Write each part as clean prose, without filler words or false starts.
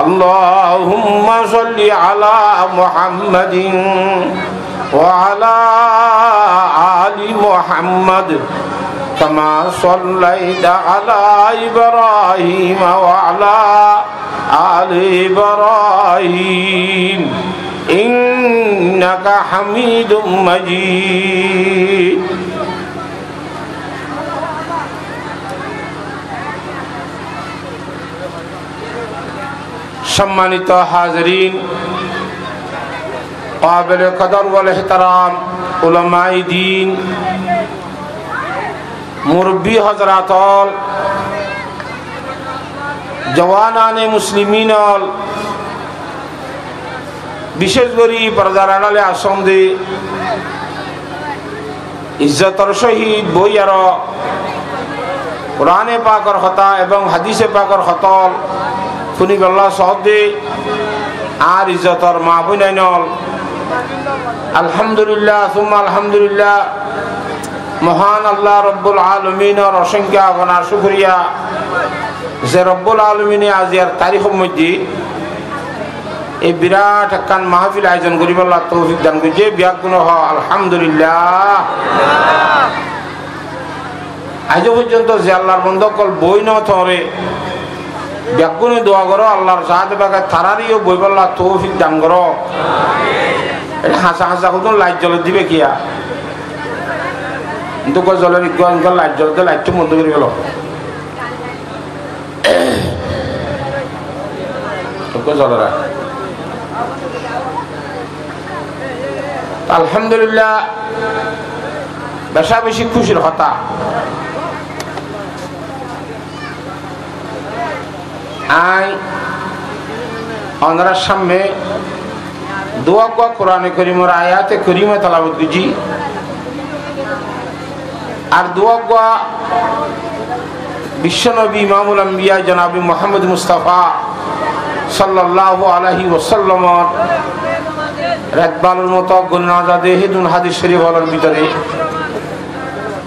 আল্লাহুম্মা সাল্লি আলা মুহাম্মাদিন ওয়া আলা আলি মুহাম্মাদ কামা সাল্লাইতা আলা ইব্রাহিম ওয়া আলা আলি ইব্রাহিম ইন্নাকা হামিদুম মাজিদ। সম্মানিত হাজরিন, কাবিল কদর ওয়াল ইহতারাম উলামায়ে দ্বীন, মুরব্বী হযরাতল, জওয়ানানে মুসলিমিনল, বিশেষ করে পর্দার আড়ালে আসন দে ইজ্জতর সহিত বই আর কোরআনে পাকর হতা এবং হাদিসে পাকর হতল শুনি গল্লা সহদে আর ইজ্জতর মা বইনাইনল, আলহামদুলিল্লাহ সুম্মা আলহামদুলিল্লাহ। মহান আল্লাহ রব্বুল আলমিনের অসংখ্য আপনার শুকরিয়া যে রব্বুল আলমিনে আজিয়ার তারিখের মধ্যে এই বিরাট একখান মাহফিল আয়োজন করিব আল্লাহ তৌফিক দান করছে। বিয়াগুণ হ আলহামদুলিল্লাহ। আজ পর্যন্ত যে আল্লাহর বন্ধকল বই ন থরে ব্যাগুণে দোয়া করো আল্লাহর সাহায্য বাগায় তারারিও বই বল্লা তৌফিক দান করো। এটা হাসা হাসা কত লাইট জ্বলে দিবে কিয়া কিন্তু জলের লাইট জ্বলতে লাইটটা বন্ধ করে গেল। জলেরা আলহামদুলিল্লাহ বেশা বেশি খুশির হতা। আই অনরার সামনে দোয়া কোয়া কোরআনে করিমর আয়াতে করিমে তালাবত করছি আর দোয়া কোয়া বিশ্বনবী ইমামুল আম্বিয়া জনাবি মুহাম্মদ মুস্তাফা সাল্লাল্লাহু আলাইহি ওয়াসাল্লামর রাতবালুর মতো গুণাজাদে হেদুন হাদিস শরীফের ভিতরে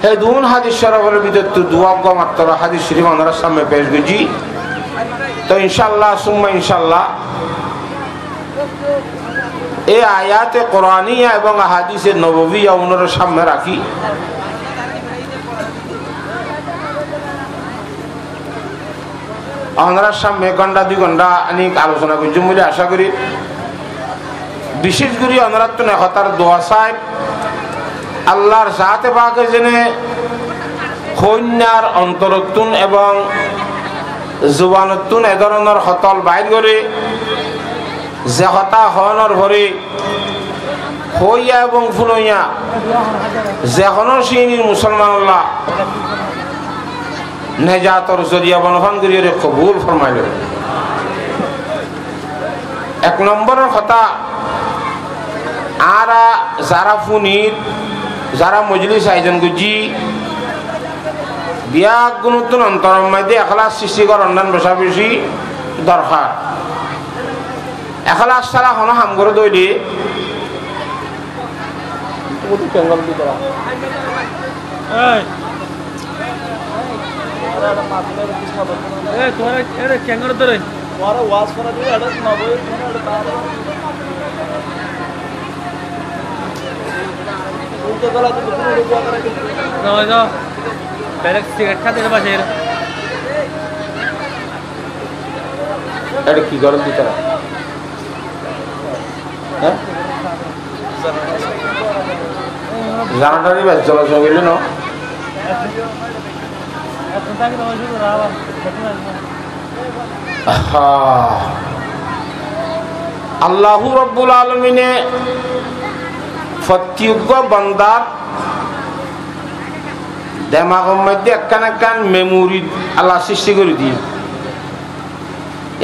হেদুন হাদিস শরীফের ভিতরে তো দোয়া কোয়া মাত্র হাদিস শরীফ অনরার সামনে পেশ করছি। তো ইনশাআল্লাহ সুম্মা ইনশাআল্লাহ এই আয়াতে কোরআনিয়া এবং হাদিসে নববিয়া ওনার সামনে রাখি। ওনার সামনে ঘন্টা 2 ঘন্টা অনেক আলোচনা করছি বলে আশা করি। বিশেষ করে ওনার তো নেতার দোয়া চাই আল্লাহর সাথে পাকে জেনে কন্যার অন্তরতুন এবং জুবানতুন এ ধরনের হতল বাইর করে যে হতা হনর ভরে হইয়া এবং ফুলইয়া যে হনর শ্রেণীর মুসলমান আল্লাহ নেজাতর জরিয়া বনফান করিয়ে কবুল ফরমাইল। 1 নম্বরের কথা আর যারা ফুনির যারা মজলিস আয়োজন করছি বিয়া গুণতুন অন্তর মধ্যে এখলাস সৃষ্টি করার বেশা বেশি দরকার। এখলাস ছাড়া হন হাম করে দইলে সিগারেট খাতে বাসে এটা কি গরম দিতে জানাটারই ব্যাস চলাচল গেলে না আল্লাহু রাব্বুল আলামিনে প্রত্যেক বান্দার দেমাগের মধ্যে একখান মেমোরি আল্লাহ সৃষ্টি করে দিয়ে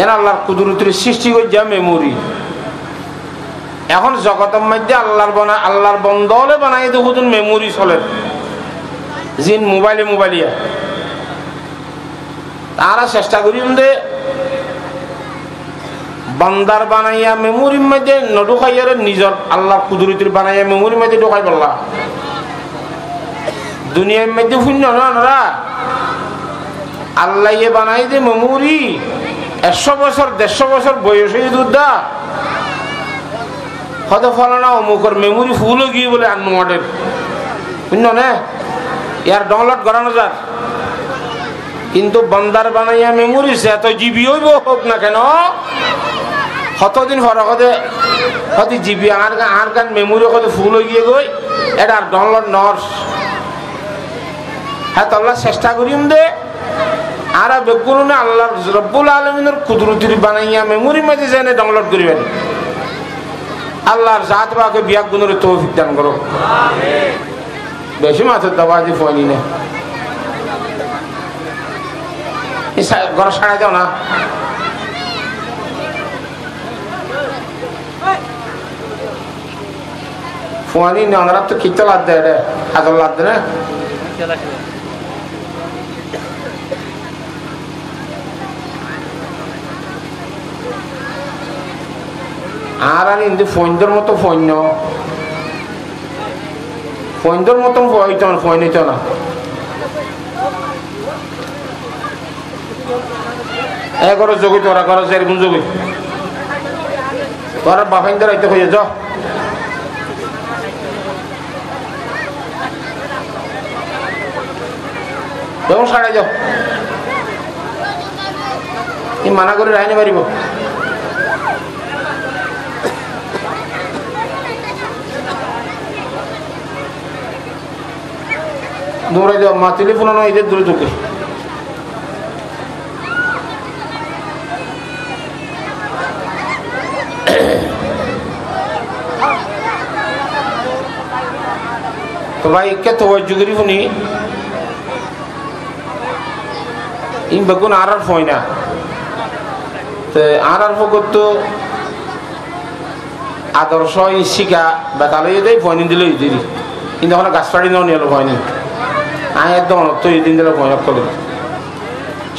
এর আল্লাহর কুদরতের সৃষ্টি করে যা মেমোরি। এখন জগতের মধ্যে আল্লাহর বন্ধলে বানাই দেখুন মেমোরি চলে জিন মোবাইলিয়া তারা চেষ্টা করি দে বান্দার বানাইয়া মেমোরির মধ্যে নঢুকাইয়ার নিজের আল্লাহর কুদরতের বানাইয়া মেমোরির মধ্যে ঢুকাই বললা দুনিয়ার মধ্যে শূন্য না আল্লাহ বানাই দে মেমোরি 100 বছর 150 বছর বয়স হয়ে দুধা হয়তো ফলানা অমুকর মেমোরি ফুল গিয়ে বলে আন্ন মডেল বুঝল না ইয়ার ডাউনলোড করানো যাক কিন্তু বন্দার বানাইয়া মেমোরি সে এত জিবি হইব হোক না কেন কতদিন ফরক হতে হতে জিবি আর গান মেমোরি কত ফুল হয়ে গিয়ে গই এটা ডাউনলোড নর্স হ্যাঁ তো আল্লাহ চেষ্টা করিম দে আর বেগুন আল্লাহ রব্বুল আলমিনের কুদরতির বানাইয়া মেমোরি মাঝে যেন ডাউনলোড করিবেন আল্লাহর জাত বাকে বিয়া গুণের তৌফিক দান করো বেশি মাছের দাবাজি ফোনি না ঘর সাড়া যাও না ফোনি না ওনারা তো খিচে লাদ দেয় রে হাজার লাদ দেয় না আর ইন্দি ফোনদের মতো ফৈন্য ফৈন্যর মতো ফোন হইত না এগারো যোগী তোরা করো সেরকম যোগী তোরা বাফাইন্দার হইতে হয়ে যাও যখন সাড়ে যাও মানা করে রাইনে পারিব দৌড়াই যাও মা টেলিফোন নয় এদের দূরে চোখে তো ভাই কে তো যুগের শুনি ইন বেগুন আর ফোন না তো আর ফকত আদর্শ শিকা বেতালই দেয় ফোন দিলে দিদি কিন্তু এখন গাছ পাড়ি নাও নিয়ে ভয় নেই আমি একদম তো এই দিন দিলে ভয় করে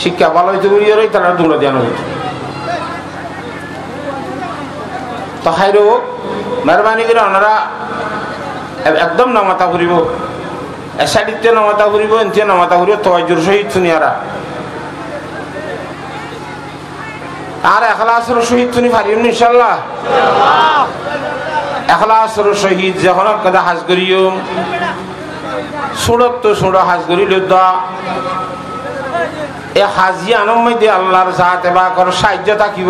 শিক্ষা ভালো হইতে বুড়িয়ে তারা দৌড়া দেওয়ানো হইত তো হাইরো মেহরবানি করে ওনারা একদম নামাতা ফুরিব এসাডিতে নামাতা ফুরিব এনতে নামাতা ফুরিব তওয়াজ্জুর সহিত শুনিয়ারা আর ইখলাসের সহিত শুনি পারিম ইনশাআল্লাহ ইখলাসের সহিত যখন কদা হাজ করিও সুড়ক তো সুড় হাজ করিল দা এ হাজি আনমে আল্লাহর জাতে বা কর সাহায্য থাকিব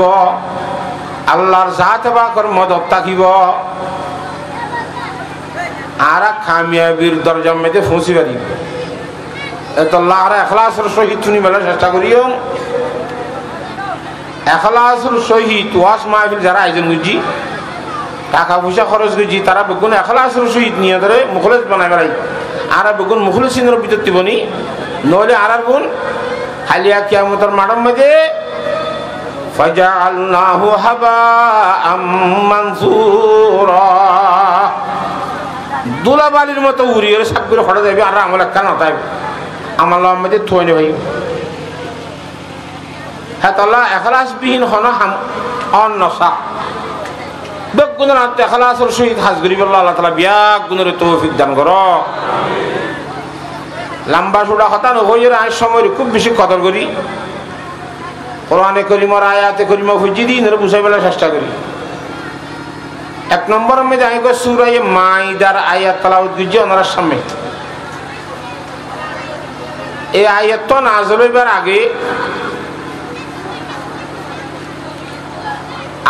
আল্লাহর জাতে বা কর মদত থাকিব আর কামিয়াবির দরজার মধ্যে পৌঁছি পারিব এত আল্লাহর ইখলাসের সহিত শুনি বলার চেষ্টা করিও ইখলাসের সহিত ওয়াজ মাহফিল যারা আয়োজন করছি টাকা পয়সা খরচ করছি তারা বেগুন ইখলাসের সহিত নিয়ে ধরে মুখলেস বানাই বেড়াই আর বেগুন মুখলেসিনের ভিতর দিবনি নইলে আর গুণ হালিয়া কিয়ামতের মাঠের মধ্যে ফাজআলনাহু হাবাআম মানসুরা দুলাবালির মতো উড়িয়ে সাবগুলো হড়ে যাবে আর আমল একটা নতাই আমল মধ্যে থইনে ভাই হ্যাঁ তাল্লাহ ইখলাসবিহীন হন অন্নসা বেগুনের আত্মা ইখলাসের সহিত হাজ করিব আল্লাহ তাআলা বিয়া গুণের তৌফিক দান করো লম্বা সুড়া কথা নহইয়ের আয় সময় খুব বেশি কদর করি কোরআনে করিমর আয়াতে করিম হুজি দিই নরে বুঝাই বলার চেষ্টা করি এক নম্বর মধ্যে আমি সূরা মাইদার আয়াত তেলাওয়াত করছি ওনার সামনে এই আয়াত তো নাযিল হইবার আগে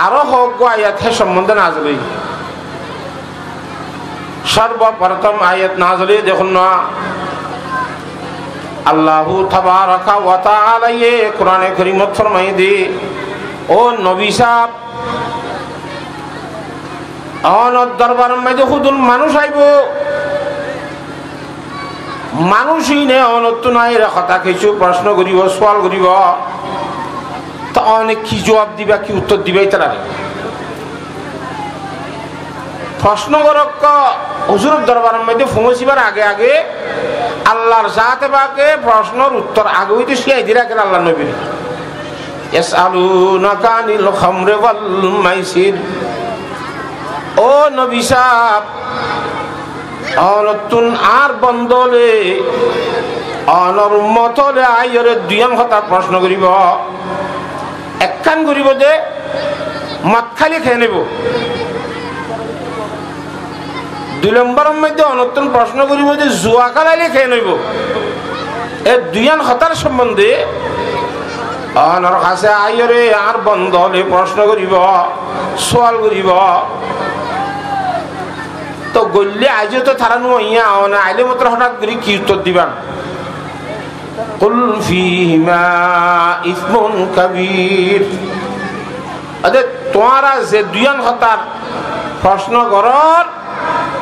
আরো হোক আয়াত সম্বন্ধে নাযিল হই সর্বপ্রথম আয়াত নাযিল দেখুন না আল্লাহু তাবারাকা ওয়া তাআলা ये কুরআনে কারীমত ফরমাই দে ও নবী সাহেব অনর দরবারের মধ্যে হুদুল মানুষ আইব মানুষই নে অনত নাই কথা কিছু প্রশ্ন করিব সওয়াল করিব তো অনেক কি জবাব দিবা কি উত্তর দিবাই তারা প্রশ্ন করক হুজুরের দরবারের মধ্যে পৌঁছিবার আগে আগে আল্লাহর জাতে পাকে প্রশ্নের উত্তর আগে হইতে শিখাই দি রাখেন আল্লাহ নবী ইয়াসআলুনাকা আনিল খামরি ওয়াল মাইসির ও নবী সাহেব অনতুন আর বন্দলে অনর মতলে আইরে দুইয়াম কথা প্রশ্ন করিব একখান করিব যে মদ খালি খেয়ে নেব। 2 নম্বরের মধ্যে অনর্তন প্রশ্ন করিব যে জুয়া খেলাইলে খেয়ে নেব। এই দুইয়ান হতার সম্বন্ধে অনর কাছে আইরে আর বন্ধ হলে প্রশ্ন করিব, সওয়াল করিব। তো গল্লে আজও তো থারানো ইয়া না আইলে মাত্র হঠাৎ করে কি উত্তর দিবান? কুল ফিহিমা ইসমুন কাবীর। আরে তোমরা যে দুইয়ান হতার প্রশ্ন করর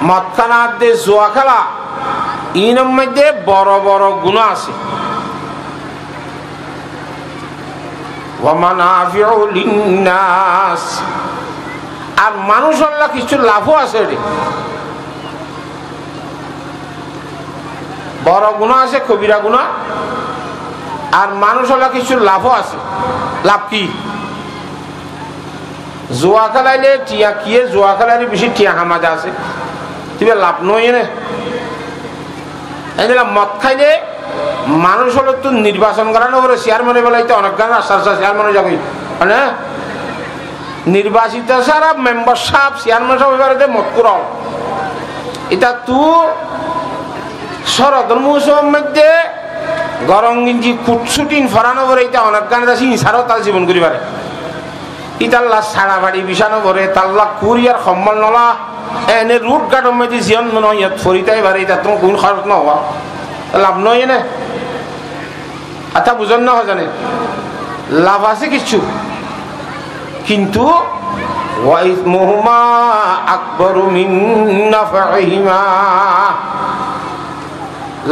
মদ খানা দে জুয়া খেলা ইনের মধ্যে বড় বড় গুনাহ আছে। ওয়া মানাফিউ লিন্নাস, আর মানুষ আল্লাহ কিছু লাভও আছে। বড় গুনাহ আছে, কবিরা গুনাহ, আর মানুষ আল্লাহ কিছু লাভও আছে। লাভ কি? জুয়া খেলাইলে টিয়া কিয়ে জুয়া খেলাইলে বেশি টিয়া হামাজা আছে, তুমি লাভ নয় না। মদ খাইলে মানুষ হলো তো নির্বাচন করানো করে চেয়ারম্যানে বেলাইতে অনেক গান রাস্তা চেয়ারম্যানে যাবি মানে নির্বাচিত সারা মেম্বার সাহেব চেয়ারম্যান সাহেব এবারে মত করাও। এটা তু শরৎ মৌসুমের মধ্যে গরম গিঞ্জি কুটছুটিন ফরানো করে এটা অনেক গান আছে ইনসারও তার জীবন করি পারে। ইতাল্লা সারা বাড়ি বিছানো করে তাল্লা কুরিয়ার সম্বল নলা এনে রুট গার্ডের মধ্যে জিয়ন নয় ইয়াত ফরিতাই পারে। এটা তোমার কোন খরচ নহওয়া লাভ নয় না। আচ্ছা বুঝন না জানে লাভ আছে কিছু, কিন্তু ওয়াইসমুহুমা আকবারু মিন নাফইহিমা,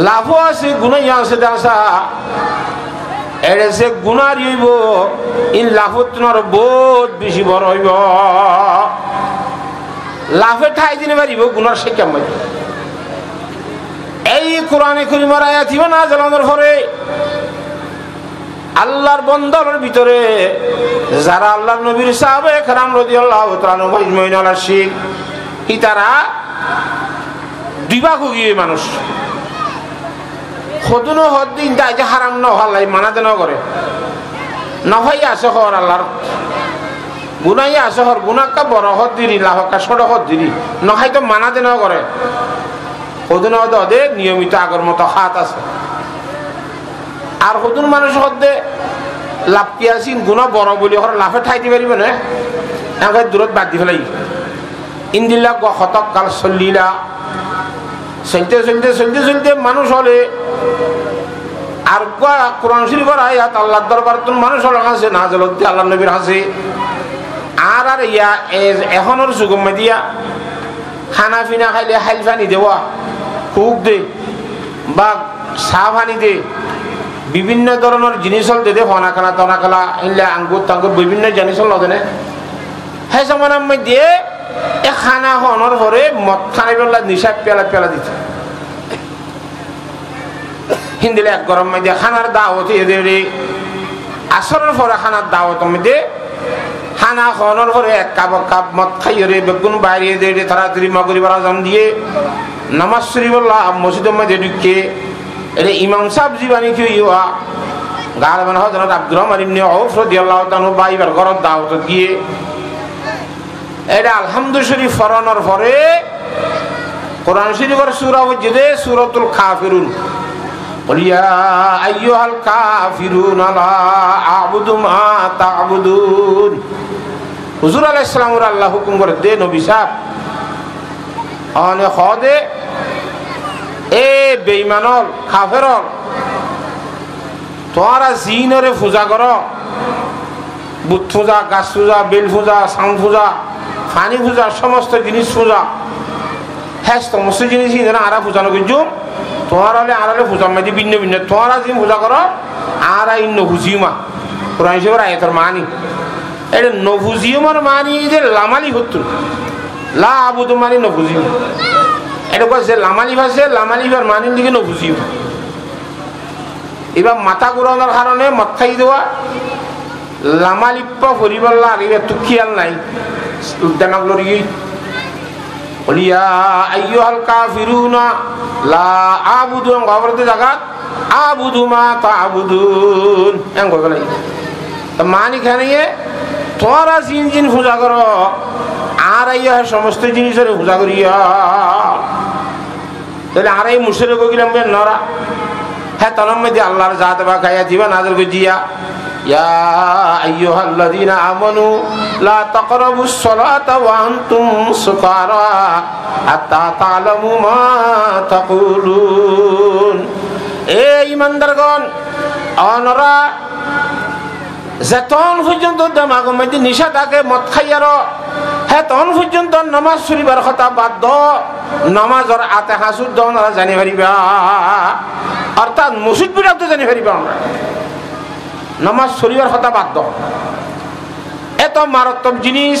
লাভও আছে গুনাহ আছে দাসা। এড়ে যে গুনাহ হইব ইন লাভত তোমার বহুত বেশি বড় হইব। লাভে ঠাই দিনে পারিব গুনার সে কেমন। এই কোরআনে কারীমের আয়াত না জানানোর পরে আল্লাহর বন্দরের ভিতরে যারা আল্লাহর নবীর সাহাবে কেরাম রাদিয়াল্লাহু তাআলা আজমাইন আলাশিক কি তারা দুই ভাগ হয়ে মানুষ খদুনো হদ্দিন তাই যে হারাম না হলাই মানা দেন করে নহাই আছে হর আল্লাহর গুনাই আছে হর গুনাক্কা বড় হদ্দিরি লাভকা ছোট হদ্দিরি নহাই তো মানা দেন করে খদুনো হদে নিয়মিত আগর মতো হাত আছে। আর হতুন মানুষ হদ্দে লাভ কি আসিন গুণা বড় বলি হর লাভে ঠাইতে পারিবে না একে দূরত বাদ দি ফেলাই ইন্দিল্লা হতক কাল চল্লিলা চলতে চলতে চলতে চলতে মানুষ হলে আর কোরআন শরীফের আয়াত আল্লাহর দরবার তুমি মানুষ হল আছে না জলতে আল্লাহ নবীর আছে। আর আর ইয়া এখনের যুগম দিয়া খানা পিনা খাইলে হাইল পানি দেওয়া কুক দে বা চাহ পানি দে বিভিন্ন ধরনের জিনিস হল দে ফনা খানা টনা খালা এলে আঙ্গুর টাঙ্গুর বিভিন্ন জিনিস হল নদেনে সেই সময়ের মধ্যে এ খানা হওয়ার পরে মদ খানাই পেলা নিশা পেলা পেলা দিত হিন্দিলে এক গরম মধ্যে খানার দাওয়াত এদের আসরের পরে খানার দাওয়াতের মধ্যে খানা খাওয়ানোর পরে এক কাপ মদ খাইয়ে বেগুন বাইরে দিয়ে তাড়াতাড়ি মাগরিব আজান দিয়ে নামাজ শরীফ মসজিদের মধ্যে ঢুকে এটা ইমাম সাহেব জীবানী কি হওয়া গালবান হযরত আব্দুর রহমান ইবনে আউফ রাদিয়াল্লাহু তাআলা বাইবার ঘর দাওয়াত গিয়ে এটা আলহামদুলিল্লাহ শরীফ ফরানোর পরে কোরআন শরীফের সূরা মধ্যে সূরাতুল কাফিরুন قل يا أيها الكافرون لا أعبد ما تعبدون হুজুর আলাইহিস সালাম আল্লাহ হুকুম করে দে নবী সাহেব আনে খদে এ বেঈমানল কাফেরল তোরা জিনরে পূজা করো বুত পূজা গাছ পূজা বেল পূজা সাউন্ড পূজা পানি পূজা সমস্ত জিনিস পূজা হ্যাঁ সমস্ত জিনিস আরা পূজা নকরছো তোমার হলে আর হলে পূজা মাঝে ভিন্ন ভিন্ন তোমরা যে পূজা করো আর এই নভুজিমা কোরআন শরীফের আয়াতের মানি এটা নভুজিমার মানি যে লামালি হতো লা আবুদু মানি নভুজিমা এটা কইছে লামালি ভাষে লামালিভার মানির দিকে নভুজিমা এবার মাথা ঘুরানোর কারণে মদ খাই দেওয়া লামালিপ্পা পরিবারলা আর এবার তো খেয়াল নাই উদ্যানক লড়ি বলিয়া আইয়ুহাল কাফিরুনা লা আবুদু গবরতে জাগাত আবুদু মা তা'বুদুন এং কই গলাই মানি খানে তোরা জিন জিন পূজা কর আর আইয়া সমস্ত জিনিসের পূজা করিয়া তাহলে আর এই মুশরিক গিলাম নরা হ্যাঁ তনম মধ্যে আল্লাহর জাত বা খাইয়া দিবা নাজর গজিয়া ইয়া আইয়ুহাল্লাযীনা আমানু লা তাকরাবুস সালাতা ওয়া আনতুম সুকারা হাত্তা তা'লামু মা তাকুলুন। এ ঈমানদারগণ, অনরা যতক্ষণ পর্যন্ত দিমাগের মধ্যে নিশা থাকে মদ খাইয়ার হ্যাঁ তখন পর্যন্ত নামাজ পড়িবার কথা বাধ্য, নামাজের আতে হাসুদ ওনারা জানি পারিবা, অর্থাৎ মসজিদ বিরাতে জানি পারিবা আমরা নামাজ পড়িবার কথা বাধ্য। এত মারাত্মক জিনিস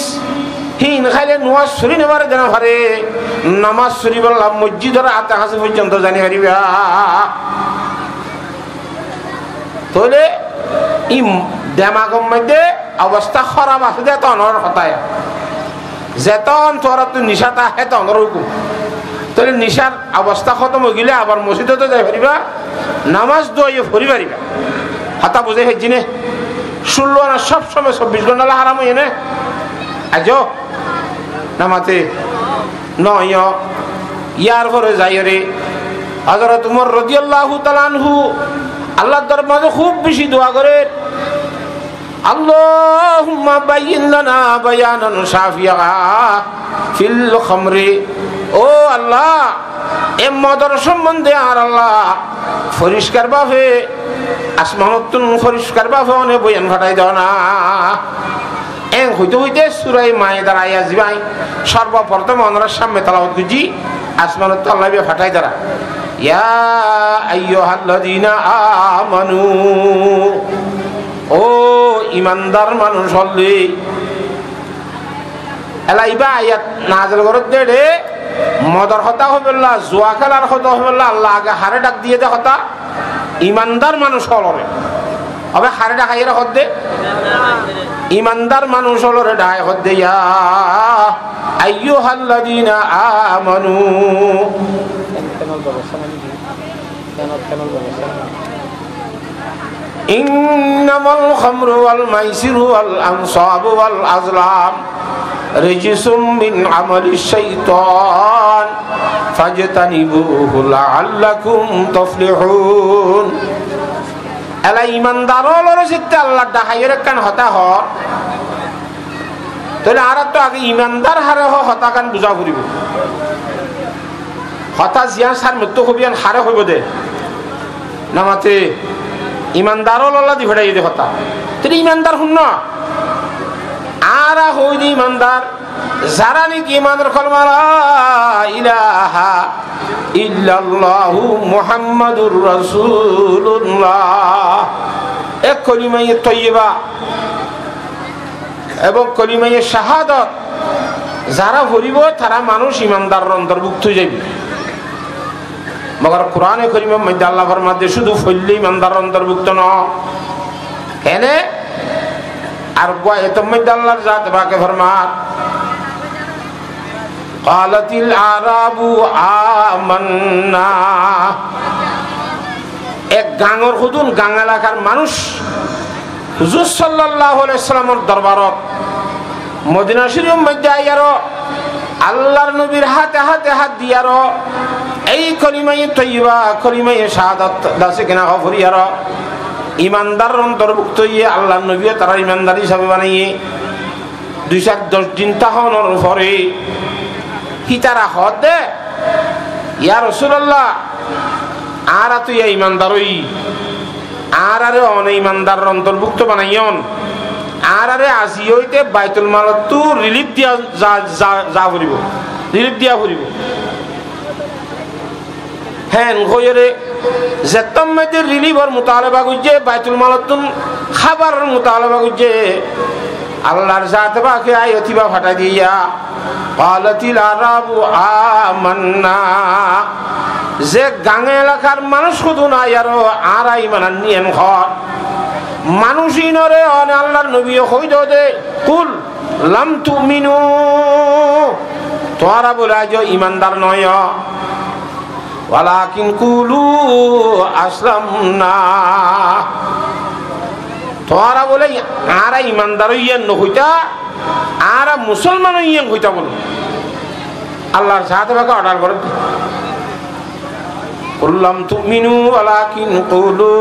হিন খাইলে নামাজ পড়ি নেবার জানা পারে, নামাজ পড়িবার মসজিদের আতে হাসু পর্যন্ত জানি পারিবা। তাহলে ই দেমাগের মধ্যে অবস্থা খারাপ আছে যে তনর কথায় যেতন তোরা তুই নিশাটা হে তনর হুকুম। তাহলে নিশার অবস্থা খতম হয়ে গেলে আবার মসজিদে যাই পারিবা, নামাজ দোয়াইয়ে পড়ি পারিবা। হাতা বুঝে হেজি নে 16 না সব সময় 24 ঘন্টা হারাম হয়ে নে আজ নামাতে নয় ইয়ার পরে যাই রে হযরত উমর রাদিয়াল্লাহু তাআলা আনহু আল্লাহর দরবারে খুব বেশি দোয়া করে, আল্লাহুম্মা বাইয়িন লানা বায়ানান শাফিয়া ফিল খামরি। ও আল্লাহ, এ মদর সম্বন্ধে আর আল্লাহ পরিষ্কার ভাবে আসমানতুন পরিষ্কার ভাবে অনেক বয়ান ফাটাই দাও না। এ হইতে হইতে সূরা মায়েদার আয়াত যাই সর্বপ্রথম ওনার সামনে তেলাওয়াত করছি, আসমানত আল্লাহ ফাটাই দাঁড়া ইয়া আইয়ুহাল্লাযীনা আমানু, ও ইমানদার মানুষ হলে এলাইবা আয়াত নাযিল করত দে মদর কথা হইবল্লা জুয়া খেলার কথা হইবল্লা আল্লাহ আগে হারে ডাক দিয়ে দে কথা ইমানদার মানুষ হলরে হবে হারে ডাকাই রে হদ্দে ইমানদার মানুষ হলরে ডাই হদ্দে ইয়া আইয়ুহাল্লাযীনা আমানু। ইন্নামাল খামরু ওয়াল মাইসিরু ওয়াল আনসাবু ওয়াল আজলাম রিজসুম মিন আমালিশ শাইতান ফাজতানিবুহু লাআল্লাকুম তুফলিহুন। এলা ইমানদার হলরে সিতে আল্লাহ ডাকাইয়ের কান হতা হ তাহলে আর তো আগে ইমানদার হারে হতা কান বুঝা ফুরিব হতা জিয়ান সার মৃত্যু হবিয়ান হারে হইব দে নামাতে ইমানদার আল্লাহ দি ফেড়াই দে হতা তিনি ইমানদার শুন আর হই দি ইমানদার যারা নাকি ইমানের কলমা লা ইলাহা ইল্লাল্লাহু মুহাম্মাদুর রাসূলুল্লাহ এক কলিমায়ে তয়্যিবা এবং কলিমায়ে শাহাদাত যারা পড়িব তারা মানুষ ইমানদারের অন্তর্ভুক্ত হয়ে যাবে। মগর কোরআনে কারীমের মধ্যে আল্লাহ ফরমাতে শুধু ফইলে ইমানদারের অন্তর্ভুক্ত ন এনে আর গোয়ায়ের মধ্যে আল্লাহর জাত পাকে ফরমান ক্বালাতিল আরাবু আমান্না। এক গাঙর হুদুন গাঙ এলাকার মানুষ হুজুর সাল্লাল্লাহু আলাইহি ওয়াসাল্লামের দরবারত মদিনা শরীফের মধ্যে আইয়ার আল্লাহর নবীর হাতে হাতে হাত দিয়ার এই কলিমায়ে তয়্যিবা কলিমায়ে শাহাদাত দাসে কিনা হফরিয়ার ইমানদার অন্তর্ভুক্ত হইয়ে আল্লাহর নবী তারা ইমানদার হিসাবে বানাইয়ে 210 দিন তাহনের পরে কি তারা হদ দে ইয়া রাসূলুল্লাহ আর তুই ইমানদারই আর আরে অন ইমানদার অন্তর্ভুক্ত বানাইয়ন আর আরে আসি হইতে বাইতুল মালত তু রিলিফ দিয়া যা ফুরিব রিলিফ দিয়া ফুরিব হ্যাঁ হইরে যেতম মধ্যে রিলিফর মুতালাবা করছে বাইতুল মালত খাবারের মুতালাবা করছে আল্লাহর জাত বাকে আয়তিবা ফাটা দিয়া ক্বালাতিল আরাবু আমান্না। যে গাঙে এলাকার মানুষ শুধু না আর ইমান নিয়েন ঘর মানুষই নরে অনে আল্লাহর নবী কইদ দে কুল লাম তুমিনু তোরা বলে আজ ইমানদার নয় ওয়ালাকিন কুলু আসলামনা তোরা বলে আরা ইমানদার ইয়ান নহইতা আরা মুসলমান ইয়ান হইতা বলে আল্লাহর সাথে বাকে অর্ডার করে কুল্লাম তুমিনু ওয়ালাকিন কুলু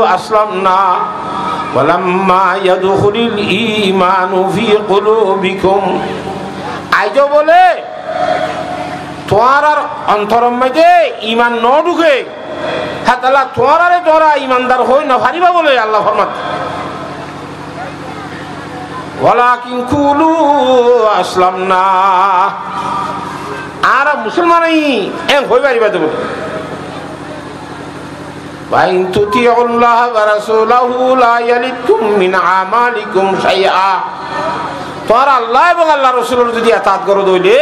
আসলামনা ওয়ালাম্মা ইয়াদখুলুল ঈমানু ফি কুলুবিকুম আইজো বলে তোরার অন্তরের মধ্যে ঈমান ন ঢুকে হ্যাঁ তাহলে তোরা ঈমানদার হই না পারিবা বলে আল্লাহ ফরমান ওয়ালাকিন কুলু আসলামনা আর মুসলমানই এং হই পারিবা দেব ওয়াইন তুতিউল্লাহ ওয়া রাসূলাহু লা ইয়ালিকুম মিন আমালিকুম শাইআ তোরা আল্লাহ এবং আল্লাহর রাসূলের যদি ইতাআত করো দইলে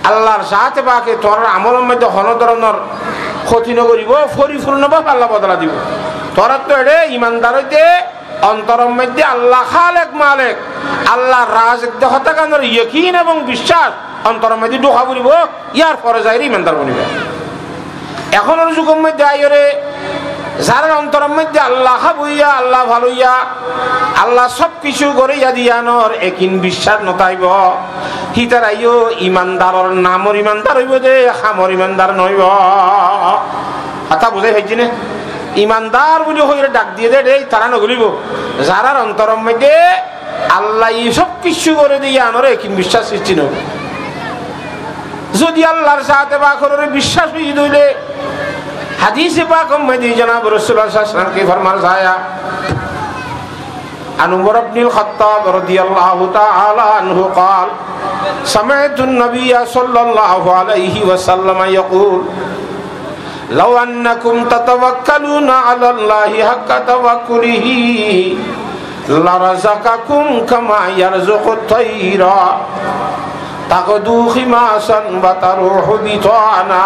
আল্লাহর সাথে বাকে তোর আমলের মধ্যে কোনো ধরনের ক্ষতি ন করিব পরিপূর্ণভাবে আল্লাহ বদলা দিব তোরা তো এড়ে ইমানদার হইতে অন্তরের মধ্যে আল্লাহ খালেক মালিক আল্লাহ রাজিক হত্যাকাণ্ডের ইয়াকিন এবং বিশ্বাস অন্তরের মধ্যে ঢোকা পড়িব ইয়ার পরে যাই ইমানদার বনিবে এখনের যুগের মধ্যে আইরে যার অন্তরের মধ্যে আল্লাহ বইয়া আল্লাহ ভালোইয়া আল্লাহ সব কিছু করে দিয়ানোর একিন বিশ্বাস নতাইব হিতার আইও ইমানদারর নামর ইমানদার হইব যে খামর ইমানদার নইব কথা বুঝাই হয়েছি না ইমানদার বলে হইলে ডাক দিয়ে দে তারা নগলিব যারার অন্তরের মধ্যে আল্লাহ সব কিছু করে দিয়ানোর একিন বিশ্বাস সৃষ্টি নব যদি আল্লাহর সাথে বাখরের বিশ্বাস হয়ে দইলে হাদিসে পাক মধ্যে জনাব রাসূলুল্লাহ সাল্লাল্লাহু আলাইহি ওয়াসাল্লাম কে ফরমান ছায়া عن عمر بن الخطاب رضي الله تعالى عنه قال سمعت النبي صلى الله عليه وسلم يقول لو أنكم تتوكلون على الله حق توكله لرزقكم كما يرزق الطير تغدو خماسا وتروح بطانا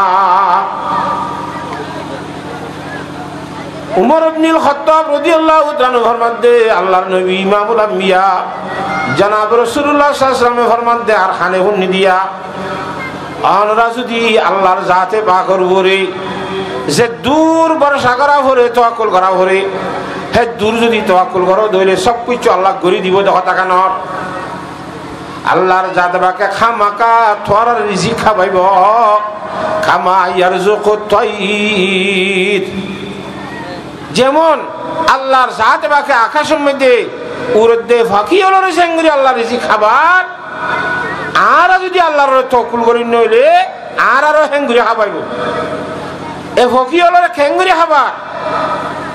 উমর ইবনুল খাত্তাব রাদিয়াল্লাহু তাআলা ফরমান দে আল্লাহর নবী ইমামুল আম্বিয়া জনাব রাসূলুল্লাহ সাল্লাল্লাহু আলাইহি ওয়াসাল্লাম ফরমান দে আর খানে হুন্নি দিয়া আনরা যদি আল্লাহর জাতে পাকর উপরে যে দূর ভরসা করা পরে তাওয়াক্কুল করা পরে হে দূর যদি তাওয়াক্কুল করো দইলে সব কিছু আল্লাহ করে দিব দেখো তাকানোর আল্লাহর জাতে পাকে খামাকা তোর রিজিক খাবাইব কামা ইয়ারযুকুত তাইর যেমন আল্লাহর সাথে বাকে আকাশের মধ্যে উড়ে ফাঁকি হলো সেঙ্গুরি আল্লাহর রিজিক খাবার আর যদি আল্লাহর তকুল করি নইলে আর আরো হেঙ্গুরি খাবাইব এ ফাঁকি হলো খেঙ্গুরি খাবার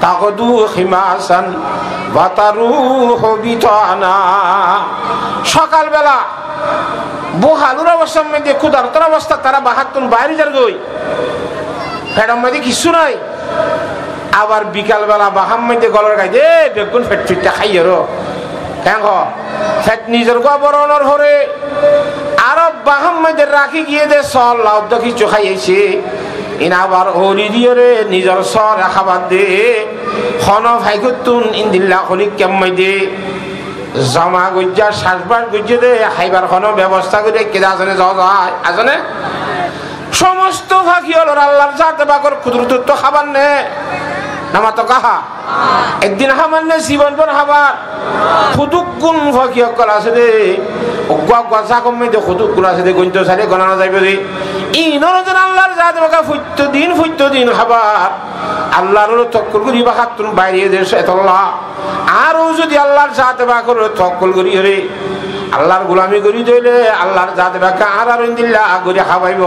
তাকদু খিমাসান ওয়াতারুহু বিতানা সকালবেলা বহালুর অবস্থার মধ্যে ক্ষুধার্তর অবস্থা তারা বাহাতুন বাইরে যার গই ফেডার মধ্যে কিছু নাই আবার বিকাল বেলা বাহাম মধ্যে গলার গাইতে বেগুন ফেট ফিটটা খাইয়ে রো কেন ফেট নিজের গবরণর হরে আরো বাহাম মধ্যে রাখি গিয়ে দে সল লাউ কিছু খাইয়েছে ইনা আবার হলি দিয়ে রে নিজের সর খাবার দে খন ভাইগুতুন ইন্দিল্লা হলি কেমন দে জমা গজ্জা শ্বাসবার গজ্জে দে খাইবার খন ব্যবস্থা করে কেদা আসনে যাওয়া যায় আসনে সমস্ত ফাঁকি হল আল্লাহর জাতে বাকর ক্ষুদ্রত্ব খাবার নে নামা তো কাহা একদিন খাবার নে জীবন পর খাবার খুদুক গুণ ফাঁকি অকল আছে দে অগুয়া গজা কমে দে খুদুক গুণ আছে দে গন্ত সারে গণনা যাইবে রে ই নরজন আল্লাহর জাতে বাকা ফুট্য দিন খাবার আল্লাহর তক্কল করি বা হাত তুমি বাইরে দেশ এতল্লা আরও যদি আল্লাহর জাতে বাকর তক্কল করি রে আল্লাহর গোলামি করি দইলে আল্লাহর জাতে বাকা আর ইন্দিল্লা গরি খাবাইব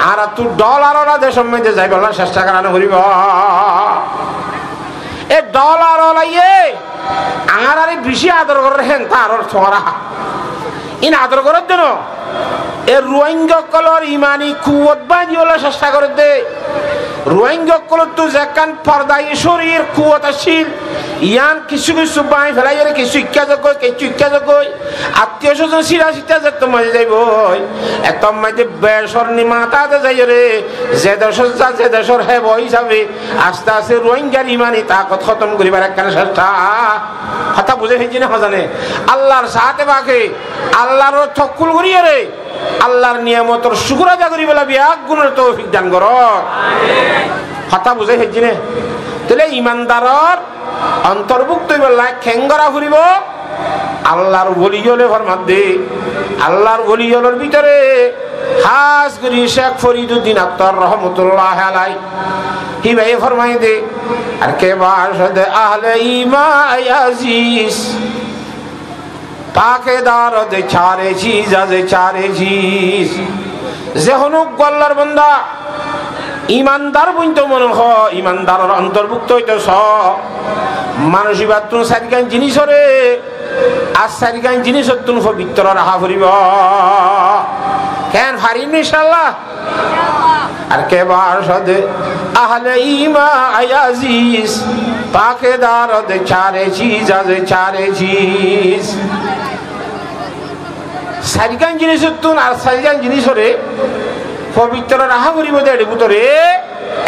আর তুই ডলার ওরা দেশের মধ্যে যাইব আল্লাহ চেষ্টা করানো করিব এ ডলার ওলাইয়ে আর বেশি আদর করে হেন তার ছোঁড়া ইন আদর করার জন্য এ রোহিঙ্গা কলর ইমানি কুয়ত বাঁধি হলে চেষ্টা করে দে রোহিঙ্গা কলর তো যেখান পর্দাই শরীর কুয়ত আসিল ইয়ান কিছু কিছু বাই ফেলাই কিছু ইচ্ছাযোগ্য কিছু ইচ্ছাযোগ্য আত্মীয় স্বজন সিরা সিটা যে তোমার যাইব এত মাঝে বেসর নিমাতাতে যাই রে যে দেশের হেব হিসাবে আস্তে আস্তে রোহিঙ্গার ইমানি তাকত খতম করিবার একখানে চেষ্টা কথা বুঝে হয়েছি না জানে আল্লাহর সাথে বাকে আল্লাহর তক্কুল করিয়ে রে আল্লাহর নিয়ামতর শুকর আদা করি বলা বিয়াক গুণের তৌফিক দান কর কথা বুঝে হয়েছি না তাহলে ইমানদারর অন্তর্ভুক্ত হইবা খেঙ্গরা ফুরিব আল্লাহর ওলি হলে ফরমাত দে আল্লাহর ওলি হলের ভিতরে খাস করে শেখ ফরিদুদ্দিন আত্তার রহমতুল্লাহ আলাই হি ভাই ফরমাই দে আর কে বাশদ আহলে ঈমান আজিজ পাকে দারদ চারে চিজ আজ চারে চিজ যেহনুক আল্লাহর বান্দা ইমানদার বইতো মনে হ ইমানদারের অন্তর্ভুক্ত হইতেছ মানসিবাদ তুমি সারিগান জিনিস রে আর সারিগান জিনিস তুমি পবিত্র রাখা ফুরিব কেন ফারিম ইনশাআল্লাহ আর কে বাশদ আহলে ঈমান আজিজ পাকে দারদ চারে চিজ আজ চারে চিজ সারিগান জিনিস তুমি আর সারিগান জিনিস রে পবিত্র রাহা করিব দেড় ভিতরে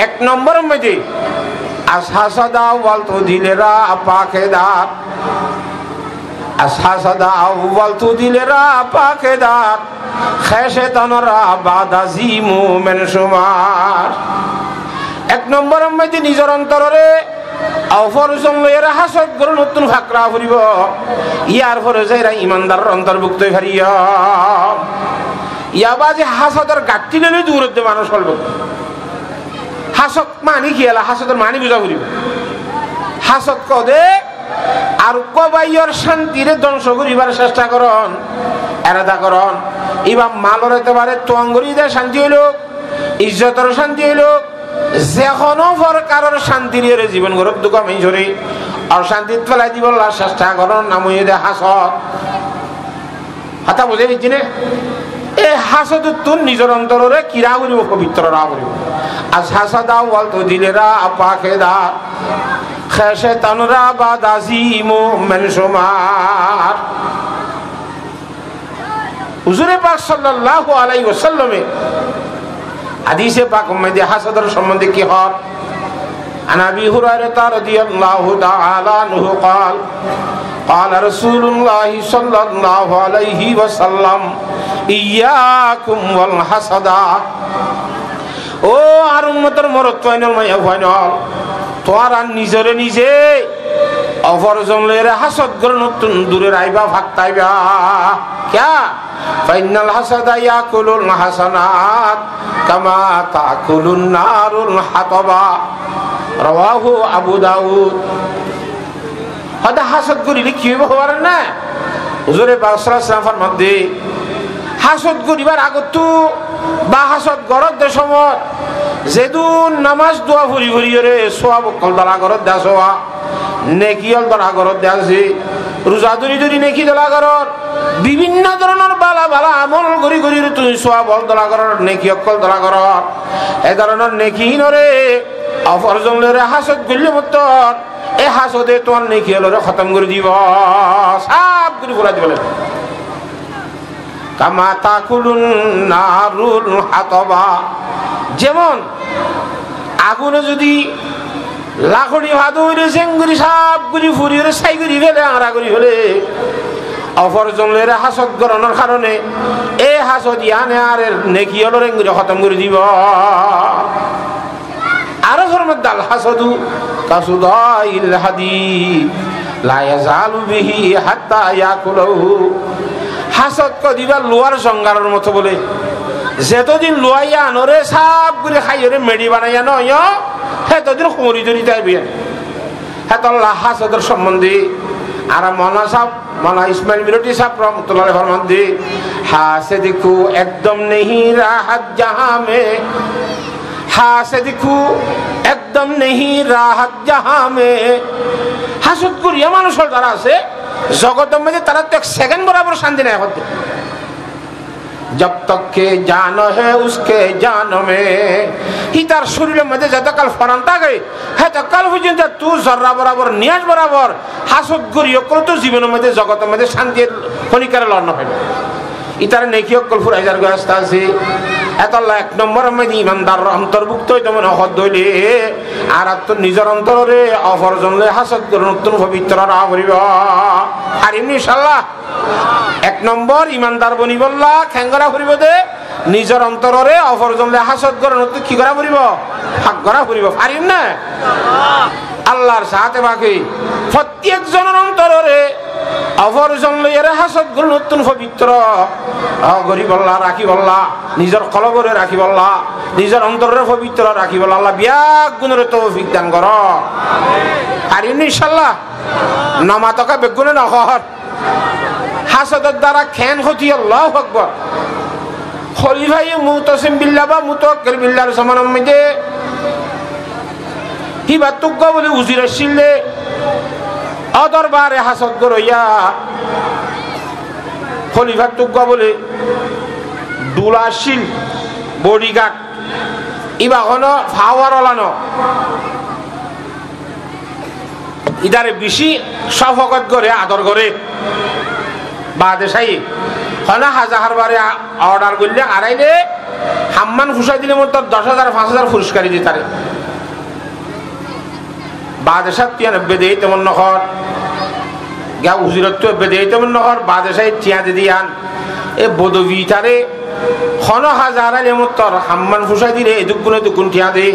এক নম্বর মধ্যে আসহাসাদা ওয়াল তো দিলেরা পাকেদার আসহাসাদা ওয়াল তো দিলেরা পাকেদার খায়শাতানরা বাদাজিমু মিন সুমার এক নম্বর মধ্যে নিজের অন্তরে অফরজন লয়েরা হাসদ গরু নতুন ফাকরা ফুরিব ইয়ার পরে যাইরা ইমানদারের অন্তর্ভুক্ত হারিয়া ইয়াবাজে হাসদের গাঠি লইলে দূর হতে মানুষ চলব হাসদ মানি খেলা হাসদের মানি বুঝা করিব হাসদ কদে আর কবাইয়র শান্তিরে ধ্বংস করিবার চেষ্টা করন এরাদা করন ইবা মালর একেবারে তোয়াঙ্গরি দে শান্তি হইল ইজ্জতের শান্তি হইল যে কোনো প্রকারের শান্তির জীবন গরব দুঃখ মেঝরে আর শান্তি ফেলাই দিব চেষ্টা করন নাম দে হাসদ হাতা বুঝে দিচ্ছি না এই হাসদ তুন নিজের অন্তরে কিরা করিব পবিত্র রা করিব আজ হাসাদা ওয়াল তো দিলেরা পাকেদার খায়শাতানরা বাদাজিমু মিন সুমার হুজুরে পাক সাল্লাল্লাহু আলাইহি ওয়াসাল্লামে হাদিসে পাক মধ্যে হাসদের সম্বন্ধে কি হয় عن أبي هريرة رضي الله تعالى عنه قال قال رسول الله صلى الله عليه وسلم إياكم والحسد ও আর উম্মতের মরদ ফাইনাল মাইয়া ফাইনাল তোরা নিজরে নিজে অপরজন লইরে হাসদ করে নতুন দূরে রাইবা ভাগতাইবা কিয়া ফাইনাল হাসাদা ইয়াকুলুল হাসানাত কামা তাকুলুন নারুল হাতাবা রাওয়াহু আবু দাউদ হদা হাসদ করিলে কি হইব হবার না হুজুরে পাক সাল্লাল্লাহু আলাইহি ওয়াসাল্লাম ফরমাতে হাসদ করিবার আগত বা হাসদ গরদ দে সময় যেদুন নামাজ দোয়া ফুরি ফুরি রে সওয়াব কল দলা গরদ দাসোয়া নেকিয়ল দলা গরদ দাসি রোজা ধরি ধরি নেকি দলা গরদ বিভিন্ন ধরনের বালা বালা আমল করি করি তুই সওয়াব দলা গরদ নেকি কল দলা গরদ এই ধরনের নেকি নরে অপরজন লরে হাসদ গল্লে মতর এই হাসদে তোমার নেকি লরে খতম করে দিব সব করে পুরা দিবলে কামা তাকুলুন নারুল হাতাবা যেমন আগুনে যদি লাখড়ি ভাত হইলে সেঙ্গুরি সাপ গুলি ফুরি হলে সাই গুলি ফেলে আঁড়া করি হলে অপরজন লরে হাসদ গরণের কারণে এই হাসদ ইয়ানে আর নেকি হলো রেঙ্গুরি খতম করে দিব আরো ফরমাত আল হাসাদু কাসুদাইল হাদিদ লা ইয়াজালু বিহি হাত্তা ইয়াকুলহু হাসদ কদিবা লোয়ার জঙ্গারের মতো বলে যেতদিন লোয়াইয়া আনরে সাপ করে খাইরে মেডি বানাইয়া নয় সেতদিন কুমরি জড়ি যাইবে হেতল্লাহ হাসদের সম্বন্ধে আর মনা সাহ মনা ইসমাইল মিরটি সাহ রহমতুল্লাহ ফরমান দে হাসেদ কো একদম নেহি রাহত জাহাঁ মে হাসেদ কো একদম নেহি রাহত জাহাঁ মে হাসদ করিয়া মানুষের যারা আছে জগতের মধ্যে তারা তো এক সেকেন্ড বরাবর শান্তি নাই হতে जब तक के जान है उसके जान में ही तार शरीर मध्य যতকাল ফরান্তা গে ততকাল পর্যন্ত তুই জর্রা বরাবর নিয়াজ বরাবর হাসদ করিও কত জীবনের মধ্যে জগতের মধ্যে শান্তির খনিকারে লড়ন হবে ইতার নেকি অকল ফুরাইজার গোস্তা আছে এতলা এক নম্বর মধ্যে ইমানদার অন্তর্ভুক্ত হইতে মনে হদ হইলে আর তো নিজের অন্তরে অপরজন লই হাসদ করে নতুন পবিত্র রাহ করিব পারিম ইনশাআল্লাহ এক নম্বর ইমানদার বনি বললা খেঙ্গরা করিব দে নিজের অন্তরে অপরজন লই হাসদ করে নতুন কি করা করিব ভাগ করা করিব পারিম না আল্লাহর সাথে বাকি প্রত্যেকজনের অন্তরে অপরজন লইয়ারে হাসদ গুল নতুন পবিত্র গরিব আল্লাহ রাখি বল্লা নিজের কলবরে রাখি বল্লা নিজের অন্তরে পবিত্র রাখি বল্লা আল্লাহ বিয়াক গুণের তৌফিক দান কর পারিন ইনশাআল্লাহ নামাতকা বেগুনে নহর হাসদের দ্বারা খেন হতি আল্লাহু আকবার খলিফাই মুতাসিম বিল্লাহ বা মুতাওয়াক্কিল বিল্লাহর সমানের মধ্যে হিবা তুগ্গা বলে উজির আসলে অদরবারে হাসদ গরইয়া খলিফা তুগ্গা বলে দুলাশিল বডিগার্ড ইবা হন ফাওয়ার ওলানো ইদারে বেশি শফকত করে আদর করে বাদেশাই হনা হাজার বারে অর্ডার করলে আড়াইলে হাম্মান ফুসাই দিলে মতো 10,000 5,000 পুরস্কারই দিতারে বাদেশাত তিয়ান বেদেই তেমন নহর গা উজিরত বেদেই তেমন নহর বাদেশাই তিয়া দিয়ান এ বদবি তারে হন হাজার আলে মতর হাম্মান ফুসাই দিলে এদুগুণ দুগুণ তিয়া দে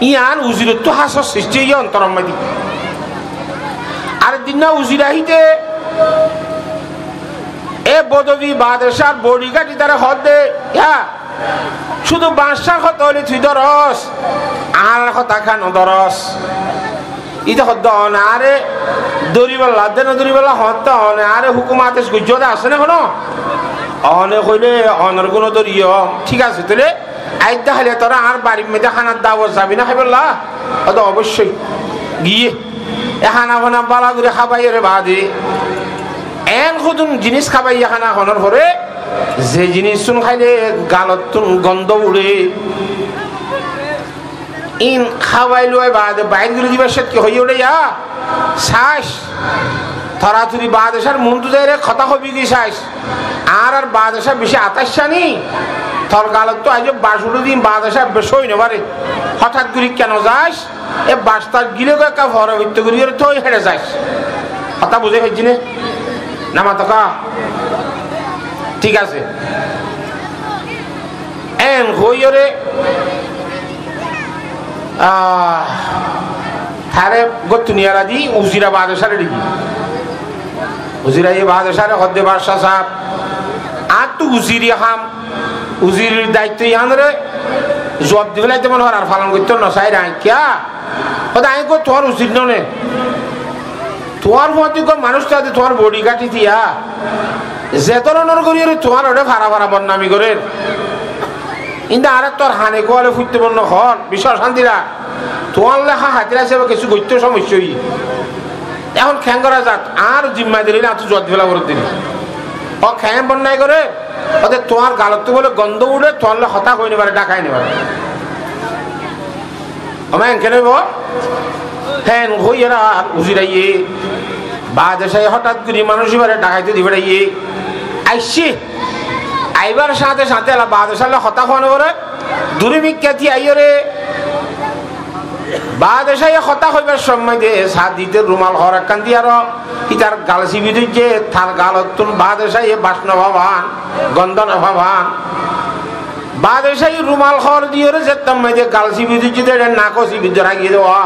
ইয়ান উজিরত হাসর সৃষ্টি ইয়ে অন্তরমাদি আর দিন না উজিরাহিতে এ বদবি বাদেশার বডিগার্ড তারা হদ দে শুধু বাদশার হত হলে তুই দরস আর হতা খান দরস ইটা হদ্দ না আরে দরিবাল্লা দেন দরিবাল্লা হদ্দ না আরে হুকুম আদেশ গুজতে আসে না কোনো অনে কইলে অনর গুণ দরিয় ঠিক আছে তাহলে আইদা হলে তোরা আর বাড়ির মেয়েদের খানার দাওয়াত যাবি না খাইবল্লা অত অবশ্যই গিয়ে এ খানা ফানা বালা করে খাবাই রে বাদে এন খুদুন জিনিস খাবাই খানা খানোর পরে যে জিনিস শুন খাইলে গালত গন্ধ উড়ে ইন খাওয়াই লয় বাদে বাইর গুলো দিবার সে কি হয়ে ওঠে যা শ্বাস থরাথুরি বাদেশার মন্টু যায় রে কথা হবি কি শ্বাস আর বাদেশা বেশি আতাসানি থর গালত তো আজ বাসুড়ো দিন বাদেশা বেশই নেবারে হঠাৎ করে কেন যাস এ বাস্তার গিলে একা ভরা হইতে করি তো হেঁটে যাস কথা বুঝে হয়েছি না নামা তো কা ঠিক আছে এন হইরে থারে গতুনিয়ারা দি উজিরা বাদেশারে দিকি উজিরা এই বাদেশারে হদ্দে বাদশাহ সাহেব আর তো উজিরি হাম উজির দায়িত্ব ইয়ানরে জবাব দিবেলাই তেমন আর পালন করতে নসাই রাই কিয়া হয়তো আমি কো তোমার উচিত নে তোমার মধ্যে মানুষটা তোমার বডি কাটি দিয়া যে ধরনের করি তোমার ওটা ভাড়া ভাড়া বদনামি করে কিন্তু আর তোর হানে কোয়ালে ফুটতে বন্য হন বিশ্ব শান্তিরা তোমার লেখা হাতিরা হিসেবে কিছু গত্য সমস্যা এখন খ্যাং করা যাক আর জিম্মা দিলি না তুই জট ফেলা করে দিলি ও খ্যাং বন্যায় করে ওদের তোমার গালত বলে গন্ধ উঠে তোমার হতা হয়ে নেবারে ডাকাই নেবারে আমার এনকে নেব হ্যাঁ হইয়া উজিরাইয়ে বাদেশাই হঠাৎ করে মানুষ এবারে ডাকাইতে দিবে আইসি আইবার সাথে সাথে বাদেশালে হতা খাওয়ানো করে দুর্ভিক্ষাতি আইরে বাদেশাই হতা হইবার সময় দিয়ে সাদিতে রুমাল হর একখান দিয়ে আর ইতার গাল চিবি দিচ্ছে তার গালত বাদেশাই বাসন ভাবান গন্ধন ভাবান বাদেশাই রুমাল হর দিয়ে যেতাম যে গাল চিবি দিচ্ছে নাকো চিবি রাখিয়ে দেওয়া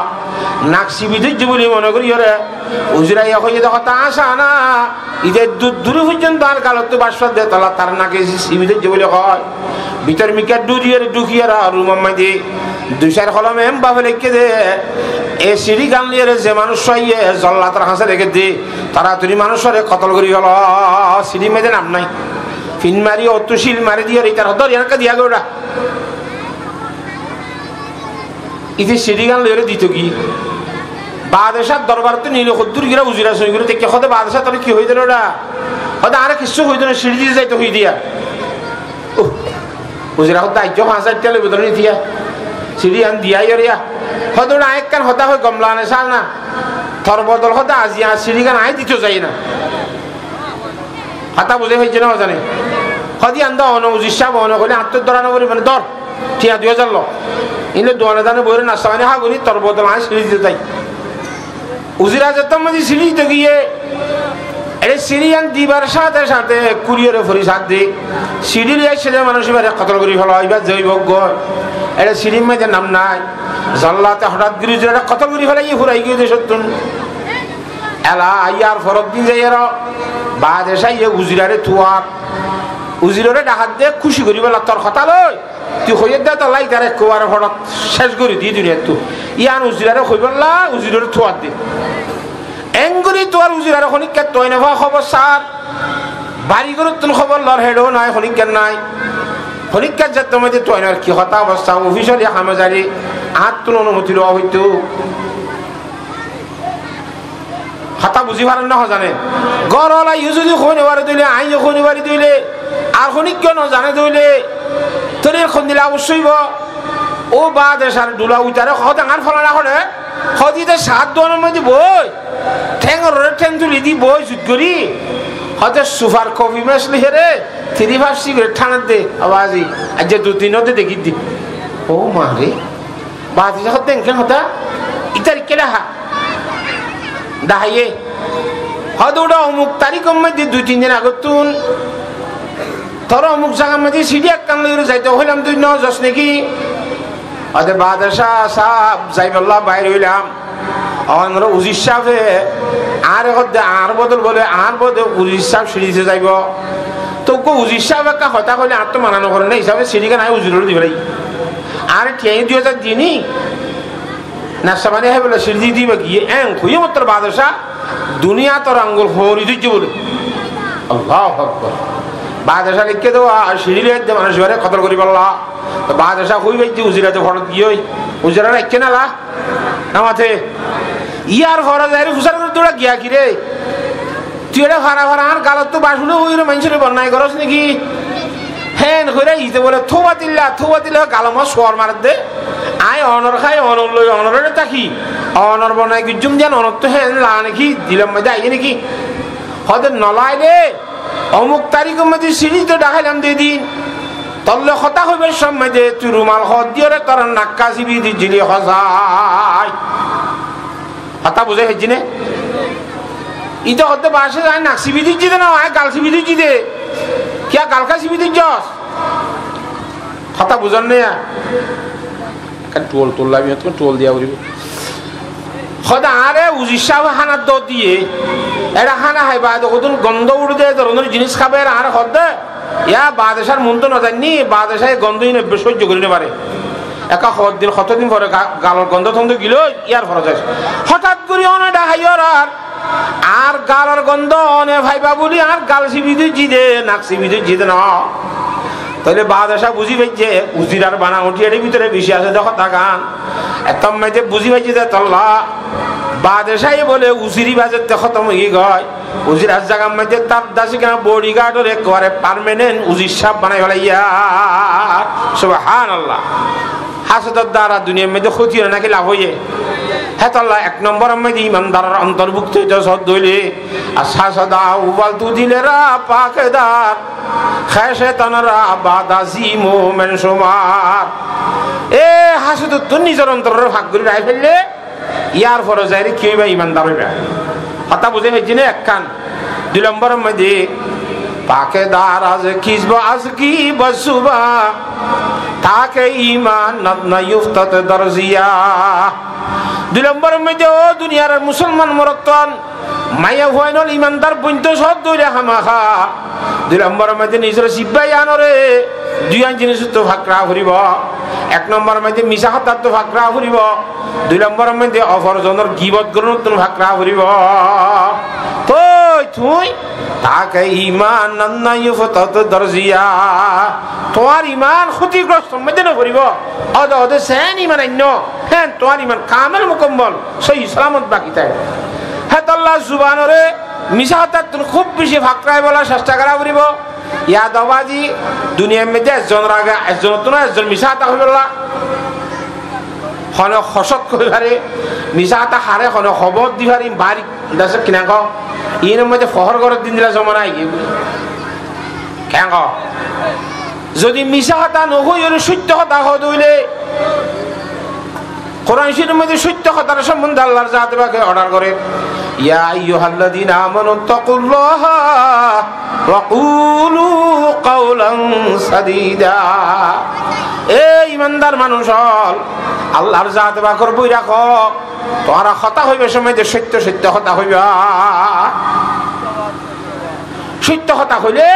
নাক চিবি দিচ্ছে বলে মনে করি ওরে উজরাই হয়ে কথা আসা না ঈদের দূরে পর্যন্ত আর গালত বাসা দে তলা তার নাকে চিবি দিচ্ছে বলে হয় ভিতর মিকা ডুরিয়ে ঢুকিয়ে রুমার মাঝে দুইশার কলমে বাপে লিখে দে এ সিঁড়ি গান নিয়ে যে মানুষ ইয়ে জল্লা তার হাসে রেখে দে তাড়াতাড়ি মানুষের কতল করি হল সিঁড়ি মেঝে নাম নাই ফিন মারি অত শিল মারি দিয়ে তার হত এলাকা দিয়া গোটা ইতি সিঁড়ি গান লিয়ে দিত কি বাদেশার দরবার তো নিল হদ্দুর গিরা উজিরা সই করে দেখে হতে বাদেশা তোর কি হয়ে দিল ওটা হয়তো আর কিছু হইতো না সিঁড়ি দিয়ে যাইতো হই দিয়া উজিরা হতে আইজ 5,000 টাকা বেতন দিয়া সিঁড়ি আন দিয়াই রিয়া হয়তো না এক কান হতা হয় গমলা আনে সাল না থর বদল হতে আজি আর সিঁড়ি গান আই দিত যাই না হাতা বুঝে হয়েছে না জানে হদি আন্দা অন উজিসা বহন করলে হাতের ধরানো করি মানে ধর ঠিয়া 2,000 লো ইলে দোয়ানে দানে বইরে নাস্তা মানে হাগুনি তোর বদল আয় সিঁড়ি দিতে যাই উজিরা যেতাম মাঝে সিঁড়ি দিতে গিয়ে এটা সিরিয়ান দিবার সাথে সাথে কুরিয়ারে ফরি সাথ দি সিঁড়ি এসে মানুষ এবারে কতল করি ফেলো এবার জৈবজ্ঞ এটা সিঁড়ির মধ্যে নাম নাই জল্লাতে হঠাৎ গিরিজরা কতল করি ফেলাই ফুরাই গিয়ে সত্যুন এলা ইয়ার ফরক দিন যাই এর বাদ এসে ইয়ে উজিরারে থুয়ার উজিরে ডাহাত দিয়ে খুশি করি বলা তোর কথা লই তুই হইয়ে দে তো লাই তার কোয়ার হঠাৎ শেষ করি দিয়ে দুনিয়া তু ইয়ান উজিরারে হই বললা উজিরে থুয়ার দি এঙ্গুরি তোর উজিরারে খনিকা তৈ নেওয়া খবর সার বাড়ি করে তুমি খবর লর হেডও নাই খনিকার নাই খনিকার যে তোমাদের তৈ নেওয়ার কি হতা অবস্থা অফিসের হামেজারি হাত তুল অনুমতি লওয়া হইতো হতা বুঝি পারেন না জানে গরলা ইউ যদি শনিবারে দিলে আইন শনিবারে দিলে আর খনিক কেন জানে দিলে তোর এখন দিলে অবশ্যই ও বা দেশার দুলা উইতারে ডাঙার ফলা করে সদিতে 7 দোয়ানোর মধ্যে বই ঠেঙর ঠেং তুলি দি বই জুত করি হয়তো সুপার কফি মেসলি হেরে 3 সিগারেট ঠানার দে আবাজি আজ 2-3 দেখি দি ও মারে বাতি যখন দেখেন হতা ইতারি কেডা হা দাহাইয়ে হয়তো ওটা অমুক তারিখ মধ্যে 2-3 দিন আগত তুন তোর অমুক জায়গার মধ্যে সিডি এক কান লইরে যাইতে হইলাম তুই ন যাস নাকি আদে বাদশা সাহেব যাইবাল্লাহ বাইরে হইলাম আমরা উজির সাহেবে আর বদল বলে আর বদল উজির সাহেব সিঁড়িতে যাইব তো উজির সাহেব একটা হতা কইলে আর তো মানানো করে না হিসাবে সিঁড়িকে নাই উজির দিবে আর ঠেই 2000 দিনই নাস্তা মানে হয় বলে সিঁড়ি দিবে গিয়ে খুঁয়ে মাত্র বাদশা দুনিয়া তোর আঙ্গুল হরি দিচ্ছে বলে আল্লাহু আকবার বাদশা লিখে দেওয়া সিঁড়ি লিখে মানুষ কতল করি বললা বাদশা হই বাইতে উজিরাতে ফরত গিয়ে উজিরা রাখছে না আমাতে ইয়ার ফরজ আরে ফুসার করে তোরা গিয়া কি রে তুই এটা ফারা আর গালত তো বাসুলে ওই মানুষের বন্যায় করস নাকি হ্যাঁ কইরা ইতে বলে থোবা দিল্লা গালমা সোয়ার মার দে আয় অনর খাই অনর লই অনরে তাকি অনর বনাই গুজুম জান অনর তো হ্যাঁ লা নাকি দিলাম মধ্যে আইয়ে নাকি হদের নলাই রে অমুক তারিখের মধ্যে সিঁড়ি তো দেখাইলাম দিয়ে দিন তল্লে হতা হইবার সময় দে তুই রুমাল হদ দিয়ে তোর নাক্কা সিবি দিছিলি হসাই হতা বুঝে হয়েছি নে ইটা হতে বাসে যায় নাক সিবি দিচ্ছি দে না আয় গাল সিবি দিচ্ছি দে কিয়া গালকা সিবি দিচ্ছস হতা বুঝান নে টোল তোল লাগি তুমি টোল দিয়া করিব হদা আরে উজিসাব হানার দ দিয়ে এটা হানা হাইবা কতন গন্ধ উড়ে দেয় ধরনের জিনিস খাবে আর হদ ইয়া বাদশার মন তো না জানি বাদশায় গন্ধই সহ্য করি না পারে একা কতদিন পরে গালর গন্ধ থন্ধ গিল ইয়ার ফরজ আছে হঠাৎ করে অনেকটা হাইয়র আর গালর গন্ধ অনে ভাইবা বলি আর গাল সিবি দিচ্ছি দে নাক সিবি দিচ্ছি দে না তাহলে বাদশা বুঝি পাইছে উজিরার বানা উঠিয়ে ভিতরে বেশি আছে দেখো তাকান একদম মাইতে বুঝি পাইছে যে তল্লা বাদশাই বলে উজিরি বাজের দেখো তুমি কি গয় উজির আজ জায়গা মাইতে তার দাসি কেন বডি গার্ডের একবারে পার্মানেন্ট উজির সাপ বানাই ফেলাই সুবহানাল্লাহ হাসদের দ্বারা দুনিয়ার মধ্যে ক্ষতি হয় নাকি লাভ হইয়ে হ্যাঁ তাল্লাহ 1 নম্বরের মধ্যে ইমানদারের অন্তর্ভুক্ত হইতে সদ দইলে আর সাসদা উবাল তু দিলে রা পাকেদার খায়শে তানরা বাদাজি মোমেন সুমার এ হাসদ তো নিজের অন্তরের ভাগ করে রাই ফেললে ইয়ার পরে যাই কি হইবা ইমানদার হইবা কথা বুঝে হয়েছি না এক কান 2 নম্বরের মধ্যে পাকেদার আজ কিসবা আজ কি বসুবা তাকে ইমান না ইফতাত দরজিয়া 2 নম্বরের মধ্যে ও দুনিয়ার মুসলমান মরতন মায়া হইনল ইমানদার বইন্ত সদ দইরা হামাখা 2 নম্বরের মধ্যে নিজের সিবাই আনরে দুই জিনিস তো ফাকরা হরিব 1 নম্বরের মধ্যে মিশা হাতার তো ফাকরা হরিব 2 নম্বরের মধ্যে অপরজনের গীবত করুন তো ফাকরা হরিব তো তুই তাকে ইমান না ইফতাত দরজিয়া তোমার ইমান ক্ষতিগ্রস্ত মধ্যে না করিব অদে সেন ইমান আইন হ্যাঁ তোমার ইমান কামেল মুকম্মল সেই সালামত বাকি তাই হ্যাঁ আল্লাহ জুবানরে মিশা হাতার খুব বেশি ফাকরায় বলার চেষ্টা করা করিব ইয়াদ আবাজি দুনিয়ার মধ্যে একজনের আগে একজনের তো না একজন মিশা হাতা হইব হনে হসত কইবারে মিশা হাতা হারে হনে খবর দিবারি বাড়ি দেশে কিনা ক ইন মধ্যে ফহর করার দিন দিলা জমা নাই কেন যদি মিশা হাতা নহই সত্য কথা হইলে কোরআন শরীফের মধ্যে সত্য কথার সম্বন্ধে আল্লাহর জাত বাকে অর্ডার করে, ইয়া আইয়ুহাল্লাযীনা আমানু তাকুল্লাহা ওয়া কুলু কাওলান সাদীদা। এই ইমানদার মানুষ হল, আল্লাহর জাত বাকর বই রাখো, তোমরা কথা হইবে সময় যে সত্য সত্য কথা হইবা। সত্য কথা হইলে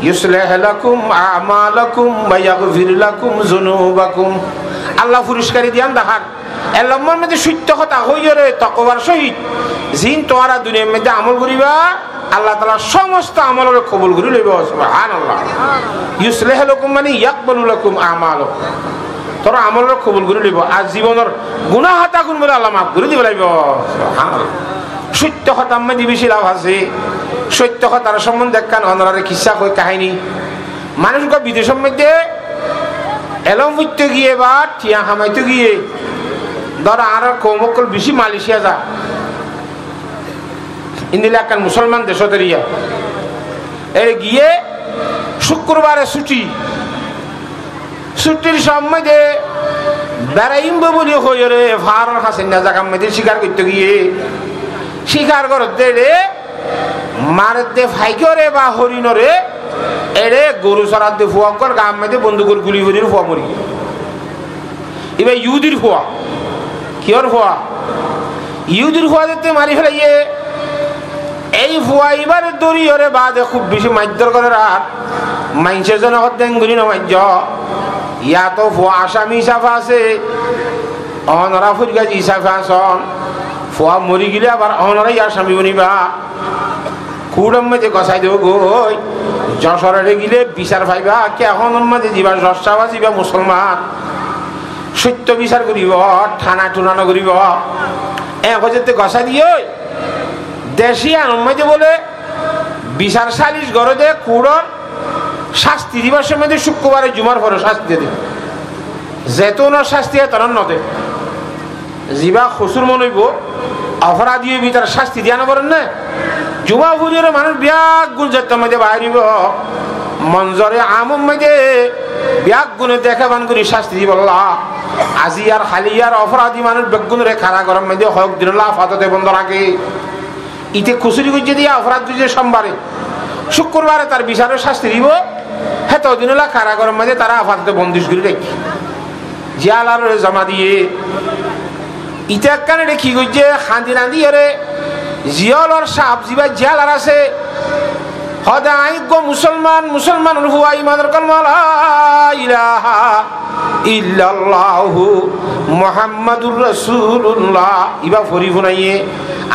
ইউসলিহু লাকুম আমালাকুম ওয়া ইয়াগফির লাকুম যুনুবাকুম। আল্লাহ পুরস্কার দিয়ান দেখান এলম্মর মধ্যে সত্য কথা হইরে তাকওয়ার সহিত জিন তোমরা দুনিয়ার মধ্যে আমল করিবা, আল্লাহ তাআলা সমস্ত আমলের কবুল করে লইব। সুবহানাল্লাহ। ইউসলিহু লাকুম মানে ইয়াকবালু লাকুম আমালাকুম, তোরা আমলের কবুল করে লইব, আর জীবনের গুনাহ হাতা গুণ বলে আল্লাহ মাফ করে দিব লাইব। সুবহানাল্লাহ। সত্য কথার মধ্যে বেশি লাভ আছে। সত্য কথার সম্বন্ধে একখান অনরারে কিসা কই কাহিনী। মানুষকে বিদেশের মধ্যে এলম হইতে গিয়ে বা টিয়া হামাইতে গিয়ে ধর আর কৌমকল বেশি মালয়েশিয়া যা ইন্দিলে একখান মুসলমান দেশতেরিয়া এর গিয়ে শুক্রবারে ছুটি, ছুটির সময় যে বেড়াইব বলি হয়ে রে ভারত হাসেন না জায়গার মধ্যে শিকার করতে গিয়ে শিকার করতে রে মারের দে ফাইকরে বা হরিণরে এরে গরু সরার দে ফুয়া কর গাম মধ্যে বন্দুকর গুলি গুলির ফুয়া মরি। এবার ইউদির ফুয়া কিয়র ফুয়া, ইউদির ফুয়া দিতে মারি ফেলাইয়ে এই ফুয়া এবার দড়ি ওরে বাদে খুব বেশি মাইদ্যর করে রাত মাইনসের জন্য দেঙ্গুলি নমাজ্য ইয়া তো ফুয়া আসামি সাফা আছে, অনরা ফুরগাজি সাফা আসন। ফুয়া মরি গেলে আবার অনরাই আসামি বনিবা। কুড়ম মাঝে গসাই দেব গই যশোরে গিলে বিচার পাইবা কে এখন মাঝে যাবা যশাবা যাবা মুসলমান সত্য বিচার করিব, থানা টুনানো করিব। এখন যেতে গসাই দিয়ে দেশি আনন্দ মাঝে বলে বিচার 40 ঘরে দে কুড়র শাস্তি দিবার সময় শুক্রবারে জুমার পরে শাস্তি দে, যেহেতু ওনার শাস্তি তার নদে যিবা খসুর মনে হইব অপরাধী হইবি তার শাস্তি দিয়া না পারেন না। জুমা ফুরিয়ে মানুষ ব্যাগ গুণ যেতে মধ্যে বাহারিব মঞ্জরে আমম মধ্যে ব্যাগ গুণে দেখে বান করি শাস্তি দিব। আজি আর হালিয়ার অপরাধী মানুষ বেগুনরে খারা গরম মধ্যে হক দিন ফাততে বন্ধ রাখে। ইতে খুচুরি গুজে দিয়ে অপরাধ গুজে সোমবারে শুক্রবারে তার বিচারের শাস্তি দিব। হ্যাঁ তদিন খারা গরম মধ্যে তারা আফাততে বন্দিশ করে রেখে জিয়াল আর জমা দিয়ে ইটা কানে রেখি গুজে খান্দি রান্ধি ওরে জিয়ালর সাপ জিবা জিয়ালার আছে হদাই গো মুসলমান মুসলমান হুয়া ইমানের কলমা লা ইলাহা ইল্লাল্লাহু মুহাম্মাদুর রাসূলুল্লাহ ইবা ফরি ফুনাইয়ে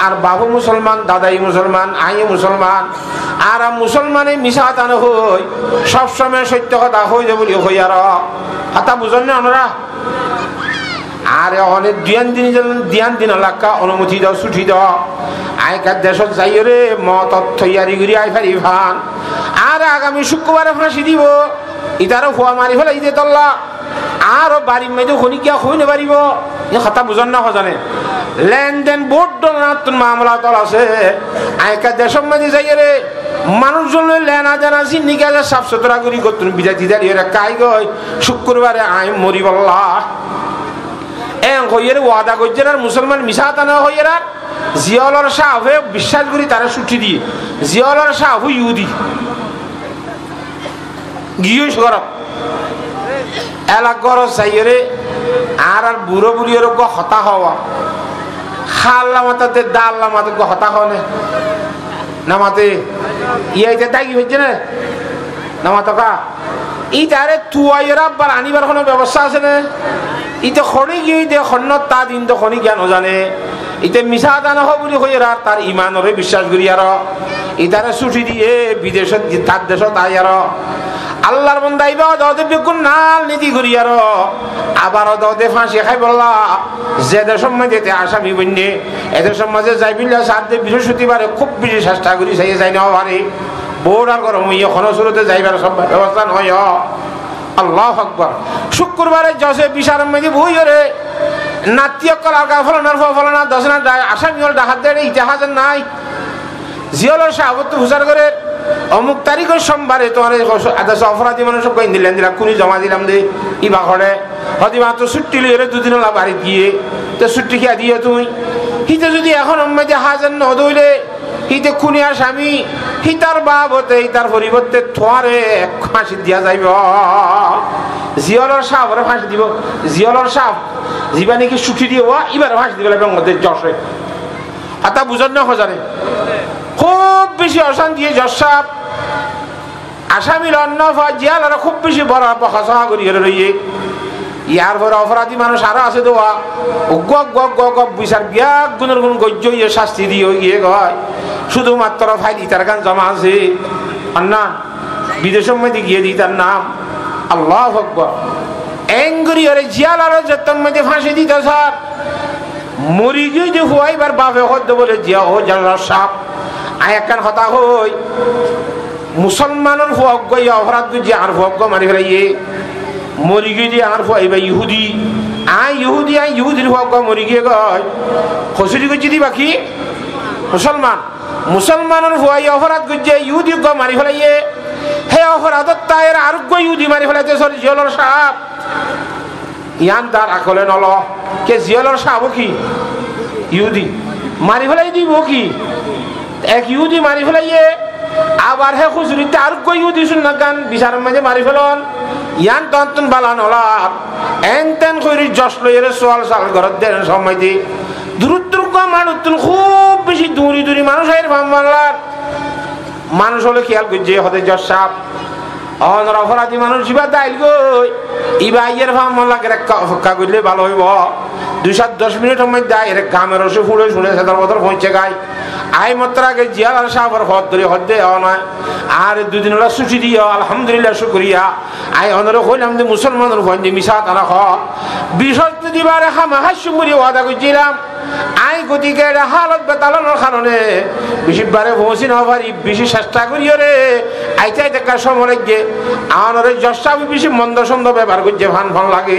আর বাবু মুসলমান দাদাই মুসলমান আই মুসলমান আর মুসলমানে মিশা তান হই সব সময় সত্য কথা হই যে বলি হই আর হাতা বুঝন না ওনারা। আর অনেক দিয়ান দিন এলাকা অনুমতি দাও ছুটি দাও আয়কার দেশত যাই রে মত তৈয়ারি করি আই ফারি ভান আর আগামী শুক্রবারে ফাঁসি দিব ইতারও ফোয়া মারি ফেলাই দিয়ে তল্লা আর বাড়ির মেয়েদের খনিকিয়া হই না পারিব এ কথা বুঝন না হজানে লেনদেন বোর্ড নতুন মামলা তল আছে আয়কার দেশের মাঝে যাই রে মানুষজন লেনা দেনা চিন্নিকা সাফ সুতরা করি করতুন বিজাতি দাঁড়িয়ে কাই গই শুক্রবারে আই মরি বল্লা হইয়ের ওয়াদা করছেন আর মুসলমান মিশা টানা হইয়ের আর জিয়ালর সাহে বিশ্বাস করি তারা ছুটি দিয়ে জিয়ালর সাহ ইহুদি গিয়ে গরম এলাক গরজ চাইরে আর আর বুড়ো বুড়িয়ের হতা হওয়া খাল্লা মাতাতে দাল্লা মাতে হতা হওয়া না মাতে ইয়াইতে দাগি হচ্ছে না না মাতকা ই তারে তুয়াইয়ের আব্বার আনিবার কোনো ব্যবস্থা আছে না। ইতে খনি গিয়ে দে খন্ন তা দিন তো খনি জ্ঞান জানে ইতে মিশা দানা হব বলে হয়ে আর তার ইমানরে বিশ্বাস করি আর ইতারে ছুটি দিয়ে বিদেশত তার দেশত আই আর আল্লাহর বন্দা আইবা দতে বেগুন নাল নীতি করি আর আবার দতে ফাঁসি খাই বললা যে দেশের মাঝে আসামি বন্যে এদের সমাজে যাই বিল্লা সাথে বৃহস্পতিবারে খুব বেশি চেষ্টা করি সেই যাই না পারে বোর্ড আর গরম হইয়া খনসুরতে যাইবার সব ব্যবস্থা নয়। আল্লাহু আকবার। শুক্রবারে জসে বিচারের মধ্যে বই রে নাট্য কলার গা ফলনার ফলনা দশনা আসামি হল ডাহাত দেয় ইতিহাসের নাই জিয়ালর সাহাবত হুসার করে অমুক তারিখের সোমবারে তোমার অপরাধী মানুষ সব কইন দিলেন দিলাম কুনি জমা দিলাম দে ইবা ঘরে হয়তো মাত্র ছুটি লইরে দুদিন হলা বাড়ি গিয়ে তো ছুটি খেয়া দিয়ে তুই হিতে যদি এখন যে হাজার নদইলে হিতে খুনিয়া স্বামী হিতার বাপ হতে হিতার পরিবর্তে থোয়ারে ফাঁসি দিয়া যাইব জিয়লর সাহাবরে ফাঁসি দিব জিয়লর সাহাব জীবা নাকি ছুটি দিয়ে এবার ফাঁসি দিব মধ্যে যশে হাতা বুঝন না হজারে খুব বেশি অশান্তি যশ সাহেব আসামির অন্য জিয়াল খুব বেশি বড় বকা করিয়ে রইয়ে ইয়ার পরে অপরাধী মানুষ আরো আছে দেওয়া বিচার বিয়াক গুণের গুণ গজ্য ইয়ে শাস্তি দিয়ে গিয়ে গয় শুধুমাত্র ফাইল ইতার গান জমা আছে না বিদেশের মধ্যে গিয়ে দিই তার নাম আল্লাহ আকবার এঙ্গুরি ওরে জিয়াল আরো যতন মধ্যে ফাঁসি দিত স্যার মরি গিয়ে যে হুয়াইবার বাপে হদ্দ বলে জিয়া ও জানার সাপ আয়াকান হতা হই মুসলমানের ভোগ্য অপরাধ যে আর ভোগ্য মারি ফেলাইয়ে মরি গিয়ে যে আর এবার ইহুদি ইহুদির ভোগ্য মরি গিয়ে গয় খসুরি গুজি দি বাকি মুসলমানের ভুয়াই অপরাধ গুজে ইহুদি মারি ফেলাইয়ে হে অপরাধত তাইর আরোগ্য ইহুদি মারি ফেলাইতে সরি জিয়লর সাপ ইয়ান তার আকলে নল কে জিয়লর সাপ কি ইহুদি মারি ফেলাই দিব কি এক ইহুদি মারি ফেলাইয়ে আবার হে খুচুরিতে আরোগ্য ইহুদি শুন গান বিচারের মাঝে মারি ফেলন ইয়ান তন্তন বালান হলার এন তেন কইরি জশ লইরে সোয়াল সাল ঘরত দেন সময় দি দূর মানুষ খুব বেশি দূরি মানুষ আইর ভাম বাংলার মানুষ হলে খেয়াল করছে হতে জশ সাপ অনর অপরাধী মানুষ ইবা দাইল গই ইবা ইয়ের ভাম লাগে অপেক্ষা করলে ভালো হইব 2-10 মিনিটের মধ্যে এর গামের রসে ফুড়ে শুনে সেটার বদল পৌঁছে গায় আই মাত্র আগে জিয়াল আর সাহাবার হদ ধরে হদ্দে নয় আর দুদিন ওরা ছুটি দিও আলহামদুলিল্লাহ শুকরিয়া আই অনরে কইলাম যে মুসলমানের ভয় মিশা তারা খ বিসর্তি দিবারে হামাহাস্য মুড়ি ওয়াদা করছিলাম আই গতিকে এটা হালত বেতালানোর কারণে বেশিবারে পৌঁছি না পারি বেশি চেষ্টা করিও রে আইতাই দেখার সময় গিয়ে আমার জশটা বেশি মন্দ সন্দ ব্যবহার করছে ফান লাগে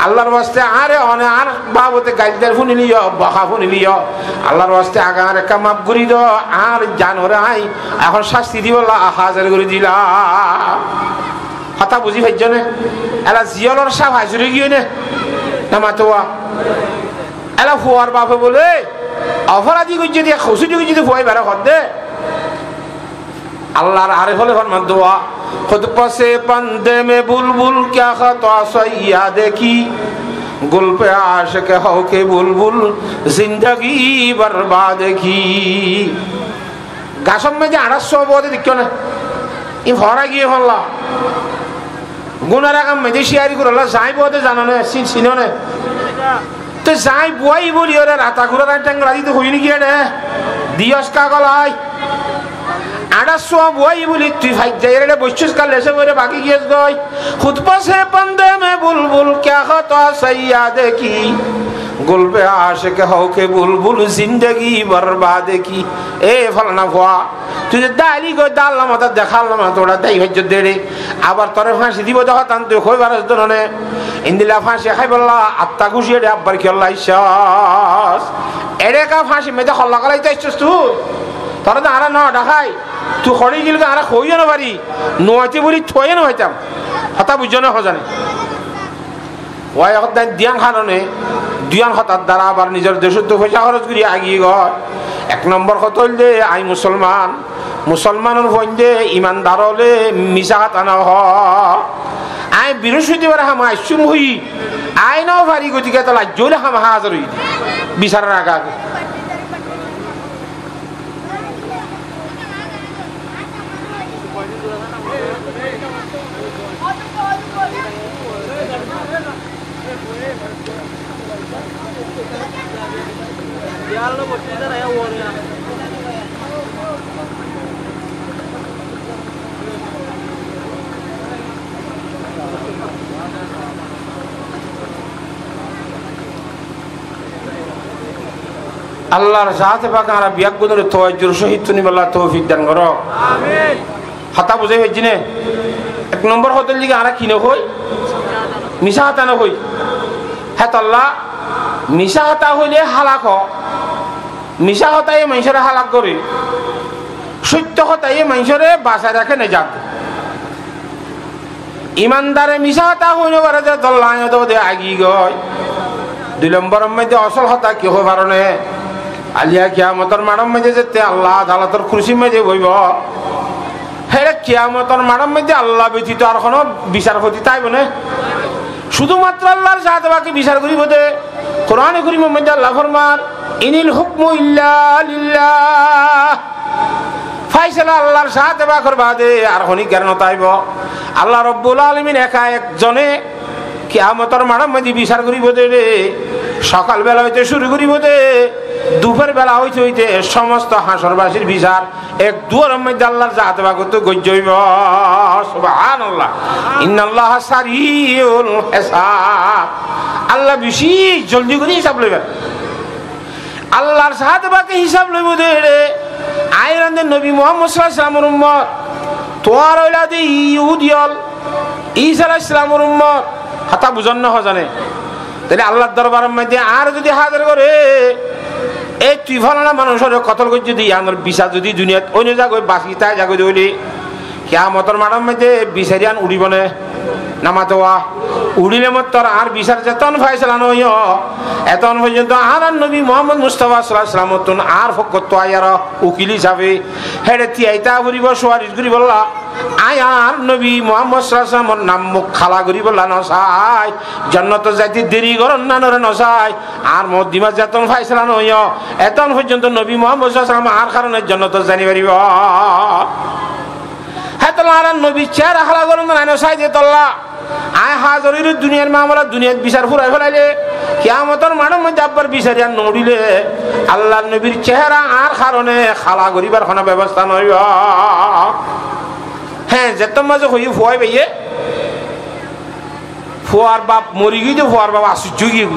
আল্লাহর বাস্তে আরে অনে আর বাবতে গাইদার ফুনি লিও বখা ফুনি লিও আল্লাহর বাস্তে আগে আর একটা মাপ করি দ আর জানরে আই এখন শাস্তি দিব হাজার করে দিলা কথা বুঝি ভাইজনে এলা জিয়লর সাপ হাজুরি গিয়ে নে না মাতোয়া এলা ফুয়ার বাপে বলে অপরাধী করছে দিয়ে খুশি যদি ফুয়াই বেড়া কর দে আল্লাহর আরে হলে ফরমান দোয়া খুদ পাশে পান্দে মে বুলবুল क्या खता सैया देखी गुल पे आशिक हो के बुलबुल जिंदगी बर्बाद की গাছম মে যে 800 বদে দেখো না ই ভরা গিয়ে হল্লা গুনার কাম মে যে শিয়ারি করলা যাই বদে জানো না সিনো না তো যাই বই বলি ওরা রাতা ঘুরা টাঙ্গা দিতে হইনি কি রে দিয়স কাগলাই 800 বই বলি তুই ভাই যাই রে বসছিস কাল এসে বলে বাকি গিয়েছ গই খুদ পাশে পান্দে মে বুলবুল क्या खता सैया देखी गुल पे आशिक हो के बुलबुल जिंदगी बर्बाद की ए फलना फुआ তুই যে দালি গো দাল্লাম তা দেখালাম তোরা দেই হজ্জ দেড়ে আবার তোরে ফাঁসি দিব যখন তান তুই কইবার জন্য ইন্দিলা ফাঁসি খাই বললা আত্মা খুশি রে আব্বার কি আল্লাহ ইসাস এরে কা ফাঁসি মেদে হল্লা গলাই যাইছস তুই তোরা তো আরা ন ঢাকাই তুই খড়ি গিল আরা কইও না পারি নয়তে বলি থয়ে না হইতাম হতা বুঝছো না হজানে ওই এখন দিয়ান খাননে দিয়ান হতার দ্বারা আবার নিজের দেশের তো পয়সা খরচ করি আগিয়ে গয় 1 নম্বর কত হইল দে আই মুসলমানের ফোন দে ইমানদার হলে মিশা হাত আনা হ আই বৃহস্পতিবার হাম আইসুম হই আই নাও ভারি গতিকে তো লাজ্জলে হাম হাজার হই বিচারের আগে আল্লাহর জাতে পাক আমরা বিয়াগুনের তাওয়াজ্জুর সহিত নিবাল্লাহ তৌফিক দান করো আমিন হাতা বুঝাই হইছিনে 1 নম্বর হোটেল লিগে আমরা কিনে হই মিশা হাতা না হই হ্যাঁ আল্লাহ মিশা হাতা হইলে হালাক মিশা হাতায় মানুষের হালাক করে সত্য কথাই মানুষরে বাঁচায় রাখে না যাক ইমানদারে মিশা হতা হইতে পারে যে দল্লায় আগি গয় 2 নম্বরের মধ্যে অসল হতা কি হয়ে পারে আলিয়া কিয়ামতের মাঠের মধ্যে যেতে আল্লাহ আদালতের খুশির মধ্যে বইব হ্যাঁ কিয়ামতের মাঠের মধ্যে আল্লাহ ব্যতীত আর কোনো বিচারপতি তাইব না শুধুমাত্র আল্লাহর সাথে বাকি বিচার করিব দে কোরআনে কারীমের মধ্যে আল্লাহ ফরমান ইনিল হুকমু ইল্লা লিল্লাহ ফাইসালা আল্লাহর সাথে বা করবা দে আর কোনো জ্ঞান তাইব আল্লাহ রাব্বুল আলামিন একা একজনে কিয়ামতের মাঠের মধ্যে বিচার করিব দে সকাল বেলা হইতে শুরু করিব দে দুপুর বেলা হইতে হইতে সমস্ত হাসরবাসীর বিচার এক দুয়ারের মধ্যে আল্লাহর জাহাতে বা করতে গজ্য হইব সুবহানাল্লাহ ইন্নাল্লাহ সারিউল হিসাব আল্লাহ বেশি জলদি করে হিসাব লইবেন আল্লাহর সাথে বাকি হিসাব লইব দে আইরানদের নবী মুহাম্মদ সাল্লাল্লাহু আলাইহি ওয়াসাল্লামের উম্মত তোয়ার ওলাদি ইহুদিয়ল ঈসা আলাইহিস সালামের উম্মত হাতা বুঝন না জানে তাহলে আল্লাহর দরবারের মধ্যে আর যদি হাজির করে এই তুই ফলানা মানুষের কতল করে যদি আমার বিচার যদি দুনিয়াত অন্য জায়গায় বাঁচি তাই জায়গায় দিলি কিয়ামতের মাঠের মধ্যে বিচারিয়ান উড়িব না নামাতোয়া উড়িলে মত তোর আর বিচার যেতন ফাইসলা নয় এতন পর্যন্ত আর নবী মুহাম্মদ মুস্তাফা সাল্লাল্লাহু আলাইহি ওয়াসাল্লাম আর ফকত আয়ার উকিল হিসাবে হেডে তিয়াইতা করিব সুয়ারিশ করি বললা আয়ার নবী মুহাম্মদ সাল্লাল্লাহু আলাইহি ওয়াসাল্লামের নাম মুখ খালা করি বললা নসাই জান্নাত যাইতে দেরি করন না নরে নসাই আর মদিনা যেতন ফাইসলা নয় এতন পর্যন্ত নবী মুহাম্মদ সাল্লাল্লাহু আলাইহি ওয়াসাল্লাম আর কারণে জান্নাত জানি পারিব হেতলার নবী চেহারা খালা করন না নসাই যে তল্লা আয় হাজরের দুনিয়ার মামলা দুনিয়ার বিচার ফুরাই ফেলাইলে কিয়ামতের মাঠের মধ্যে আব্বার বিচারিয়া নড়িলে আল্লাহর নবীর চেহারা আর কারণে খালা করিবার কোনো ব্যবস্থা নইব হ্যাঁ যেত মাঝে হই ফুয়াই ভাইয়ে ফুয়ার বাপ মরি গিয়ে ফুয়ার বাপ আশ্চর্য গিয়ে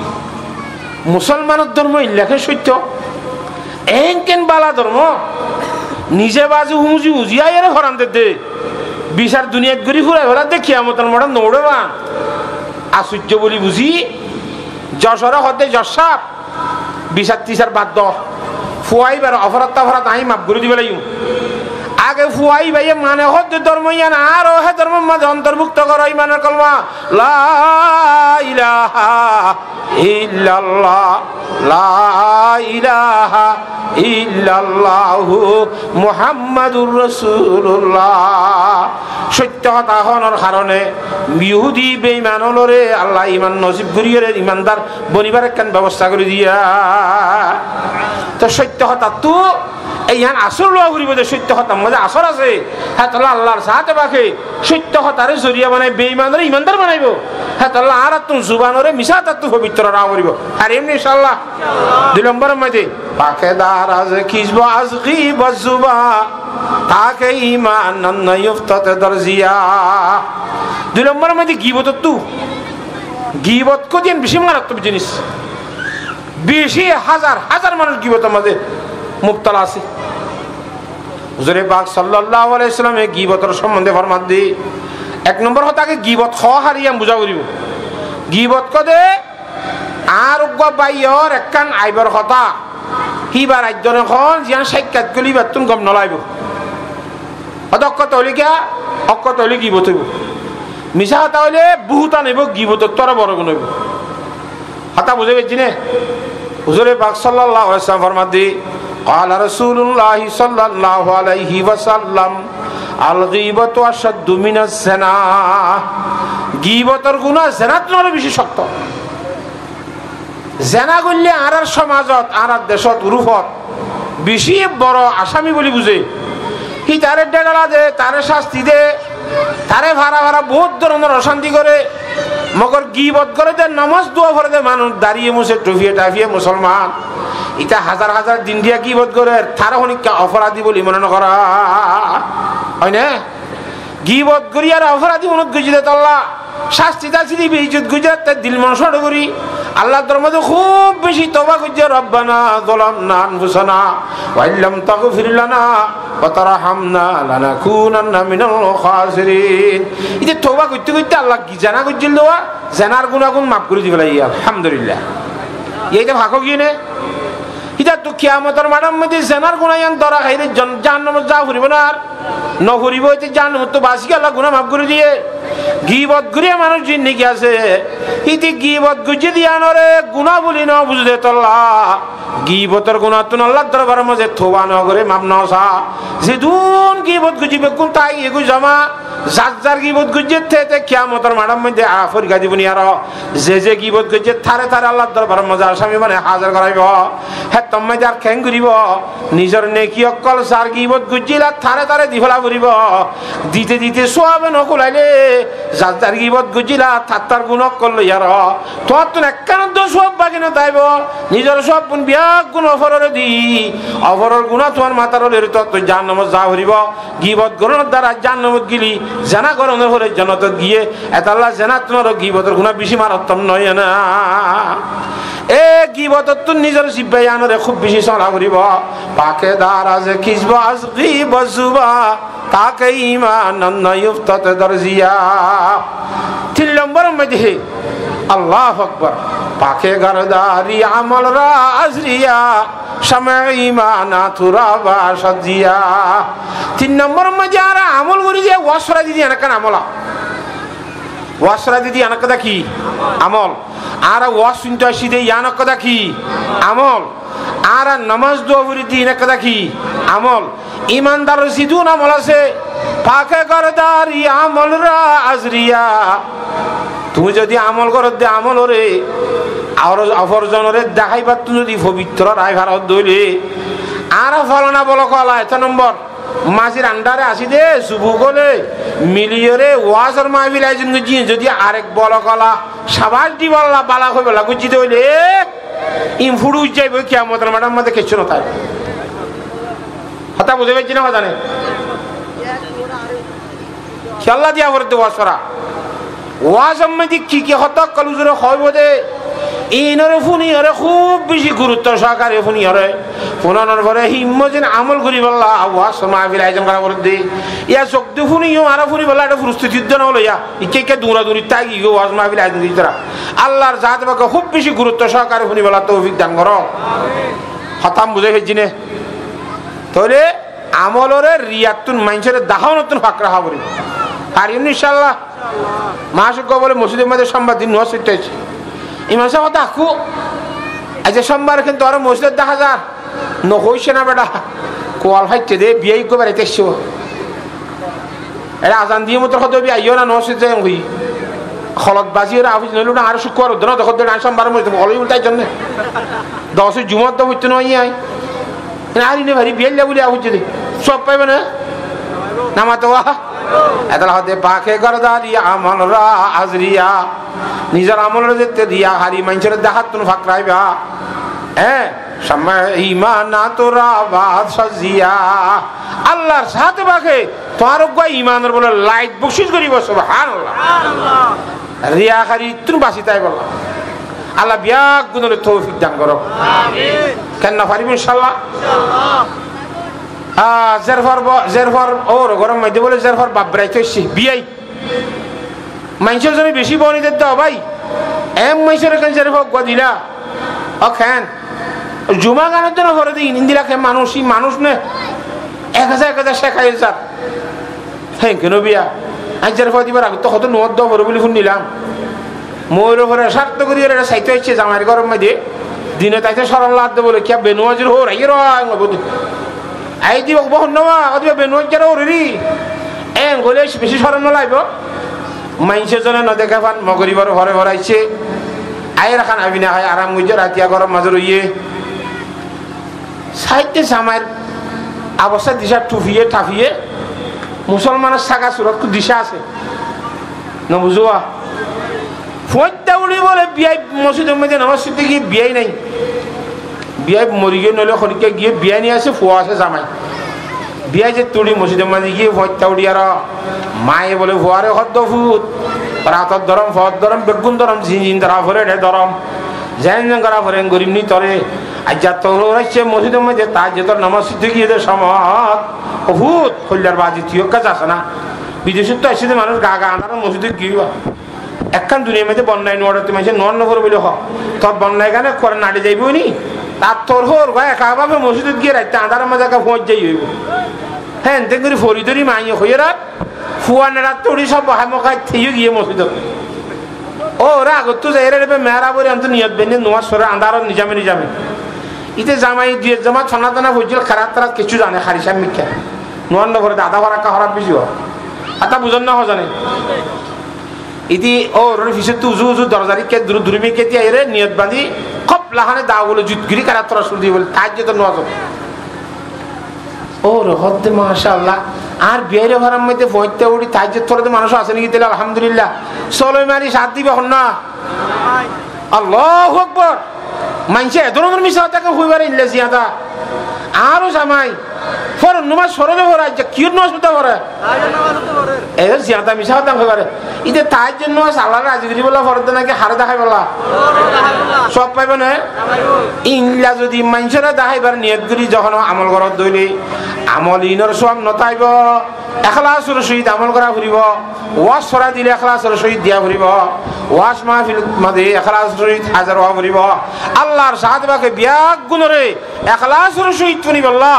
মুসলমানের ধর্ম ইল্লাকে সত্য এনকেন বালা ধর্ম নিজে বাজু হুঁজি হুজিয়াই এর হরান দে বিচার দুনিয়াত ঘুরি ফুরাই হরা দে কিয়ামতের মাঠে নড়ে না আশ্চর্য বলি বুঝি যশোরে হতে যশাপ বিচার টিচার বাদ ফুয়াই বার অপরাধ তফরাত আহি মাপ করে দিব লাগিব আগে ফুয়াই ভাইয়ে মানে হতে ধর্ম ইয়ান আর হে ধর্মের মাঝে অন্তর্ভুক্ত করো ইমানের কলমা লা ইলাহা ইল্লাল্লাহ লা ইলাহা ইল্লাল্লাহু মুহাম্মাদুর রাসূলুল্লাহ সত্য কথা হওয়ার কারণে ইহুদি বেঈমান হলরে আল্লাহ ইমান নসিব করিয়ে ইমানদার বনিবার একখান ব্যবস্থা করে দিয়া তো সত্য কথা তো এইখান আসর লোয়া ঘুরিব যে সত্য কথা মধ্যে আসর আছে হ্যাঁ তাহলে আল্লাহর সাথে বাকি সত্য কথারে জরিয়া বানাই বেঈমানরে ইমানদার বানাইব হ্যাঁ তাহলে আর তুমি জুবানরে মিশা তার তো পবিত্র রাহ করিব আর এমনি ইনশাআল্লাহ 2 নম্বরের মধ্যে পাকেদার আজ কিসব আজ গীবত জুবা তাকে ঈমান না ইফতাত দরজিয়া 2 নম্বরের মধ্যে গীবত তো গীবত কোদিন বেশি মারাত্মক জিনিস বেশি হাজার হাজার মানুষ গীবতের মধ্যে মুবতালা আছে হুজুরে পাক সাল্লাল্লাহু আলাইহি ওয়াসাল্লামে গীবতের সম্বন্ধে ফরমান দি 1 নম্বর হতাকে গীবত খ হারিয়াম বুঝা করিব গীবত কদে আর উগ্গ বাইয়র একখান আইবর কথা হিবার আইজন এখন জিয়ান সাক্ষাৎ গলি বাতুন গম নলাইব অদক্ষ তলিকা অক্ষ তলি গীবত হইব মিছা কথা হইলে বহুতা নেব গীবত তোরা বড় গুণ হইব হতা বুঝে পেয়েছি নে হুজুরে পাক সাল্লাল্লাহু আলাইহি ওয়াসাল্লাম ফরমান দি قال رسول الله صلى الله عليه وسلم الغيبة أشد من الزنا গীবতের গুনাহ জিনাত নরে বেশি শক্ত জিনা করলে আর সমাজত আর দেশত রূপত বেশি বড় আসামি বলি বুঝে কি তারে ডেডালা দে তারে শাস্তি দে তারে ভাড়া ভাড়া বহুত ধরনের অশান্তি করে মগর গীবত করে দে নামাজ দোয়া করে দে মানুষ দাঁড়িয়ে মুছে টুফিয়ে টাফিয়ে মুসলমান এটা হাজার হাজার দিন দিয়া গীবত করে তারা অনেকটা অপরাধী বলি মনে করা হয় না গীবত করি আর অপরাধী মনে গুজি দে আল্লাহ শাস্তি দাসি দিবি ইজ্জত গুজরাত তার দিল মন সড় করি আল্লাহ তোর মধ্যে খুব বেশি তওবা করছে রব্বানা যালামনা আনফুসানা ওয়া ইল্লাম তাগফির লানা ওয়া তারহামনা লানাকুনান্না মিনাল খাসিরিন ইতে তওবা করতে করতে আল্লাহ কি জানা করছিল দেওয়া জানার গুনাহগুন মাফ করে দিবেলাই আলহামদুলিল্লাহ এইটা ভাগো কি নে এটা তো কিয়ামতের মাঠের মধ্যে জেনার গুনায়ান ধরা খাইলে জাহান্নামে যা ফুরিব না আর নফুরিব হইতে জাহান্নামে তো বাসি গেল গুনাহ মাফ করে দিয়ে গীবত করিয়া মানুষ জিন্দেগি আছে ইতি গীবত গুজি দিয়া নরে গুনাহ বলি ন বুঝতে তল্লা গীবতের গুনাহ তো আল্লাহর দরবারের মধ্যে তওবা ন করে মাফ ন সা যেদুন গীবত গুজিবে কোন তাই এগু জমা যার গীবত গুজে থেকে কিয়ামতের মাঠের মধ্যে আফরিকা দিবনি আর যে গীবত গুজে থারে থারে আল্লাহর দরবারের মধ্যে আসামি মানে হাজার করাইব হে তম্মে যার খ্যাং করিব নিজের নেকি অকল যার গীবত গুজিলা থারে থারে দিফলা করিব দিতে দিতে সোয়াবে নকুলাইলে যার গীবত গুজিলা থাত্তার গুণ অকল লইয়ার তোর তো একান্ত সব বাকি না তাইব নিজের সব গুণ বিয়াক গুণ অফরের দি অফরের গুণা তোমার মাতার হলে তো জাহান্নামে যা হরিব গীবত গ্রহণের দ্বারা জাহান্নামে গিলি জানা গ্রহণের হলে জনত গিয়ে এত আল্লাহ জানা তোমার গীবতের গুণা বেশি মারাত্মক নয় না এ গীবতত তো নিজের জিব্বাই আনরে খুব বেশি চলা করিব পাকে দারাজে কিসবা আজ গীবত জুবা তাকে ঈমান নয়ুফতাত দরজিয়া 3 নম্বর মধ্যে আল্লাহু আকবার পাকে গরদারি আমল রা আজরিয়া সময় ঈমানা তুরাবা সাজিয়া 3 নম্বর মধ্যে আর আমল করি যে ওয়াসরা দিদি এনাকান আমলা ওয়াসরা দিদি এনাকা কি আমল আর ওয়াজ শুনতে আসি দে ইয়ানকা কি আমল আর নামাজ দোয়া করি দি এনাকা কি আমল ইমানদার সিদুন আমল আছে পাকে গরদারি আমল রা আজরিয়া তুমি যদি আমল করো দে আমল রে আর অপরজনরে দেখাইবা তুমি যদি পবিত্র রায় ভারত দইলে আর ফলনা বলো কলা 1 নম্বর মাঝির আন্ডারে আসি দে সুবু গলে মিলিয়রে ওয়াজর মাহফিল আয়োজন করছি যদি আরেক বলো কলা সাবাস দি বললা বালা কইবলা গুজি দইলে ইম ফুড়ু যাইব কিয়ামতের মাঠের মধ্যে কিছু না তাই কথা বুঝে পাইছি না জানে খেলা দিয়া বলতে ওয়াজরা ওয়াজ মধ্যে কি কি হতা কলুজরে হইব দে ইনরে ফুনি আরে খুব বেশি গুরুত্ব সহকারে ফুনি আরে ফোনানোর পরে হিম্মজিন আমল করি বললা ওয়াজ মাহফিল আয়োজন করা করে দে ইয়া শক্তি ফুনিও আর ফুনি বললা এটা প্রস্তুতি যুদ্ধ না হলো ইয়া ইকে দূরা দূরি তাই কি ওয়াজ মাহফিল আয়োজন দিতরা আল্লাহর জাত বাকে খুব বেশি গুরুত্ব সহকারে ফুনি বলা তৌফিক দান করো হতাম বুঝে ফেলছিনে তাহলে আমলরে রিয়াতুন মাইনসের দাহাও নতুন ফাঁকরা হবরি আর ইনশাআল্লাহ মাসুক বলে মসজিদের মধ্যে সোমবার দিন নোয়া সিটাইছি ইমাম সাহেব দেখো আজ সোমবার কিন্তু আর মসজিদ দেখা যা নহইছে না বেটা কোয়াল ফাইতে দে বিয়াই কো বেড়াইতে এসছো এরা আজান দিয়ে মতো হতো বি আইও না নসিদ যাই হই খলত বাজিয়ে আফিস নইলো না আর শুক্রবার ধরে দেখো দে সোমবার মধ্যে ভালোই উল্টাই জন্য 10 জুমার তো হইতে নয় আই আর ইনে ভারি বিয়াইলা বলে আফিস দে সব পাইবে না নামাতো এতলা হতে পাকে গরদারি আমল রা আজরিয়া নিজের আমলের যেতে দিয়া হারি মানুষের দেখাত তুমি ফাঁকরাইবা হ্যাঁ সময় ঈমানা তোরা বাদ সাজিয়া আল্লাহর সাথে পাকে তোমার গয় ঈমানের বলে লাইট বকশিশ করিব সুবহানাল্লাহ রিয়া হারি তুমি বাসি তাই বললা আল্লাহ বিয়াক গুণের তৌফিক দান করো আমিন কেন না পারিব ইনশাআল্লাহ জেরফর ওর গরম মধ্যে বলে জেরফর বাবরাই তৈছি বিয়াই মানুষের জন্য বেশি বনি দিতে ভাই এম মানুষের এখানে জেরফর গা দিলা ও খান জুমা গানের জন্য ভরে দিই ইন্দিরা খে মানুষই মানুষ নে 1000 শেখাই যার হ্যাঁ কেন বিয়া আজ জেরফর দিবার আগে তো কত নোট দেওয়া বলে বলে শুন নিলাম মোর ওপরে স্বার্থ করি এটা সাইতে হচ্ছে জামাইয়ের গরম মধ্যে দিনে তাইতে সরল লাদ বলে কি বেনুয়াজির হো রাই আই দিব বহু নমা অথবা বেনুয়াজ যারা ওরি এন গলে বেশি সরম লাইব মাইনসে জনে ন দেখা পান মগরিবার ঘরে ভরাইছে আই রাখান আবি না হয় আরাম গুজে রাতিয়া গরম মাঝে রইয়ে সাইতে জামাইয়ের অবস্থা দিশা টুফিয়ে ঠাফিয়ে মুসলমানের সাকা সুরত দিশা আছে ন বুঝুয়া ফোঁটা উড়ি বলে বিয়াই মসজিদের মধ্যে নামাজ শিখতে গিয়ে বিয়াই নাই বিয়াই মরি গিয়ে নইলে খরিকে গিয়ে বিয়াই নিয়ে আসে ফোয়া আছে জামাই বিয়াই যে তুড়ি মসজিদের মাঝে গিয়ে ফোঁটা উড়ি আর মায়ে বলে ফোয়ারে হদ্দ ফুট রাতর ধরম ফত ধরম বেগুন ধরম ঝিনঝিন ধরা ফরে ঢে ধরম যেন করা ফরে গরিব নি তরে আর যা তোর আসছে মসজিদের মধ্যে তার যে তোর নামাজ শিখতে গিয়ে সমাজ ভূত হল্লার বাজি তুইও কাজ আসে না বিদেশের তো আসছে মানুষ গা গা আনার মসজিদে গিয়ে একখান দুনিয়ার মধ্যে বন্যায় নোয়ার তুমি নন নগর বলে হ তোর বন্যায় গানে করে নাড়ে যাইব নি তার তোর হোর ভাই একাভাবে মসজিদত গিয়ে রাখতে আধার মাঝে পৌঁছ যাই হইব হ্যাঁ এনতে করে ফরি ধরি মাইয়ে হয়ে রাত ফুয়ানেরা তড়ি সব হামকায় থেকে গিয়ে মসজিদ ও ওরা আগত তো যাই রে মেয়েরা বলে আমি তো নিয়ত বেঁধে নোয়াজ সরে আন্ধার নিজামে নিজামে ইতে জামাই দিয়ে জামা ছনা টানা হয়েছিল খারাপ তারা কিছু জানে হারিসাম মিথ্যা নোয়ার নগরে দাদা ভাড়া খারাপ বেশি হয় আতা বুঝন না জানে ইতি ও ওর ফিসে তো উজু উজু দরজারি কে দূর দূরমি কে দিয়ে রে নিয়ত বাঁধি খপ লাহানে দাও বলে জুতগিরি খারাপ তোরা শুরু দিয়ে বলে তাই যে তো নোয়াজ ও রহদ মাশাআল্লাহ আর বিয়ের ঘরের মধ্যে পৌঁছতে উঠি তাই যে তোর মানুষ আছে নাকি তাহলে আলহামদুলিল্লাহ চলো মারি সাত দিবে হন না আল্লাহু আকবার মানছে এ ধরনের মিশা তাকে হইবার ইল্লে জিয়াদা আরো জামাই ফর নমাজ সরলে ভরা যে কি নমাজ পড়তে পারে এ জিয়াদা মিশা হতাম হইবারে ইতে তাই জন্য আল্লাহর রাজগিরি বলা ফরদ নাকি হারে দেখাই বলা সব পাইব না ইংলা যদি মানুষরা দেখাইবার নিয়ত করি যখন আমল করার দইলে আমল ইনর সব নতাইব এখলাসের সহিত আমল করা ফুরিব ওয়াজ সরা দিলে এখলাসের সহিত দিয়া ফুরিব ওয়াজ মাহফিল মাঝে এখলাসের সহিত হাজার হওয়া ফুরিব আল্লাহর সাথ বাকে বিয়াক গুণরে এখলাসের সহিত ফুনি বললা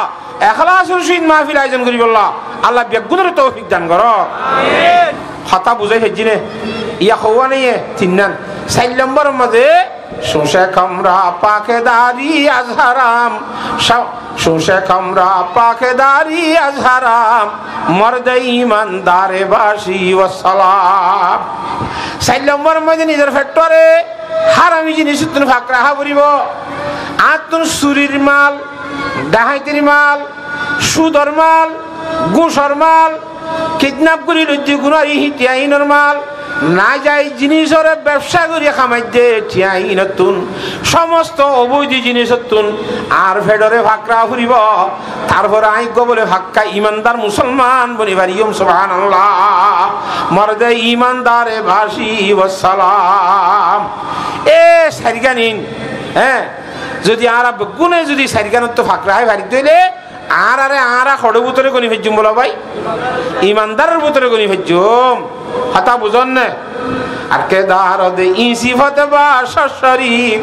এখলাসের সহিত মাহফিল আয়োজন করি বললা আল্লাহ বিয়াক গুণরে তৌফিক দান করো আমিন হাতা বুঝাই হেজিনে ইয়া হওয়া নেই তিননান 4 নম্বরের মধ্যে শুনছে কামরা পাকেদারি আজহারাম শুনছে কামরা পাকেদারি আজহারাম মর্দে ইমানদারে বাসি ওয়াসসালাম 4 নম্বরের মধ্যে নিজের ফ্যাক্টরে হারামি জিনিস তুমি ফাঁক রাখা করিব আত্মন চুরির মাল ডাহাইতির মাল সুদর মাল ঘুষর মাল কিডন্যাপ করি লজ্জি গুণারি হিতিয়াইনর মাল না যাই জিনিসের ব্যবসা করি খামাই দে ঠিয়াইনতুন সমস্ত অবৈধ জিনিসতুন আর ফেডরে ফাঁকরা ফুরিব তারপরে আইগ বলে ফাক্কা ইমানদার মুসলমান বলি বারিয়ম সুবহানাল্লাহ মর্দে ইমানদারে ভাসি ওয়াসসালাম এ সারিগানিন হ্যাঁ যদি আর গুণে যদি সারিগানত ফাঁকরা হয় বাড়ি দিলে আর আরে আরা খড় বুতরে গনি ফেজুম বলা ভাই ইমানদারের বুতরে গনি ফেজুম হাতা বুঝন না আর কে দারদে ই সিফত বা শরীফ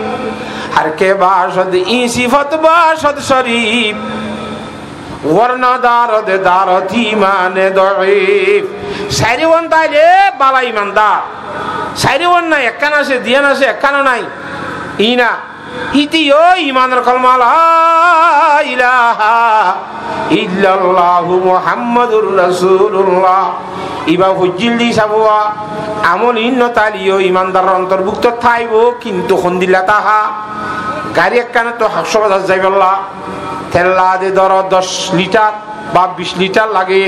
আর কে বাসদ ই সিফত বা সদ শরীফ ওয়ারনা দারদে দারত ইমানে দঈফ সাইরিওয়ান তাইলে বালা ইমানদার সাইরিওয়ান নাই একখান আছে দিয়ান আছে একখান নাই ইনা ইতিও ইমানের কলমা লা ইলাহা ইল্লাল্লাহু মুহাম্মাদুর রাসূলুল্লাহ ইবা হুজিলি সাবওয়া আমল ইন্নতালিও ইমানদার অন্তর্ভুক্ত থাইব কিন্তু খন্দিলা তাহা গাড়ি একখানে তো 100,000 যাইবল্লা তেলা দে ধর 10 লিটার বা 20 লিটার লাগে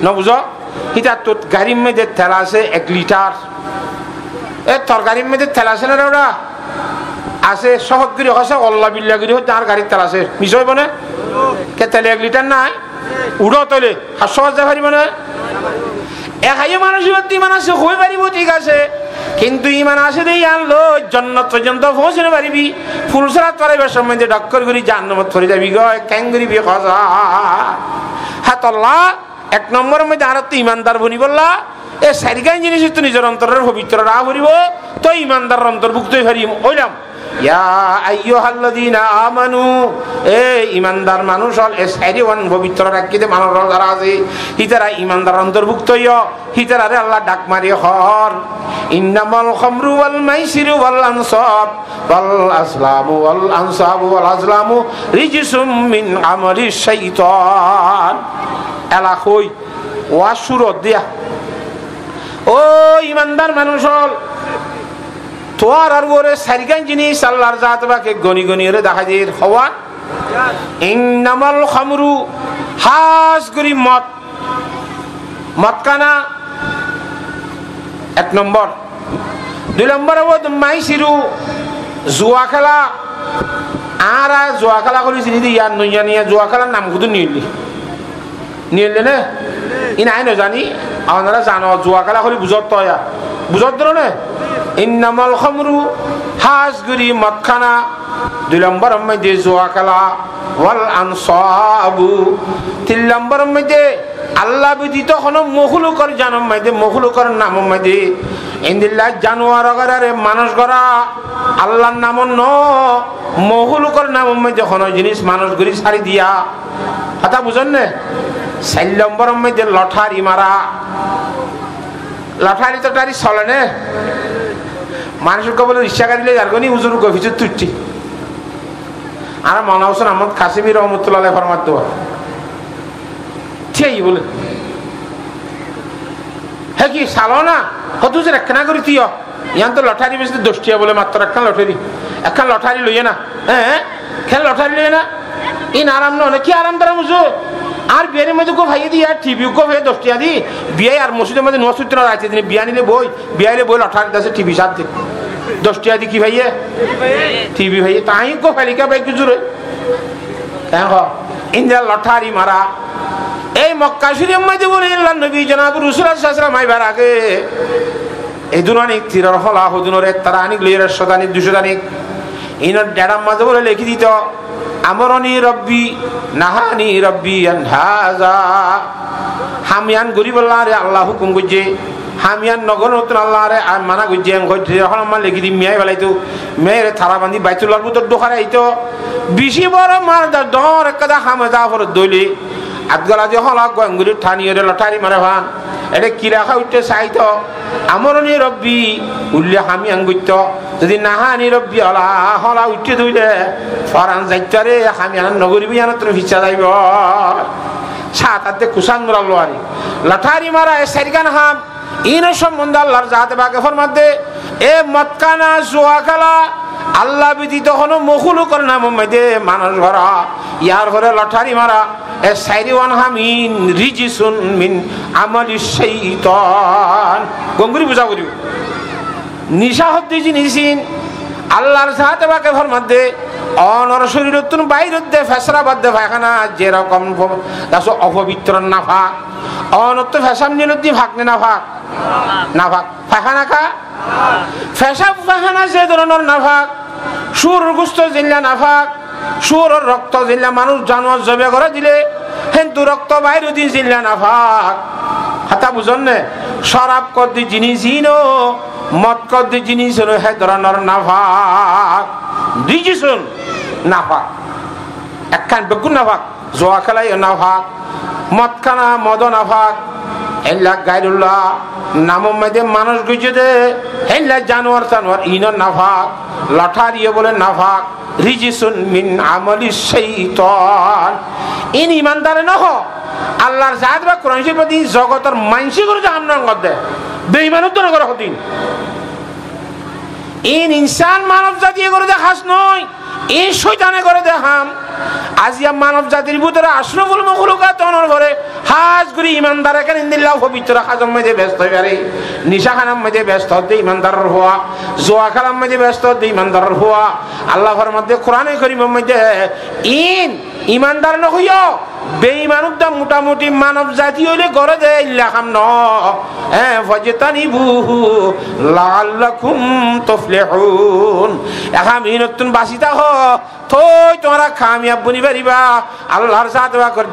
না বুঝো এটা তো গাড়ির মধ্যে তেল আছে 1 লিটার এ তরকারির মধ্যে তেল আছে না ওরা আছে সহজগিরি হসে অল্লাহ বিল্লাগিরি হচ্ছে আর গাড়ির তেল আছে নিশ্চয় বনে কে তেলে 1 লিটার নাই উড়ো তলে 100,000 পারিব না একাই মানুষ ইমান আছে হয়ে পারিব ঠিক আছে কিন্তু ইমান আছে দেই আনলো জান্নাত পর্যন্ত পৌঁছতে পারিবি ফুলসরাত পারিবার সময় যে ডক্কর করি জান্নাত পড়ে যাবি গো ক্যাঙ্গুরি বি খাজা হাতাল্লাহ 1 নম্বরের মধ্যে আর তো ইমানদার বনি বললা এ সারিগান জিনিস তো নিজের অন্তরের পবিত্র রা করিব তো ইমানদার অন্তর্ভুক্তই পারিম ওইলাম ইয়া আইয়ুহাল্লাযীনা আমানু এ ইমানদার মানুষ হল এ সাইরিওয়ান পবিত্র রাখিতে মানুষ যারা আছে হিতারা ইমানদার অন্তর্ভুক্ত হইও হিতারারে আল্লাহ ডাক মারি হর ইন্নামাল খামরু ওয়াল মাইসিরু ওয়াল আনসাব ওয়াল আসলামু ওয়াল আনসাবু ওয়াল আজলামু রিজসুম মিন আমালিশ শাইতান এলা কই ওয়া সুরত দিয়া ও ইমানদার মানুষ হল তোর আর ওরে সারিগান জিনিস আল্লাহর জাত বাকে গনি গনি রে দেখা যায় হওয়া ইন্নামাল খামরু হাস করি মদ কানা 1 নম্বর 2 নম্বর ওদ মাইসিরু জুয়া খেলা আর জুয়া খেলা করি চিনি দি ইয়ার নইয়া নিয়া জুয়া খেলার নাম শুধু নিলে না ইনা আই জানি আপনারা জানো জুয়া খেলা করি বুঝত তয়া বুঝত ধরো না ইন্নামাল খামরু হাসগুরি মদখানা 2 নম্বর মধ্যে জুয়া খেলা ওয়াল আনসাবু 3 নম্বর মধ্যে আল্লাহ ব্যতীত কোনো মখলুকর জানম মাইদে মখলুকর নাম মাইদে ইন্দিল্লাহ জানোয়ার গরারে মানুষ গরা আল্লাহর নাম ন মখলুকর নাম মাইদে কোনো জিনিস মানুষ গরি সারি দিয়া কথা বুঝেন না 4 নম্বর মাইদে লটারি মারা লটারি তো টারি চলে না মানুষের বলে রিক্সা গাড়িলে যার গনি হুজুর গফিজুর তুচ্ছি আর মনে হোসেন আহমদ কাসিমি রহমতুল্লাহ ফরমাত দেওয়া ঠিক বলে হ্যাঁ কি সালো না কত যে একখানা করি তুই ইয়ান তো লটারি বেশি 10 টাকা বলে মাত্র একখান লটারি লইয়ে না হ্যাঁ খেল লটারি লইয়ে না ইন আরাম না কি আরাম দ্বারা বুঝো আর বিয়ের মধ্যে কো ভাইয়ে দিই আর টিভি কো ভাই 10 টাকা দি বিয়ে আর মসজিদের মধ্যে নসুত্র আছে দিনে বিয়া নিলে বিয়াইলে বই লটারি দাসে টিভি সাথ দে 10 টাকা দি কি ভাইয়ে টিভি ভাইয়ে তাই কো ফালিকা ভাই কি জুরে হ্যাঁ ইন্দিরা লটারি মারা এই মক্কা শরীফ মধ্যে বলে আল্লাহ নবী জনাব রাসূলুল্লাহ সাল্লাল্লাহু আলাইহি ওয়াসাল্লাম আইবার আগে এই দুনানিক তিরার হলা হুজুরের তারানিক লইয়ের শতানিক 200 দানিক ইনর ডেড়াম মাঝে বলে লিখি দিত আমরনি রব্বি নাহানি রব্বি আনহাজা হামিয়ান গরিব আল্লাহ রে আল্লাহ হুকুম গজে হামিয়ান নগর নতুন আল্লাহ রে মানা গজে গজে এখন আমার লিখি দি মিয়াই বলাইতো মেয়েরে থারা বান্ধি বাইতুল্লাহর ভিতর দোকানে আইতো বেশি বড় মার দর একদা হামদা ফর দইলি আদগলা যে হলা গঙ্গুলি ঠানিয়ে লটারি মারে ভান এটা কি রাখা উঠতে চাইতো আমরনি রব্বি উল্লে হামি আঙ্গুইত যদি নাহানি রব্বি হলা হলা উঠতে ধুইলে ফরান যাইতারে হামি আন নগরিবি আনা তুমি ভিচা যাইব সাতাতে কুসান রালো আরি লটারি মারা এ সারিগান হাম ইন সম্বন্ধে আল্লাহর জাতে বাকে ফরমাতে এ মতকানা জুয়া খেলা আল্লাহ ব্যতীত কোনো মখলুকর নাম মধ্যে মানুষ ঘরা ইয়ার ঘরে লটারি মারা এ সাইরিওয়ান হামিন রিজিসুন মিন আমালি শাইতান গঙ্গুরি বুঝা করিব নিশা হদ্দি জিনিসিন আল্লাহর সাথে বাকে ফরমাতে অনর শরীরতুন বাইরতে ফেসরা বাদ দে ফায়খানা যেরকম দাসো অপবিত্র নাফাক অনত্ব ফেসাম নিলতি ভাগনে নাফাক নাফাক ফায়খানা কা ফেসাব ফায়খানা যে ধরনের নাফাক সুর গুস্ত জিল্লা নাফাক সুর রক্ত জিল্লা মানুষ জানোয়ার জবে করে দিলে কিন্তু রক্ত বাইরে দি জিল্লা নাফাক হাতা বুঝন নে শরাব কদ্দি জিনিসিনো মদ কদ্দি জিনিস হলো হে ধরনের নাফাক দিজিসুন নাফাক একখান বেগুন নাফাক জোয়া খেলাই নাফাক মদ খানা মদ নাফাক এল্লা গায়রুল্লাহ নাম মধ্যে মানুষ গুজে দে এল্লা জানোয়ার জানোয়ার ইন নাফাক লটারিয়ে বলে নাফাক রিজিসুন মিন আমালি শাইতান ইন ইমানদার নহ আল্লাহর জাত বা কোরআন শরীফ দি জগতের মানসি করে জাহান্নাম করতে বেঈমানত না করে হদিন ইন ইনসান মানব জাতি করে দেখাস নয় এই শয়তানে করে দেখাম আজিয়া মানব জাতির ভিতরে আশরাফুল মাখলুকাত অনর করে হাজ করি ইমানদার কেন ইন্দিল্লাহ পবিত্র কাজের মধ্যে ব্যস্ত হয়ে পারে নিশা খানার মধ্যে ব্যস্ত হতে ইমানদারের হওয়া জোয়া খেলার মধ্যে ব্যস্ত হতে ইমানদারের হওয়া আল্লাহর মধ্যে কোরআনে কারীমের মধ্যে ইমানদার নহইও বেঈমানুক দা মোটামুটি মানব জাতি হইলে গড়ে দে ইল্লাহাম ন হ্যাঁ ফাজতানিবুহু লাআল্লাকুম তুফলিহুন এখন নতুন বাসিতা হ তোই তোমরা কামিয়াব বনি পারিবা আল্লাহর সাথে কর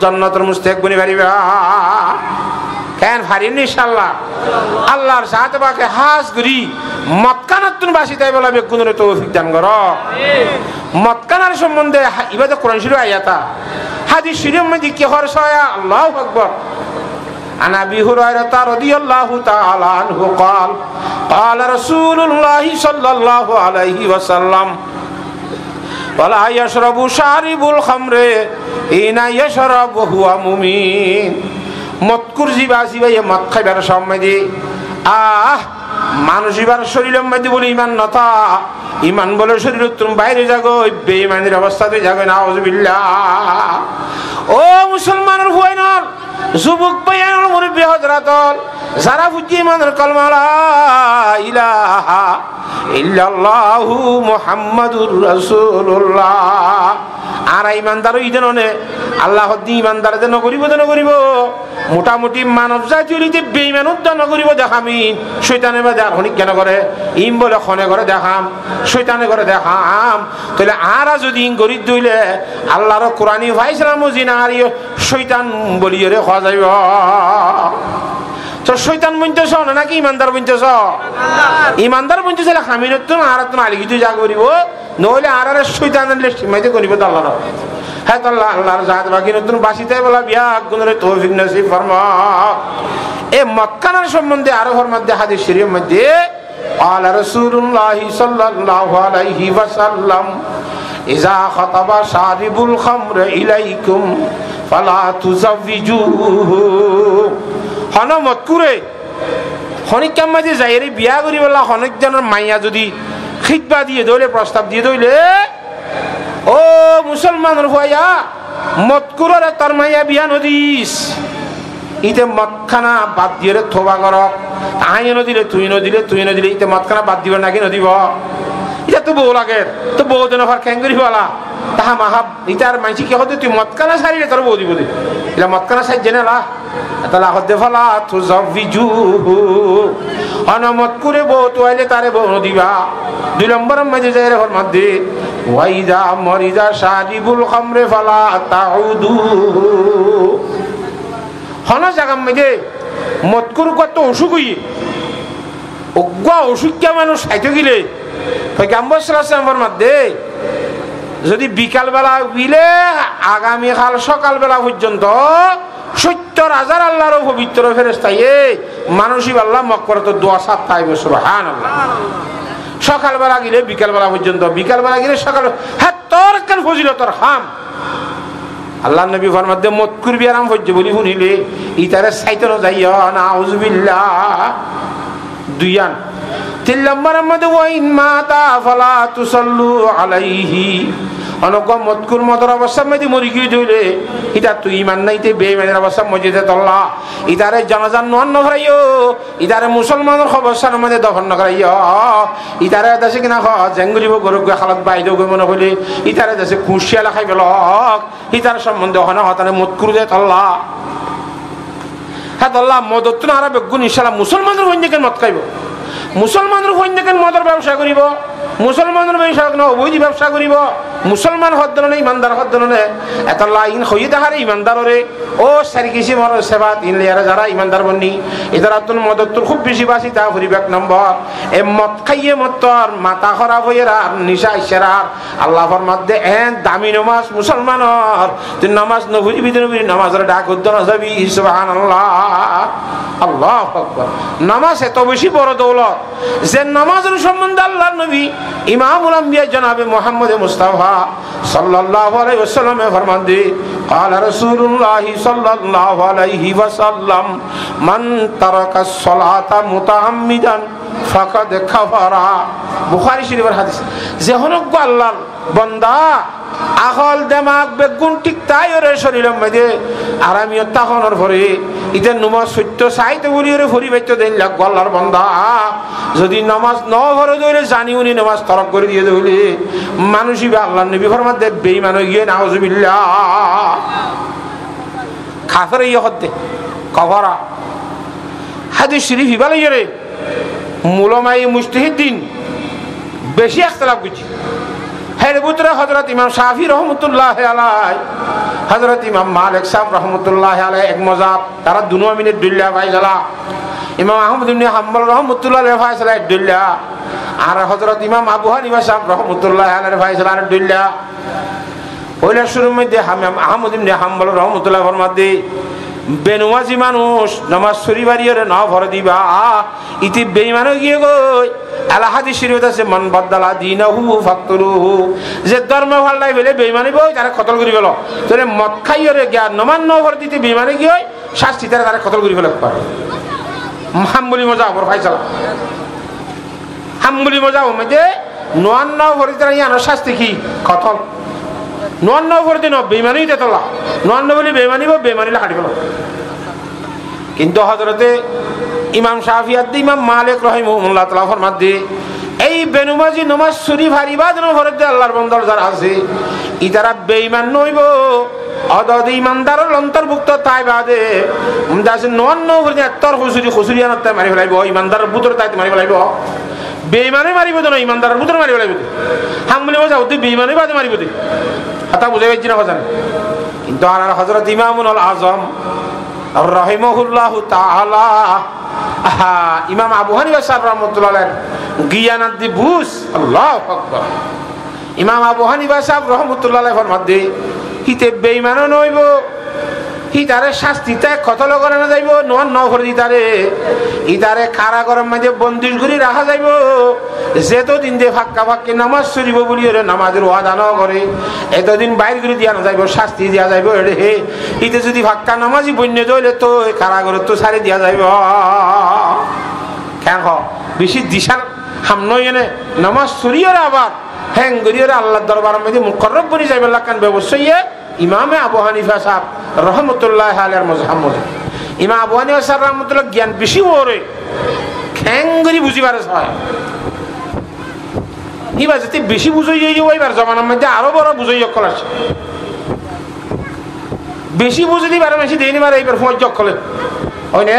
জান্নাতের মুস্তাহিক বনি পারিবা কেন পারিন ইনশাআল্লাহ আল্লাহর সাথে বাকে হাস করি মক্কানাতুন বাসিতাই বলা বেগুনের তৌফিক দান করো মক্কানার সম্বন্ধে ইবাদত কোরআন শরীফ আয়াতা হাদিস শরীফের মধ্যে কি হরসায়া আল্লাহু আকবার عن ابي هريره رضي الله تعالى عنه قال قال رسول الله صلى الله عليه وسلم ولا يشرب شارب الخمر حين يشرب وهو مؤمن মতকুর জিবাসি ভাই মদ খাইবার সম্মতি মানুষ এবার শরীরের মধ্যে বলে ইমান নথা ইমান বলে শরীর তুমি বাইরে যাগো বেঈমানের অবস্থাতে যাবে না আউযুবিল্লাহ ও মুসলমানের হুয়াইনর যুবক ভাইয়ার মুরব্বি হযরতল যারা বুঝি ইমানের কলমা লা ইলাহা ইল্লাল্লাহু মুহাম্মাদুর রাসূলুল্লাহ। আর ইমানদার ওই জনে আল্লাহ দি ইমানদার যেন করিব মোটামুটি মানব জাতি হইতে বেঈমান উদ্যান করিব দেখামি শয়তানে বা দেখার হনিক কেন করে ইম বলে খনে করে দেখাম শয়তানে করে দেখাম তাহলে আরা যদি ইন গরিব দইলে আল্লাহর কোরআনি ভাইসলাম জিনা আর শয়তান বলিয়ে রে খাওয়া যাইব। তো শয়তান বনতেছ না নাকি ইমানদার বনতেছ? ইমানদার বনতেছ হামিনত আর আলিগিতে যা করিব নহলে আর শয়তানের সীমাইতে করিব তো আল্লাহ। হ্যাঁ তো আল্লাহর জাত বাকি নতুন বাসিতে বলা বিয়া গুণরে তৌফিক নসিব ফরমা। এ মক্কানার সম্বন্ধে আরো ফরমাতে হাদিস শরীফের মধ্যে قال رسول الله صلى الله عليه وسلم إذا خطب شارب الخمر إليكم فلا تزوجوه। হন মতকুরে হনিক কামাজে যাইরে বিয়া করি বলা হনিক জনের মাইয়া যদি খিতবা দিয়ে দইলে প্রস্তাব দিয়ে দইলে ও মুসলমানের হইয়া মতকুরের তোর মাইয়া বিয়া নদিস ইতে মতখানা বাদ দিয়ে থোবা কর আই নদিলে তুই নদিলে ইতে মতখানা বাদ দিব নাকি নদিব? এটা তো বউ লাগে তো বউ যেন ঘর খেঙ্গুরি বলা তাহা মাহাব ইটার মাইছি কি হতে তুই মতখানা সারিলে তোর বউ দিব এটা মতখানা সাইজ জেনে লা তাহলে হতে ফলা তু জবিজু অনমত করে বউ তো আইলে তারে বউ নদিবা। 2 নম্বরের মাঝে যাই রে ওর মধ্যে ওয়াইদা মরিদা শারিবুল খামরে ফালা তাউদু। হন জায়গা মধ্যে মতকুর কত অসুখ হই অজ্ঞা অসুখ মানুষ সাইতে গেলে পয়গম্বর মধ্যে যদি বিকালবেলা উইলে আগামীকাল সকালবেলা পর্যন্ত 70,000 আল্লাহর পবিত্র ফেরেশতায়ে মানুষই আল্লাহ মক্করত দোয়া সাত তাইব সুবহানাল্লাহ। সকালবেলা গেলে বিকালবেলা পর্যন্ত বিকালবেলা গেলে সকাল হ্যাঁ তোর কেন ফজিলতর হাম আল্লাহ নবী ফরমাতে মতকুর বিয়ারাম হজ্জ বলি শুনিলে ইতারে সাইতনো যাইয়া না আউযুবিল্লাহ। 2 3 নম্বরের মধ্যে ওয়াইন মাতা ফালা তুসাল্লু আলাইহি অনক মতকুর মদর অবস্থা মধ্যে মরি গিয়ে ধইলে ইটা তুই ইমান নাইতে বেঈমানের অবস্থা মসজিদে তল্লা ইতারে জানাজান নন নভরাইও ইতারে মুসলমানের অবস্থার মধ্যে দফন নকরাইও ইতারে দেশে কিনা জেঙ্গুলিব গরুক হালত বাইদ গই মনে হইলে ইতারে দেশে কুশিয়া লাখাই গেল ইতার সম্বন্ধে হনা হতানে মতকুর দে তল্লা। হ্যাঁ তল্লা মদত না আর বেগুন ইনশাআল্লাহ মুসলমানের হইনে মত খাইব মুসলমানের হইনে মদর ব্যবসা করিব মুসলমানের ব্যবসা অবৈধ ব্যবসা করিব মুসলমান হদ্দনে ইমানদার হদ্দনে এত লাইন হই দেখারে ইমানদারে ও সারি কিছু মর সেবা তিন লেয়ারে যারা ইমানদার বন্নি এদের আতুন মদতুর খুব বেশি বাসি তা হরিব 1 নম্বর এ মদ খাইয়ে মতর মাথা খারাপ হয়ে আর নিশা ইশারার আল্লাহর মধ্যে এন দামি নামাজ মুসলমানর তুই নামাজ নবুরি বিদনবি নামাজের ডাক উদ্দন যাবি সুবহানাল্লাহ আল্লাহু আকবার। নামাজ এত বেশি বড় দৌলত যে নামাজের সম্বন্ধে আল্লাহর নবী ইমামুল আম্বিয়া জনাবে মুহাম্মদ মুস্তাফা সাল্লাল্লাহু আলাইহি ওয়াসাল্লাম ফরমান দি قال رسول الله صلى الله عليه وسلم من ترك الصلاه متعمدا فقد كفر। বুখারী শরীফের হাদিস যে হনক আল্লাহর বান্দা আহল দিমাগ বেগুন ঠিক তাই ওরে শরীরের মধ্যে আরামিয়ত তাহনের পরে ইতে নমাজ সত্য চাইতে বলি ওরে ভরি বাইতে দেন লাগ আল্লাহর বান্দা যদি নামাজ ন ভরে দইলে জানি উনি নামাজ তরক করে দিয়ে দইলে মানুষই আল্লাহর নবী ফরমান দে বেঈমান হয়ে গিয়ে নাউজুবিল্লাহ কাফের ইয়ে হতে কফারা। হাদিস শরীফ ইবালে রে মুলামাই মুজতাহিদিন বেশি ইখতিলাফ করছে। হের ভিতরে হযরত ইমাম শাফি রহমাতুল্লাহ আলাইহি হযরত ইমাম মালিক সাহেব রহমাতুল্লাহ আলাইহি এক মজাব তারা দুনো মিনিট দুল্লা ফায়সালা ইমাম আহমদ ইবনে হাম্বল রহমাতুল্লাহ আলাইহি ফায়সালা দুল্লা আর হযরত ইমাম আবু হানিফা সাহেব রহমাতুল্লাহ আলাইহি ফায়সালা দুল্লা ওইলা শুরুর মধ্যে আহমদ ইবনে হাম্বল রহমাতুল্লাহ ফরমাতে বেনমাজি মানুষ নামাজ শরীবারিয়রে না ভরে দিবা ইতি বেঈমানও গিয়ে গই আলা হাদিস শরীফ আছে মান বাদদালা দীনাহু ফাকতুলুহু যে ধর্ম ফাল্লাই বলে বেঈমানি বই তারে কতল করি গেল তোরে মদ খাইয়রে গিয়া নমান ন ভরে দিতে বেঈমানি গিয়ে শাস্তি তারে কতল করি ফেলে পারে। হাম্বলি মজা ওপর ফাইসালা হাম্বলি মজা ও মধ্যে নন ন ভরে তারা ইয়ানো শাস্তি কি কতল নন ভরে দিন বেঈমানি দেতলা নন বলি বেঈমানি বেঈমানি লাগাই ফেলো কিন্তু হযরতে ইমাম শাফি আর ইমাম মালিক রাহিমাহুল্লাহ তাআলা ফরমাতে এই বেনুমাজি নমাজ শরীফ আর ইবাদত ফরজ আল্লাহর বান্দার যারা আছে ইতারা বেঈমান নইব অদদ ইমানদারের অন্তর্ভুক্ত তাই বাদে মুদাস নন্ন করে তোর খুসুরি আনতে মারি ফেলাইব ইমানদারের বুতর তাই মারি ফেলাইব বেঈমানে মারিব না ইমানদারের বুতর মারি ফেলাইব হাম বলে যাও তুই বেঈমানে বাদে মারিব তুই কথা বুঝাই পাইছি না কথা কিন্তু আর হযরত ইমামুল আযম রাহিমাহুল্লাহ তাআলা ইমাম আবু হানিফা সাহেব রাহমাতুল্লাহ আলাইহি জ্ঞানাত দি বুঝ আল্লাহু আকবার ইমাম আবু হানিফা সাহেব রাহমাতুল্লাহ আলাইহি ফরমাতে হিতে বেঈমানও নইব হিতারে শাস্তিতে কতল করে না যাইব নন ন করে দিতারে ইতারে কারাগারের মধ্যে বন্দিশ করে রাখা যাইব যেতদিন দে ফাক্কা ফাক্কি নামাজ চলিব বলি ওরে নামাজের ওয়াদা ন করে এতদিন বাইর করে দিয়া না যাইব শাস্তি দিয়া যাইব এড়ে হে ইতে যদি ফাক্কা নামাজি বন্য জইলে তো কারাগারে তো ছাড়ি দিয়া যাইব কেন বেশি দিশার হামনই এনে নামাজ চলিয়ে আবার হ্যাং করিয়ে আল্লাহর দরবারের মধ্যে মুকররব বনি যাইব লাকান ব্যবসায়ী ইমামে আবু হানিফা সাহেব রহমতুল্লাহ আলাইহির মুহাম্মদ ইমাম আবু হানিফা সাহেব রহমতুল্লাহ জ্ঞান বেশি ওরে খ্যাঙ্গরি বুঝিবার হয় ইবা যদি বেশি বুঝই যাই ওইবার জমানার মধ্যে আরো বড় বুঝই অকল আছে বেশি বুঝি দিবার বেশি দেই নিবার এইবার ফোন জকলে ওই নে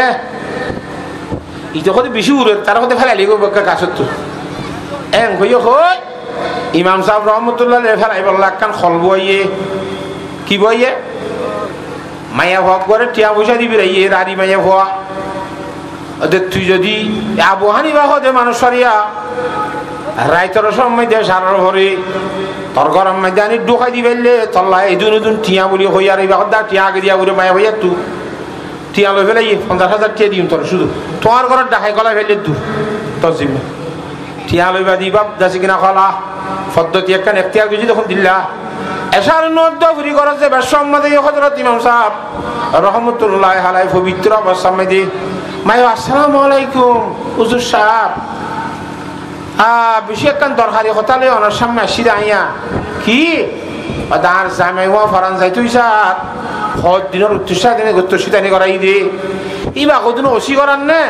ই যখন বেশি উড়ে তার কথা ফেলাইলি গো গাছত তো এং হইও হয় ইমাম সাহেব রহমতুল্লাহ ফেলাই বললা কান খলব আইয়ে কি বইয়ে মায়া হক করে টিয়া পয়সা দিবি রে রাড়ি মায়া হওয়া ওদের তুই যদি আবু হানিফা হদে মানুষ সরিয়া রাইতর সময় দে সারার ভরে তোর গরম মধ্যে আনি ঢুকাই দিবেলে তল্লা এই দুন টিয়া বলি হই আর এইবার দা টিয়া আগে দিয়া বলে মায়া হইয়া তু টিয়া লই ফেলাই 50,000 টিয়া দিম তোর শুধু তোমার ঘরের ডাকাই গলায় ফেলে তু তোর জিম্মা টিয়া লইবা দিবা যাচ্ছে কিনা খলা পদ্ধতি একখান এখতিয়ার বুঝি তখন দিল্লা এসার নদ্দ ঘুরি করা যে বেসম্মাদে হযরত ইমাম সাহেব রহমতুল্লাহ আলাইহি পবিত্র অবস্থামে মায় আসসালামু আলাইকুম হুজুর সাহেব বেশি একখান দরকারি কথা লই ওনার সামনে আসি আইয়া কি দাঁড় জামাই হওয়া ফরান যাই তুই স্যার হদ দিনের উত্তরসা দিনে উত্তরসিতানি করাই দে ইবা কদিন ওসি করার নে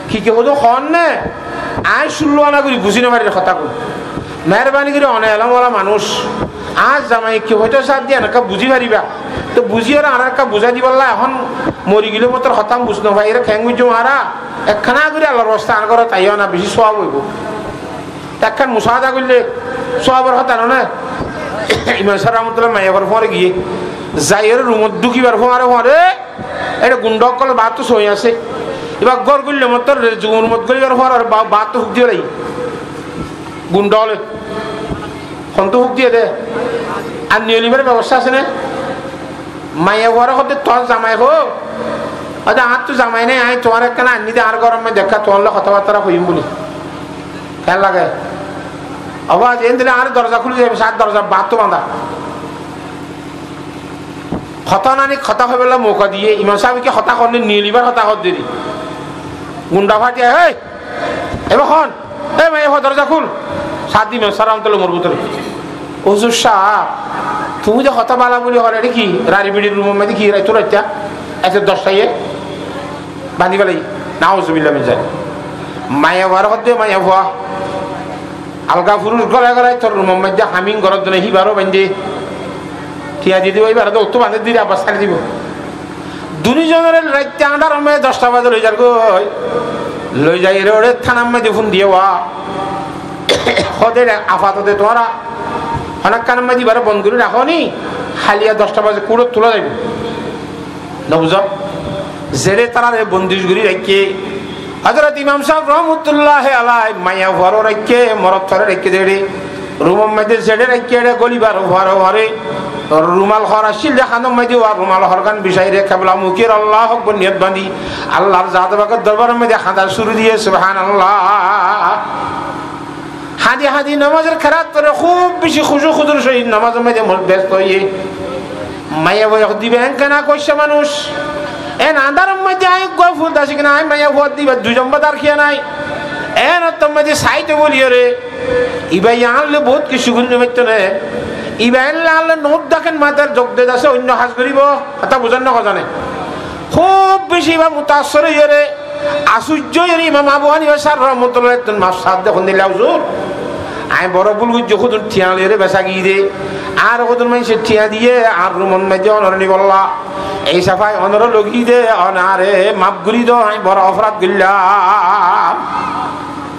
কি কে কদিন খন নে আয় শুনলো না করি বুঝি নেবারি কথা কই মেহরবানি করে অনেক এলামওয়ালা মানুষ আজ জামাই কি হয়তো সাথ দিয়ে একা বুঝি পারিবা তো বুঝি ওরা আর একটা বুঝাই দিবাল্লা এখন মরি গেলে মতো হতাম বুঝনো ভাই এরা খ্যাং বুঝছো মারা একখানা করে আল্লাহর রাস্তা আন করা তাইও না বেশি সওয়াব হইব একখান মুসাহাদা করলে সওয়াবের হতা না ইমাম সাহেব রহমতুল্লাহ মাইয়াবার ফোঁরে গিয়ে যাই এর রুমত ঢুকিবার ফোঁরে এটা গুন্ডক কলে বাত তো সই আছে এবার গড় করলে মতো জুমুর মত গলিবার ফোঁর আর বাত তো হুক দিয়ে লাই গুন্ড হলে তো হুক দিয়ে দে আর নিয়লিমের ব্যবস্থা আছে না মাইয়া ঘরে হতে তোর জামাই হোক আচ্ছা আর তো জামাই নেই আই তোমার একটা আনি দে আর গরমে দেখা তোমার কথাবার্তা হইম বলি কেন লাগে আবার এন দিলে আর দরজা খুলে যাবে 7 দরজা বাত তো বাঁধা হতা নানি খতা হয়ে বললাম মৌকা দিয়ে ইমাম সাহেবকে হতা করলে নিয়লিবার হতা হত দিদি গুন্ডা ফাটিয়া হে এবার হন এ মাইয়া দরজা খুল 7 দিন সারাম তোলে মোর ভিতরে হুজুর সাহেব তুমি যে কথা বলা বলি হরে এটা কি রাড়ি বিড়ির রুমের মধ্যে কি রাই তোর একটা এত 10টায় বাঁধি বেলাই নাউজুবিল্লাহ মিন জালিক মায়া ভার হতে মায়া ভুয়া আলগা পুরুষ গলায় গলায় তোর রুমের মধ্যে হামিং ঘরের জন্য হিবারও বান্ধে ঠিয়া দিয়ে দিব এবার তো অত বাঁধে দিলে আবার ছাড়ি দিব দুজনের রাইতে আন্ডার মধ্যে 10টা বাজে লই যার গো লই যাই রে ওরে থানার মধ্যে ফোন দিয়ে ওয়া হদের আপাতত তোরা অনেক কানের মধ্যে এবার বন্ধ করে রাখো নি হালিয়া 10টা বাজে কুড়ো তোলা যাবে না বুঝো জেরে তারা বন্দিশ গুলি রেখে হযরত ইমাম সাহেব রহমতুল্লাহ আলাইহি মায়া ভরো রেখে মরদ ধরে রেখে দেড়ে রুমের মধ্যে জেরে রেখে গলিবার ভরো ভরে রুমাল হর আসিল দেখানোর মধ্যে রুমাল হরগান বিষয় রে কেবলা মুখের আল্লাহ আকবার নিয়ত বাঁধি আল্লাহর জাত বাকের দরবারের মধ্যে হাঁদার শুরু দিয়ে সুবহানাল্লাহ হাদি হাদি নামাজের খেরাত করে খুব বেশি খুশু খুদুর সহিত নামাজের মধ্যে ব্যস্ত হয়ে মায়া বই দিবে কেনা কইছে মানুষ এন আন্দারের মধ্যে আই গো ফুল দাসি কিনা আই মায়া ভোট দিবে 2 জম্বা দার খেয়ে নাই এন তোর মধ্যে সাইতে বলিও রে ইবাই আনলে বহুত কিছু গুণ মিত্র নে ইবাই আনলে নোট দেখেন মাতার যোগ দে আছে অন্য হাজ করিব কথা বুঝান না জানে খুব বেশি বা মুতাসসির হইরে আশ্চর্য হইরে ইমাম আবু হানিফা স্যার রহমাতুল্লাহ একজন মাসাদ দেখুন দিলা হুজুর আই বড় ভুল কইছো খুদুন ঠিয়ালেরে বেসা গিয়ে দে আর খুদুন মানুষের ঠিয়া দিয়ে আর রুমন মাঝে অনরনি বললা এই সাফাই অনর লগি দে অনারে মাপ গুলি দো আই বড় অপরাধ গিল্লাম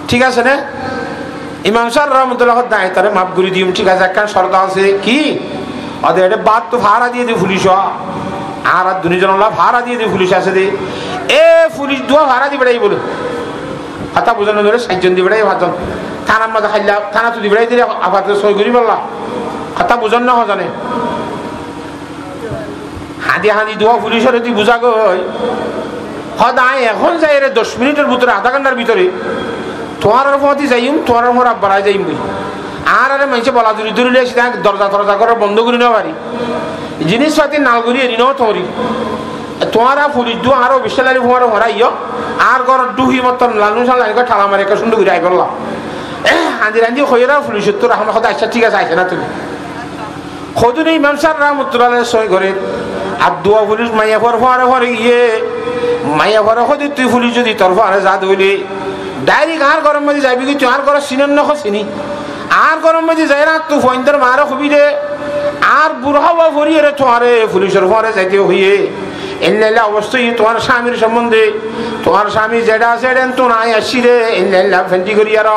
ঠিক আছে না ইমাম স্যার রহমাতুল্লাহ দায় তারে মাপ গুলি দিম ঠিক আছে একটা শর্ত আছে কি ওদের বাদ তো ভাড়া দিয়ে দি পুলিশ আর দুজন ভাড়া দিয়ে দি পুলিশ আছে দে এ পুলিশ দোয়া ভাড়া দি বেড়াই বলে কথা বুঝানো ধরে 60 জন দি বেড়াই 5 জন থানার মধ্যে খাইলা থানা তুই বেড়াই দিলে আপাতত সই করি বললা কথা বুঝন না জানে হাঁদি হাঁদি দোয়া পুলিশের তুই বুঝা গই সদায় এখন যাই রে 10 মিনিটের ভিতরে আধা ঘন্টার ভিতরে তোমার মতি যাইম তোমার মোর আব্বারাই যাইম বই আর আরে মানুষে বলা দূরি দূরিলে দরজা দরজা করে বন্ধ করে নেওয়া পারি জিনিসপাতি নালগুলি এনে নেওয়া তরি তোমার পুলিশ দু আরো বিশালারি তোমার হরাইও আর ঘর ডুহি মতন লালু সাল ঠালা মারে একটা সুন্দর ঘুরে আই করলাম হাঁদি রাঁধি হইরা পুলিশ তোর আমার কথা আচ্ছা ঠিক আছে আইসে না তুমি খোঁজুন ইমাম স্যার রহমতুল্লাহ সই করে আর দুয়া পুলিশ মাইয়া ফর ফরে ফরে গিয়ে মাইয়া ফরে খোঁজে তুই পুলিশ যদি তোর ফরে যা ধইলে ডাইরেক্ট আর গরম মাঝে যাবি কি তুই আর ঘর চিনেন না চিনি আর গরম মাঝে যাই না তুই ফোনটার মারো খুবই রে আর বুড়া বা ভরিয়ে রে তোমারে পুলিশের ফরে যাইতে হইয়ে এল্লা অবশ্যই তোমার স্বামীর সম্বন্ধে তোমার স্বামী যেটা আছে তো নাই আসছি রে এল্লা ফেন্টি করি আর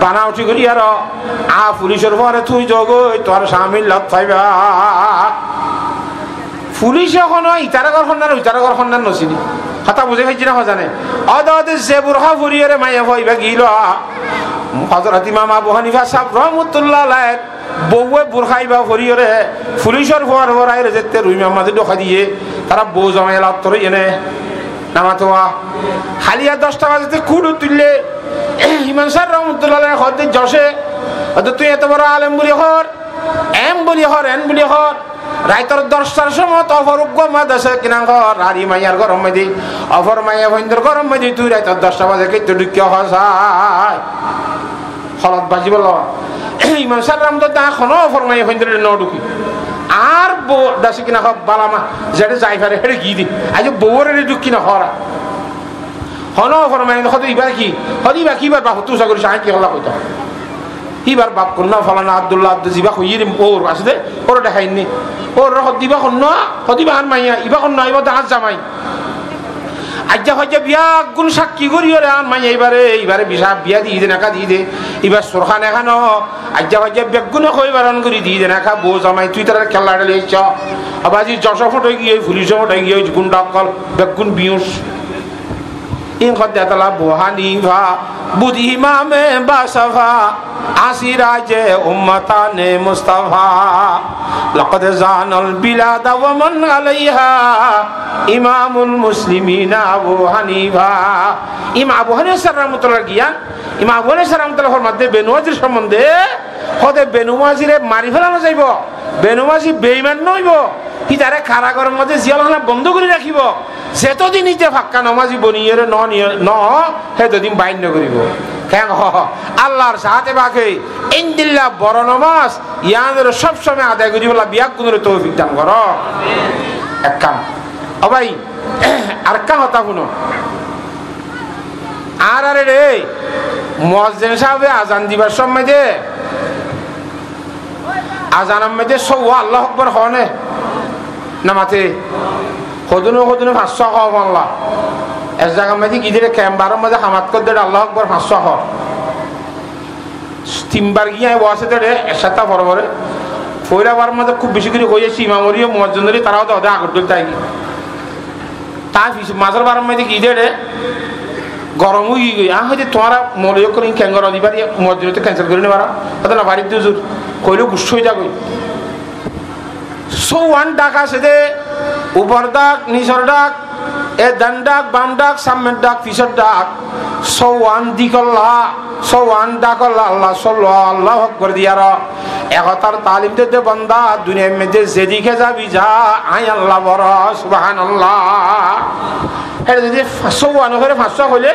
বানাউটি করি আর পুলিশের ফরে তুই জগই তোমার স্বামীর লাভ পাইবা পুলিশ এখন ইতারা ঘর সন্ধান ইতারা ঘর সন্ধান নচিনি কথা বুঝে খাইছি না জানে অদে যে বুড়া ভরিয়ে রে মাইয়া ভাইবা গিল হযরত ইমাম আবু হানিফা সাহেব রহমাতুল্লাহ আলাইহি বউয়ে বুরখাইবা ভরিয়ে পুলিশের ফর ভরাই রে যেতে রুইমা মাঝে ঢোকা দিয়ে তারা বউ জমাই লাভ তোর এনে নামাতোয়া হালিয়া 10টা বাজে কুড়ু তুললে ইমাম স্যার রহমাতুল্লাহ আলাইহি হতে জশে তুই এত বড় আলেম বলি হর এম বলি হর এন বলি হর রাইতর 10টার সময় অফরুগ্য মাদাসে কিনা ঘর রারি মাইয়ার গরম মাঝে অফর মাইয়া ভৈন্দর গরম মাঝে তুই রাইতর 10টা বাজে কে তুই ঢুকিয়া হসাই হলত বাজি বল ইমাম স্যার রহমতুল্লাহ দা খনো অফর মাইয়া ভৈন্দর ন ঢুকি আর বউ দাসে কিনা হব বালামা যেটা যাই পারে হেরে গিয়ে দি আজ বউরে ঢুকি না হরা হনো অফর মাইয়া হতে ইবার কি হদিবা কিবার বাহু তুই সাগর সাহায্য কি হল্লা কইতো ইবার বাপ কন্যা ফলানা আব্দুল্লাহ আব্দুল জিবা কইরিম ওর আছে দে ওর দেখাইনি ওর হদিবা কন্যা হদিবা আর মাইয়া ইবা কন্যা ইবা দাঁত জামাই আজ্জা হজ্জা বিয়া গুণ সাক্ষী করি ওরে আর মাইয়া এইবারে বিয়া দিয়ে দে নাকা দিয়ে দে এবার সরখান এখানো আজ্জা হজ্জা বেগুনে কইবারণ করি দিয়ে দে নাকা বউ জামাই তুই তার খেলা ডালি চ আবাজি 10 ফুট গিয়ে পুলিশ ফুট গিয়ে গুন্ডা কল বেগুন বিউস ইন খদ্দাতলা বুহানিফা বুধ ইমামে বাসফা আসিরাজে উম্মতানে মুস্তাফা লাকাদ জানাল বিলাদ ওয়া মান আলাইহা ইমামুল মুসলিমিন আবু হানিফা ইমাম আবু হানিফা রাহমাতুল্লাহ গিয়া ইমাম আবু হানিফা রাহমাতুল্লাহর মধ্যে বেনওয়াজির সম্বন্ধে হতে বেনওয়াজিরে মারি ফেলানো যাইব বেনওয়াজি বেঈমান নইব কি তারে কারাগারের মধ্যে জিয়ালখানা বন্ধ করে রাখিব যেতদিন ইতে ফাক্কা নমাজি বনিয়ে ন সেতদিন বাইন্য করিব কেন আল্লাহর সাথে বাকে ইনদিল্লাহ বড় নমাজ ইয়াদের সব সময় আদায় করি বলা বিয়াক কোনের তৌফিক দান কর এক কাম ও ভাই আর কা হতা শুনো আর আরে রে মুয়াজ্জিন সাহেব আজান দিবার সময় যে আজানের মধ্যে সৌ আল্লাহ আকবার হনে নামাতে হদুনো 500 হওয়া আল্লাহ এক জায়গার মধ্যে কি দিলে ক্যাম্বারের মধ্যে হামাত করে দেয় আল্লাহ আকবার 500 হওয়া 3বার গিয়ে বসে দেড়ে একসাথে বরাবরে ফয়লাবার মধ্যে খুব বেশি করে হয়েছে ইমামরিও মুয়াজ্জিনরি তারাও তো ওদের আগর দল তাই তাই মাঝের বারের মধ্যে কি দেড়ে গরম হয়ে গিয়ে হয়তো তোমারা মলিও করে ক্যাঙ্গর দিবার মুয়াজ্জিনতে ক্যান্সেল করে নেবার তাহলে না বাড়িতে হুজুর কইলেও গুচ্ছ হয়ে যাবে সৌয়ান ডাক আছে দে উপর ডাক নিচর ডাক এ ডান ডাক বাম ডাক সামনের ডাক পিছর ডাক সৌয়ান দিকল্লা সৌয়ান ডাকল্লা আল্লাহ সাল্লাল্লাহু আল্লাহু আকবার দিয়ার একতার তালিম দে বান্দা দুনিয়ার মধ্যে যেদিকে যাবি যা আই আল্লাহ বড় সুবহানাল্লাহ হেড যদি সৌয়ান করে 500 হইলে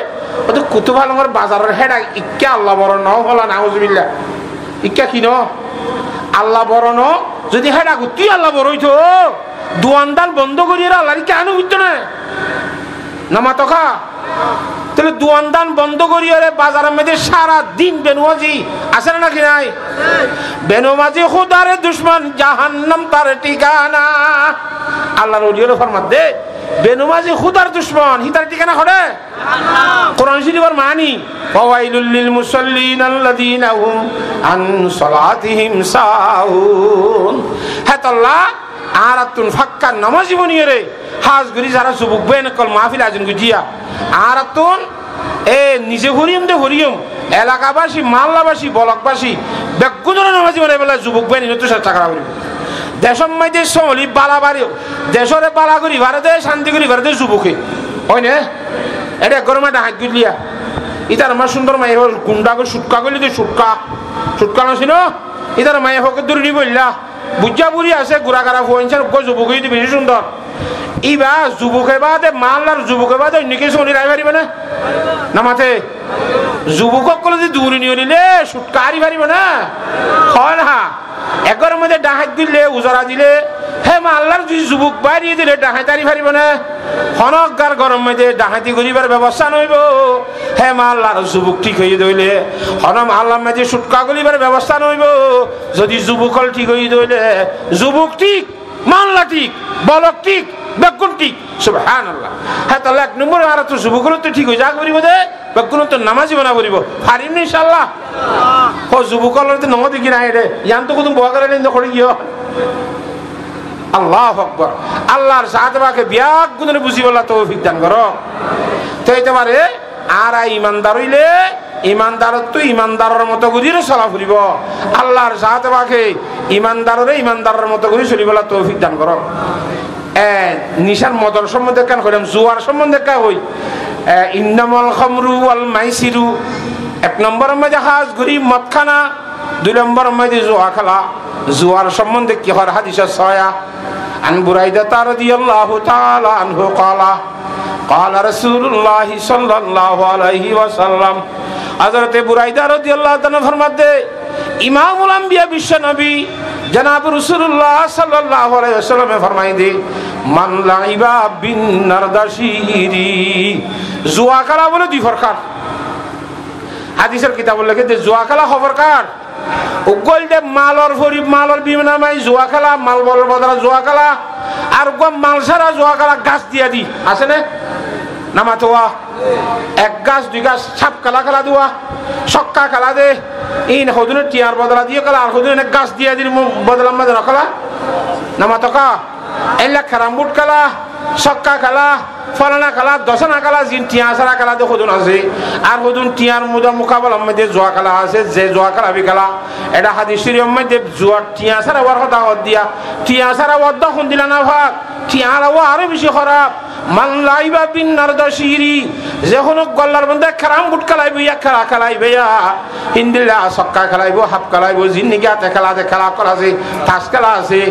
ওদের কুতুবালঙ্গর বাজারের হেড ইক্কা আল্লাহ বড় ন হলা নাউজুবিল্লাহ ইক্কা কি ন আল্লাহ বড় ন যদি হেডা তুই আল্লাহ বড় হইতো দুয়ানদান বন্ধ করিয়ে আল্লাহর কেন বুঝতো না নামাতকা তাহলে দুয়ানদান বন্ধ করিয়ে বাজারের মধ্যে সারা দিন বেনুমাজি আছে না নাকি নাই বেনুমাজি খুদারে দুশ্মন জাহান্নাম তার ঠিকানা আল্লাহর ওলিয়র ফরমাত দে বেনুমাজি খুদার দুশ্মন হিতার ঠিকানা করে কোরআন শরীফের মানি ফাওয়াইলুল লিল মুসাল্লিন আল্লাযীনা হুম আন সালাতিহিম সাহুন হাতাল্লাহ আরাতুন ফাক্কা নামাজি বনিয়ে রে হাজগুরি যারা যুবক বেন কল মাহফিল আয়োজন গুজিয়া আরাতুন এ নিজে হরিয়ম দে হরিয়ম এলাকাবাসী মাল্লাবাসী বলকবাসী বেগুজনের নামাজি বনে বেলা যুবক বেন ইনো তো টাকা করিব দেশের মধ্যে সলি বালাবাড়ি দেশের বালাগুড়ি ভারতে শান্তিগুড়ি ভারতে যুবকে হয় না এটা গরমে ডাহাত গুলিয়া ইতার আমার সুন্দর মাই হল গুন্ডাকে সুটকা করলি তো সুটকা নছিল ইতার মাই হকে দূরি বললা বুঝা বুড়ি আছে গুড়াগাড়া ফুয়েছেন যুবক বেশি সুন্দর ইবা যুবকে বাদে মাল্লার যুবকে বাদে অন্য কিছু উনি রায় পারিবে না মাথে যুবকক কলে যদি দূরে নিয়ে নিলে সুটকা হারি পারিবে না হয় না একর মধ্যে ডাহাত দিলে উজরা দিলে হে মাল্লার যদি যুবক বাড়িয়ে দিলে ডাহাতারি পারিব না হনকার গরম মধ্যে ডাহাতি করিবার ব্যবস্থা নইব হে মাল্লার যুবক ঠিক হয়ে দইলে হনম আল্লাহ মধ্যে সুটকা করিবার ব্যবস্থা নইব যদি যুবকল ঠিক হয়ে দইলে যুবক ঠিক মাল্লা ঠিক বলক ঠিক বেগুন ঠিক সুবহানাল্লাহ হ্যাঁ তাহলে এক নম্বর আর তো যুবকল তো ঠিক হয়ে যা করিব দে বেগুন তো নামাজি বানা করিব পারিম না ইনশাআল্লাহ ও যুবকল তো নম দেখি না রে ইয়ান তো কোন বয়া করে নিন করে গিয়ে আল্লাহু আকবার আল্লাহর সাহাবাকে বিয়াক গুণে বুঝি বলা তৌফিক দান করো তো এইতে পারে আর ঈমানদার হইলে ঈমানদারত্ব ঈমানদারের মতো গুজিরে চলা ফুরিব আল্লাহর সাহাবাকে ঈমানদারের মতো গুজি চলিবলা তৌফিক দান করো নিশার মদর সম্বন্ধে কেন কইলাম জুয়ার সম্বন্ধে কা হই ইন্নামাল খামরু ওয়াল মাইসিরু এক নম্বরের মধ্যে হাজ ঘুরি মদ খানা দুই নম্বরের মধ্যে জুয়া খেলা জুয়ার সম্বন্ধে কি হর হাদিস ছয়া আন বুরাইদা রাদিয়াল্লাহু তাআলা আনহু ক্বালা ক্বালা রাসূলুল্লাহ সাল্লাল্লাহু আলাইহি ওয়াসাল্লাম হযরত বুরাইদা রাদিয়াল্লাহু তাআলা ফরমাতে ইমামুল আম্বিয়া বিশ্ব নবী জনাব রাসূলুল্লাহ সাল্লাল্লাহু আলাইহি ওয়াসাল্লাম ফরমাই দে মান লাইবা বিন নারদাশিরি জুয়া খেলা বলে দুই প্রকার হাদিসের কিতাব লেখে যে জুয়া খেলা খবর কার উগল দে মালর বিনামাই জুয়া খেলা মাল বল বদলা জুয়া খেলা আর গম মাল সারা জুয়া খেলা গাছ দিয়া দি আছে না নামাতোয়া এক গাছ দুই গাছ ছাপ খেলা দুয়া সক্কা খেলা দে ইন হদুনের টিয়ার বদলা দিয়ে খেলা আর হদুনের এক গাছ দিয়া দির বদলা মাঝে রাখলা নামাতকা এলা খারামবুট খেলা সক্কা খেলা ফলানা খেলা দশনা খেলা জিন টিয়া সারা খেলা দে হদুন আছে আর হদুন টিয়ার মুদা মুকাবলার মধ্যে জোয়া খেলা আছে যে জোয়া খেলা বি খেলা এটা হাদিস শরীফের মধ্যে জোয়া টিয়া সারা ওয়ার কথা দিয়া টিয়া সারা ওয়াদা খুন দিলা না ভাগ টিয়ার ওয়া আরো বেশি খারাপ মান লাইবা বিন নারদাশিরি যখন গল্লার মধ্যে খারামবুট খেলাইবো ইয়া খেলা খেলাইবে হিন্দিলা সক্কা খেলাইবো হাফ খেলাইবো জিন্নিগাতে খেলা আছে খেলা করা আছে তাস খেলা আছে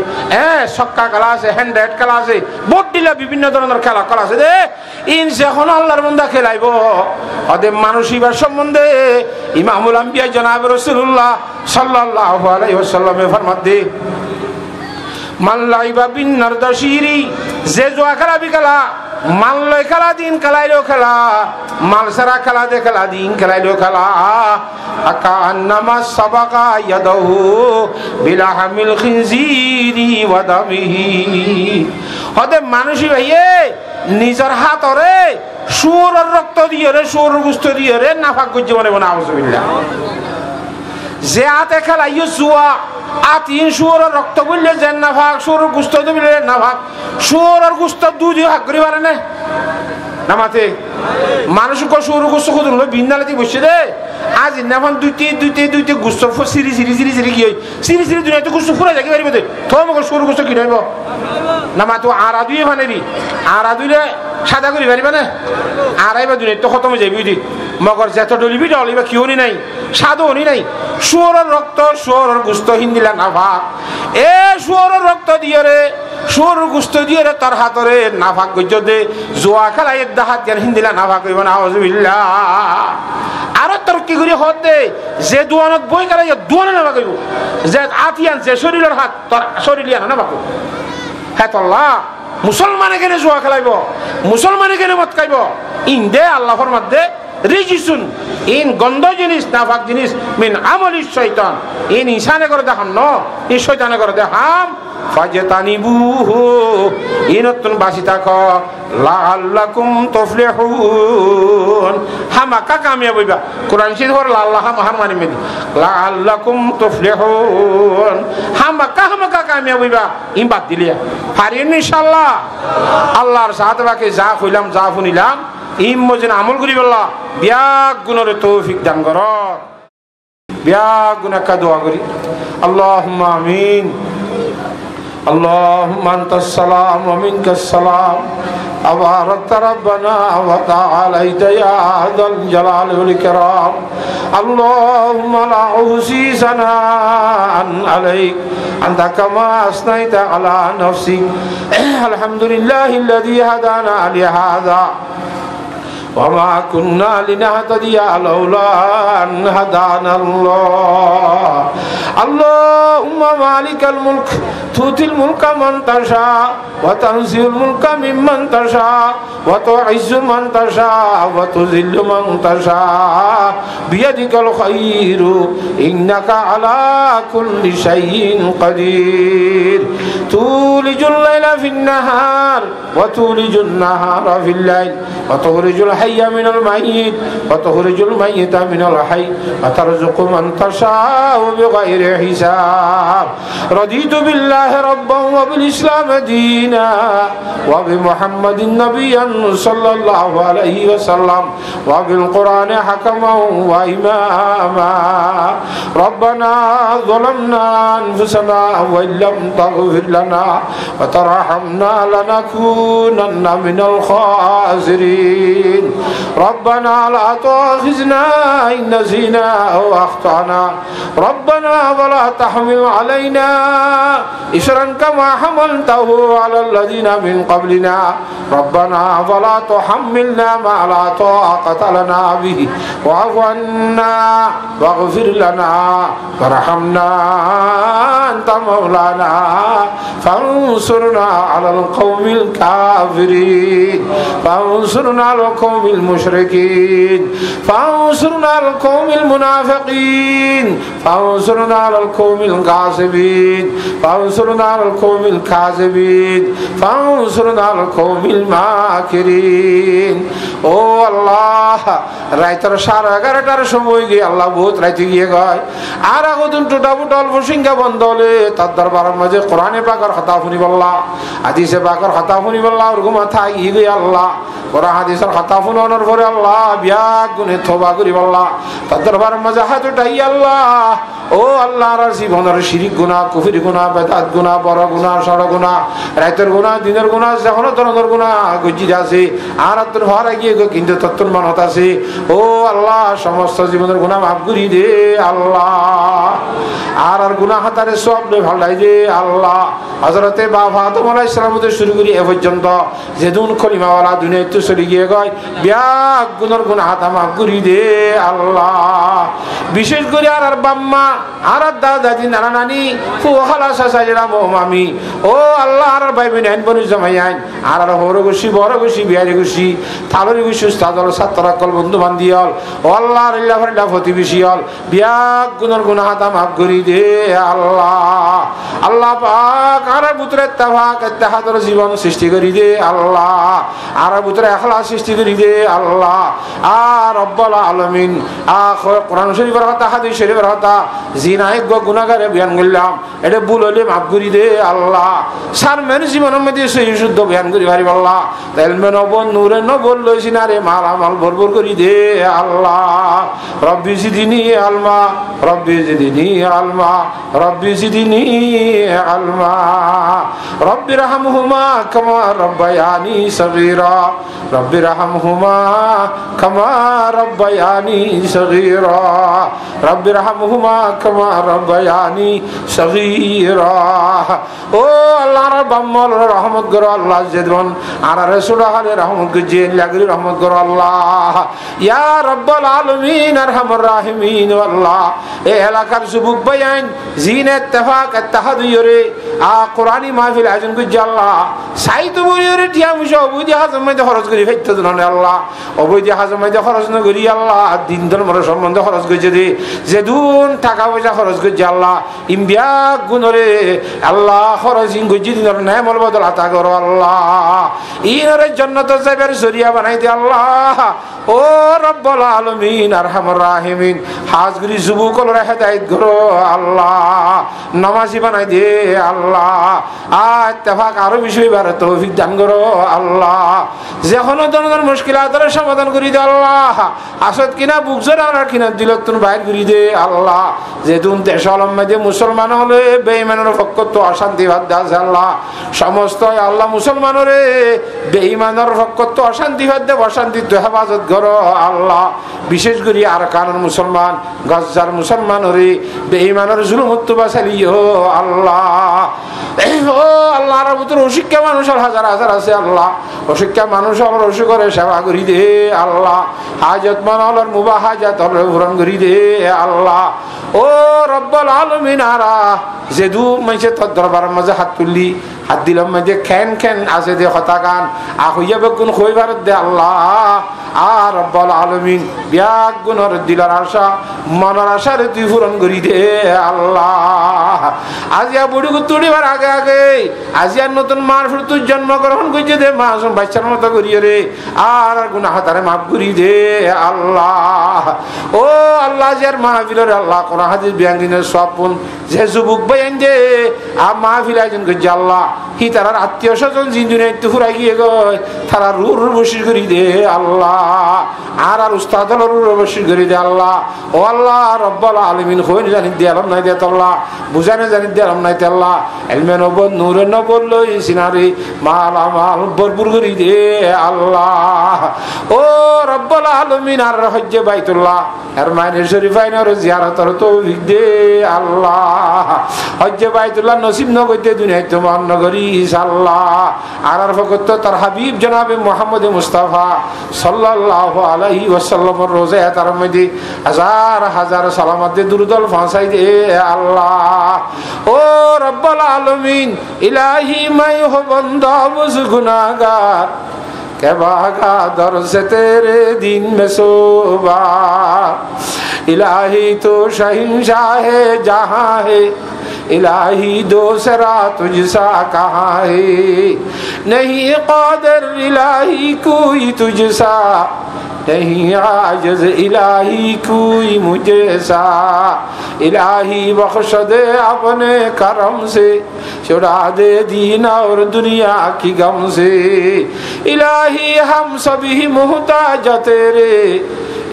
সক্কা খেলা আছে হ্যান্ড খেলা আছে বোট দিলা বিভিন্ন ধরনের খেলা করা আছে দে ইন যখন আল্লাহর বান্দা খেলাইবো ওদের মানসিবার সম্বন্ধে ইমামুল আম্বিয়া জনাব রাসূলুল্লাহ সাল্লাল্লাহু আলাইহি ওয়াসাল্লামে ফরমাত দে মান লাইবা বিন নারদাশিরি যে জোয়া খেলা বি খেলা মাল লয় খেলা দিন খেলাইলেও খেলা মাল সারা খেলা দে খেলা দিন খেলাইলেও খেলা আকা আন্নামা সাবাকা ইয়াদাহু বিলা হামিল খিনজিরি ওয়া দামিহি হদে মানুষই ভাইয়ে নিজের হাতরে শুয়োরের রক্ত দিয়ে রে শুয়োরের গোশত দিয়ে রে নাফাক গজ্জি মনে মনে আউযুবিল্লাহ যে হাতে খেলাইও জুয়া আতিন শুয়োরের রক্ত বললে যে নাফাক শুয়োরের গোশত দিলে নাফাক শুয়োরের গোশত দুই ভাগ করে পারে না নামাতে মানুষ কো শুয়োরের গোশত খুদুন হলো বিন্দালাতি বসে দে আজ নাফান দুইটি গোশত সিরি কি হই সিরি দুনিয়া তো গোশত ফুরা যাকে পারিবে তো মগর শুয়োরের গোশত কি হইব নামাতো আরা দুই ভানেরি আরা দুইলে সাদা করি পারিবা না আড়াইবা দুনিয়া তো খতম হয়ে যাবি মগর যেত ডলিবি ডলিবা কিও নাই সাদও নাই শুয়োরের রক্ত শুয়োরের গোশত হিন্দিলা নাফাক শুয়োরের রক্ত দিয়ে রে শুয়োরের গোশত দিয়ে রে তার হাতরে নাফাক গজ্জ দে জোয়া খেলা এক হাত জ্ঞান হিন্দিলা নাফাক হইব না আউযুবিল্লাহ আরো তর্কি করে হত দে যে দুয়ানত বই খেলা দুয়ানে নাফাক হইব যে আতিয়ান যে শরীরের হাত তোর শরীর না নাফাক হ্যাঁ তল্লা মুসলমানে কেন জুয়া খেলাইব, মুসলমানে কেন মদ খাইব? ইন দে আল্লাহর মধ্যে রিজিসুন, ইন গন্ধ জিনিস নাফাক জিনিস মিন আমলিশ শয়তান, ইন ইনসানে করে দেখাম ন, এই শয়তানে করে দেখাম। ফাজতানিবুহু, ইনতুন বাসি থাকো, লাআল্লাকুম তুফলিহুন, হামাকা কামিয়াব হইবা। কোরআন শরীফ হর আল্লাহ মাহার মানে মেদি লাআল্লাকুম তুফলিহুন, হামাকা কামিয়াব হইবা। ইন বাদ দিলিয়া পারিন ইনশাআল্লাহ। আল্লাহর সাথে বাকি যা কইলাম যা শুনিলাম ইম মজিন আমল করি বললা বিয়াক গুণরে তৌফিক দান কর। বিয়াক গুণ একটা দোয়া করি। আল্লাহুম্মা আমিন। আল্লাহুম্মা আনতাস সালাম ওয়া মিনকাস সালাম, আবারাকতা রাব্বানা ওয়া তাআলাইতা ইয়া যাল জালালি ওয়াল ইকরাম। আল্লাহুম্মা লা উহসি সানাআন আলাইক আনতা কামা আসনাইতা আলা নাফসি। আলহামদুলিল্লাহিল্লাযী হাদানা লিহাযা وما كنا لنهتدي لولا أن هدانا الله. اللهم مالك الملك تؤتي الملك من تشاء وتنزع الملك ممن تشاء وتعز من تشاء وتذل من تشاء بيدك الخير إنك على كل شيء قدير. تولج الليل في النهار وتولج النهار في الليل وتخرج الحي من الميت وتخرج الميت من الحي وترزق من تشاء بغير حساب. رضيت بالله ربا وبالإسلام دينا وبمحمد نبيا صلى الله عليه وسلم وبالقرآن حكما وإماما. ربنا ظلمنا أنفسنا وإن لم تغفر لنا وترحمنا لنكونن من الخاسرين. ربنا لا تؤاخذنا إن نسينا أو أخطأنا. ربنا ولا تحمل علينا إصرا كما حملته على الذين من قبلنا. ربنا ولا تحملنا ما لا طاقة لنا به واعف عنا واغفر لنا وارحمنا أنت مولانا فانصرنا على القوم الكافرين فانصرنا على القوم المشركين فانصرنا على القوم المنافقين فانصرنا على القوم الغاصبين فانصرنا على القوم الكاذبين فانصرنا على القوم الماكرين. ও আল্লাহ, রাইতের 11:30টার সময় গিয়ে আল্লাহ বহুত রাইতে গিয়ে গয় আর আগতুন টোটা ফুটা অল্প সিংহা বন্ধ হলে তার দরবারের মাঝে কোরআনে পাকের কথা শুনি বললা, হাদিসে পাকের কথা শুনি বললা, ওরকম মাথা ই গই আল্লাহ কোরআন হাদিসের কথা শুনানোর পরে আল্লাহ বিয়াক গুনে তওবা করি বললা তার দরবারের মাঝে হাত উঠাই আল্লাহ ও আল্লাহ আর জীবনের শিরিক গুনাহ, কুফরি গুনাহ, বেদাত গুনাহ, বড় গুনাহ, ছোট গুনাহ, রাতের গুনাহ, দিনের গুনাহ, যখন ধরনের গুনাহ গজ্জিত আছে আর তোর হওয়ার গিয়ে কিন্তু তত্তর মানত আছে। ও আল্লাহ সমস্ত জীবনের গুনাহ মাফ করি দে আল্লাহ, আর গুনাহ হাতারে সব ভালাই দে আল্লাহ। হযরতে বাবা আদম আলাইহিস সালাম থেকে শুরু করি এ পর্যন্ত যেদিন খলিমাওয়ালা দুনিয়াতে চলে গিয়ে গয় বিয়াক গুনার গুনাহ হাতা মাফ করি দে আল্লাহ। বিশেষ করে আর বাম্মা আর দাদা দাদি নানা নানি ফুহালা সাসাইরা মামি ও আল্লাহ আর ভাই বোন আইন বনি জমাই আইন আর হরে গুছি বড় গুছি বিয়ারে গুছি থালরি গুছি উস্তাদল ছাত্ররা কল বন্ধু বান্ধিয়ল ও আল্লাহ আল্লাহ ফরিল্লাহ প্রতিবেশী হল বিয়াক গুনার গুনাহ হাতা মাফ করি দে আল্লাহ। আল্লাহ পাক আর পুত্রে তাফাক ইত্তেহাদর জীবন সৃষ্টি করি দে আল্লাহ, আর পুত্রে ইখলাস সৃষ্টি করি দে আল্লাহ। আর রব্বুল আলামিন কোরআন শরীফের কথা হাদিস শরীফের কথা জিনায়ে গুনাহগারে বয়ান করলাম এটা ভুল হলে মাফ করি দে আল্লাহ। সার মেন জীবনের মধ্যে সহি শুদ্ধ বয়ান করি পারি আল্লাহ, তেলমে নব নূরে নবল লইছি না রে মাল আমাল ভরভর করি দে আল্লাহ। রব্বি জিদিনি আলমা রব্বি জিদিনি আলমা রব্বি জিদিনি আলমা রব্বি রহমহুমা কামা রব্বায়ানি সগীরা রব্বি রহমহুমা কামা রব্বায়ানি সগীরা রব্বি রহমহুমা كما ربياني صغيرا ও আল্লাহর বাম্মল রহমত করো আল্লাহ জেদন আর রাসূল আলাইহি রহমত গজে লাগরি রহমত করো আল্লাহ ইয়া রাব্বুল আলামিন আরহামুর রাহিমিন আল্লাহ এ এলাকার যুবক ভাইয়ান জিনে ইত্তেফাক ইত্তেহাদুরে কোরআনী মাহফিল আয়োজন করছে আল্লাহ সাইতো বলিরে টিয়া মুশা অবৈধ হাজম মধ্যে খরচ করি ফেলতে না আল্লাহ অবৈধ হাজম মধ্যে খরচ না করি আল্লাহ দিন ধর্মের সম্বন্ধে খরচ করছে দে যে দুন টাকা পয়সা খরচ করছে আল্লাহ ইমবিয়া গুণরে আল্লাহ খরচ ইন করছে দিনের নেমল বদল আতা করো আল্লাহ ইনরে জান্নাত যাইবার জরিয়া বানাই দে আল্লাহ ও রব্বুল আলামিন আরহামুর রাহিমিন হাজগুরি যুবকর হেদায়েত করো আল্লাহ নামাজি বানাই দে আল্লাহ ইত্তেফাক আরো বিষয় বার তৌফিক দান করো আল্লাহ যে কোনো ধরনের মুশকিলাতের সমাধান করি দে আল্লাহ আসত কিনা বুকজর আর কিনা দিলত তুমি বাইর করি দে আল্লাহ যে দুন দেশ আলমে মুসলমান হলে বেঈমানের পক্ষ তো অশান্তি বাদ দাস আল্লাহ সমস্ত আল্লাহ মুসলমানরে বেঈমানের পক্ষ তো অশান্তি বাদ দে অশান্তি তো হেফাজত করো আল্লাহ বিশেষ করে আর কারণ মুসলমান গজ্জার মুসলমানরে বেঈমানের জুলুম তো বাঁচালিও আল্লাহ ও আল্লাহ রব্বুল অশিক্ষা মানুষ হাজার হাজার আছে আল্লাহ অশিক্ষা মানুষ আমার অসু করে সেবা করি দে আল্লাহ হাজত মানলার মুবাহ হাজাত পূরণ করি দে আল্লাহ ও রব্বুল আলামিন আরা যে দু মাইছে তোর দরবারের মাঝে হাত তুললি হাত দিলাম মাঝে খেন খেন আছে দে হতা গান আহইয়া বেগুন খইবার দে আল্লাহ আর রব্বুল আলামিন বিয়াক গুণর দিলার আশা মনের আশারে তুই পূরণ করি দে আল্লাহ আজিয়া বুড়ি তুড়িবার আগে আগে আজিয়ার নতুন মার তুই জন্মগ্রহণ করছে দে মা বাচ্চার মতো করিয়ে রে আর গুনাহ তারে মাফ করি দে আল্লাহ ও আল্লাহ যার মাহফিলের আল্লাহ কোন হাদিস বিয়াঙ্গিনের স্বপন যে যুবক বাইন দে আর মাহফিল আয়োজন করছে আল্লাহ হি তার আত্মীয় স্বজন জিন্দুনে একটু ফুরাই গিয়ে গয় তারা রুর বসির করি দে আল্লাহ আর উস্তাদ রুর বসির করি দে আল্লাহ ও আল্লাহ রব্বুল আলামিন হইন জানি দে আলম নাই দে আল্লাহ বুঝানে জানি দে আলম নাই দে আল্লাহ ইলমে নবুত নূরে নবুত লই সিনারি মালা মাল ভরপুর করি দে আল্লাহ ও রব্বুল আলামিন আর হজ্জে বাইতুল্লাহ আর মাইনে শরীফাইনের জিয়ারতের তৌফিক দে আল্লাহ হজ্জে বাইতুল্লাহ নসিব ন কইতে দুনিয়ায় তোমার নগরীস আল্লাহ আর ফকত তার হাবিব জনাবে মুহাম্মদ মুস্তাফা সাল্লাল্লাহু আলাইহি ওয়াসাল্লামের রোজা তার মধ্যে হাজার হাজার সালামত দে দুরুদল ফাঁসাই দে আল্লাহ ও রব্বুল আলামিন ইলাহি মাই হো বান্দা বুজ গুনাহগার কে ভাগা দর সে তেরে দিন মে সোবা ইলাহি তো শহনशाह है जहां है इलाही दूसरा तुझसा कहाँ है नहीं कादिर इलाही कोई तुझसा नहीं आजिज इलाही कोई मुझसा इलाही बख्श दे अपने करम से छुड़ा दे दीन और दुनिया की गम से इलाही हम सभी मुहताज तेरे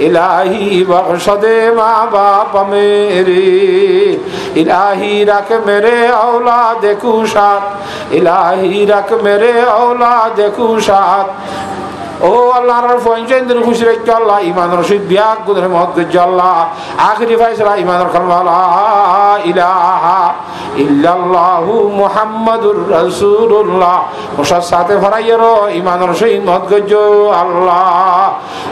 इलाही बख्श दे माँ बाप मेरे इलाही रख मेरे औलाद कुशात इलाही रख मेरे औलाद कुशात ও আল্লাহর ফয়সাইন্দ্র খুশি রেখে আল্লাহ ঈমান রশিদ বিয়াক গুদরে মহৎ গজ্জ আল্লাহ আখিরি ফয়সালা ঈমানের কালমা লা ইলাহা ইল্লাল্লাহু মুহাম্মাদুর রাসূলুল্লাহ ওসার সাথে ফরাইয়ের ঈমান রশিদ মহৎ গজ্জ আল্লাহ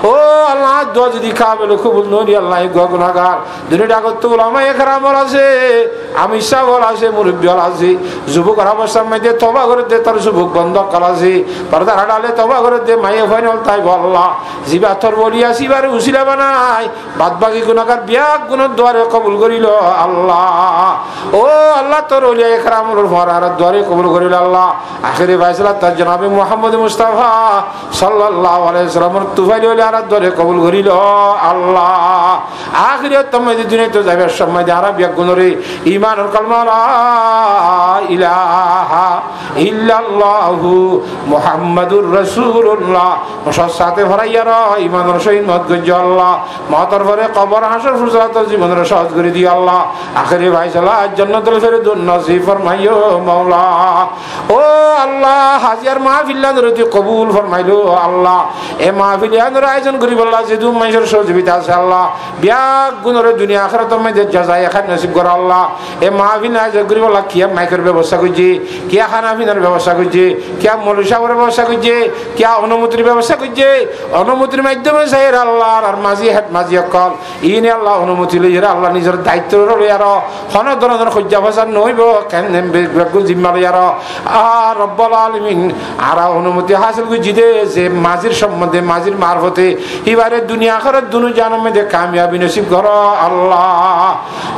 ও আল্লাহ দোয়া যদি কাবিল কবুল নরি আল্লাহ গুনাহগার দুনিয়া আগত উলামায়ে কেরামর আছে আমি সাবল আছে মুরব্বি আছে যুবকরা অবস্থার মধ্যে তওবা করে দে তার যুবক বন্ধ করা আছে পর্দা হাড়ালে তওবা করে দে মায়ে ফাইনাল তাই আল্লাহ জিবা তোর বলিয়া সিবারে উসিলা বানাই বাদ বাকি গুনাহগার বিয়াক গুনাহ দুয়ারে কবুল করিল আল্লাহ ও আল্লাহ তোর ওলিয়া একরামুল ফরার দুয়ারে কবুল করিল আল্লাহ আখিরি ফয়সালা তার জনাবে মুহাম্মদ মুস্তাফা সাল্লাল্লাহু আলাইহি ওয়াসাল্লামের তুফাইল ওলিয়া আর দুয়ারে কবুল করিল আল্লাহ আখিরি তমে দুনিয়া তো যাবে সময় আর বিয়াক গুনরে ইমানের কালমা লা ইলাহা ইল্লাল্লাহু মুহাম্মাদুর রাসূলুল্লাহ সাথে ভরাইয়া র ইমানের সহিত মত গজ্জ আল্লাহ মতর পরে কবর হাসর ফুরসাত জীবনের সহজ করে দি আল্লাহ আখেরি ফায়সালা জান্নাতুল ফেরদৌস নসিব ফরমাইও মাওলা ও আল্লাহ হাজির মাহফিল নরতি কবুল ফরমাইলো আল্লাহ এ মাহফিল আনর আয়োজন করি আল্লাহ যেদু মানুষের সহযোগিতা আছে আল্লাহ বিয়াক গুণরে দুনিয়া আখিরাতের মধ্যে জাযায়ে খান নসিব কর আল্লাহ এ মাহফিল আয়োজন করি আল্লাহ কিয়া মাইকের ব্যবস্থা করছি কিয়া খানা পিনার ব্যবস্থা করছি কিয়া মৌলভী সাহেবের ব্যবস্থা করছে কিয়া অনুমতির ব্যবস্থা করছে অনুমতির মাধ্যমে সাহের আল্লাহ আর মাঝি হেড মাঝি অকল ইনে আল্লাহ অনুমতি লইরা আল্লাহ নিজের দায়িত্ব লই আর হন ধরনের খজ্জা ভাষা নইব কেন জিম্মা লই আর রব্বুল আলামিন আর অনুমতি হাসিল করছি দে যে মাঝির সম্বন্ধে মাঝির মারফতে এবারে দুনিয়া আখিরাত দুনো জাহান্নাম মধ্যে কামিয়াবি নসিব কর আল্লাহ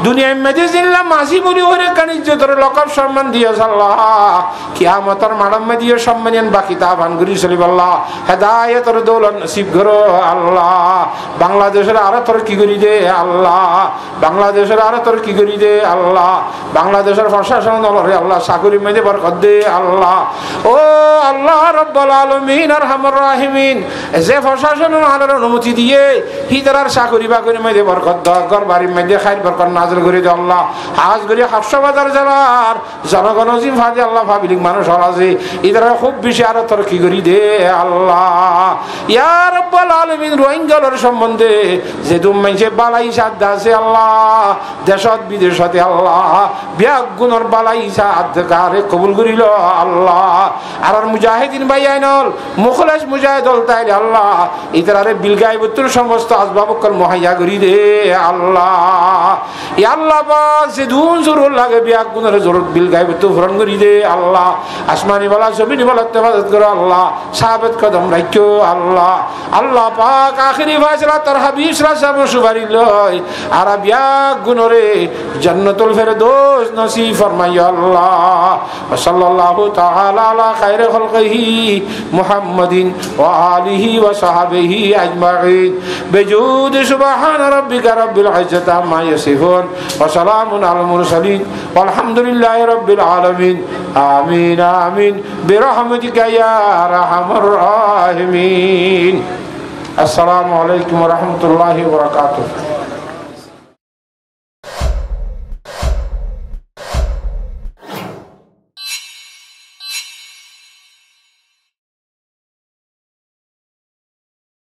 দুনিয়ার মধ্যে জিল্লা মাঝি বলি ওরে কান ইজ্জতের লকব সম্মান দিয়েছ আল্লাহ কিয়ামতের মাঠের মধ্যে সম্মানন বাকি তা ভান করি চলিব আল্লাহ হেদায়েতের দৌলত নসিব কর আল্লাহ বাংলাদেশের আরো তোর কি করি দে আল্লাহ বাংলাদেশের আরো তোর কি করি দে আল্লাহ বাংলাদেশের প্রশাসন দলরে আল্লাহ চাকরি মধ্যে বরকত দে আল্লাহ ও আল্লাহ রব্বুল আলামিন আরহামুর রাহিমিন যে প্রশাসন আলোর অনুমতি দিয়ে হিদার চাকরি বাকরি মধ্যে বরকত দাও ঘর বাড়ির মধ্যে খাইর বরকত নাযিল করে দে আল্লাহ আজ করি হাফসাবাজার জেলার জনগণ জিফাদে আল্লাহ পাবলিক মানুষ আছে ইদারা খুব বেশি আরো তোর কি করি দে আল্লাহ ইয়া রব্বুল আলামিন রোহিঙ্গাদের সম্বন্ধে যে দুম মানুষে বালাই সাদ আছে আল্লাহ দেশত বিদেশতে আল্লাহ বিয়াক গুণর বালাই সাদ কারে কবুল করিল আল্লাহ আর মুজাহিদিন ভাই আইনল মুখলেস মুজাহিদ হল তাই আল্লাহ ইতারে বিলগাই বুতুর সমস্ত আসবাবকল মুহাইয়া করি দে আল্লাহ ইয়া আল্লাহ পাক যে দুন জরুর লাগে বিয়াক গুণর জরুর বিলগাই বুতু পূরণ করি দে আল্লাহ আসমানি ওয়ালা জমিনি ওয়ালা তেফাজত করো আল্লাহ সাহাবত কদম রাখো আল্লাহ আল্লাহ পাক আখিরি ফায়সালা তার হাবিব সাল্লাল্লাহু আলাইহি সুবারি লয় আর বিয়াক গুণরে জান্নাতুল ফেরদৌস নসিব ফরমাইও আল্লাহ সাল্লাল্লাহু তাআলা আলা খায়রি খালকিহি মুহাম্মাদিন ওয়া আলিহি ওয়া সাহবিহি আজমাইন বিজুদ সুবহান রাব্বিকা রাব্বিল ইজ্জাতি আম্মা ইয়াসিফুন ওয়া সালামুন আলাল মুরসালিন ওয়ালহামদুলিল্লাহি রাব্বিল আলামিন আমিন আমিন বিরহমাতিকা ইয়া আরহামার রাহিমিন আসসালামু আলাইকুম ওয়া রাহমাতুল্লাহি ওয়া বারাকাতুহু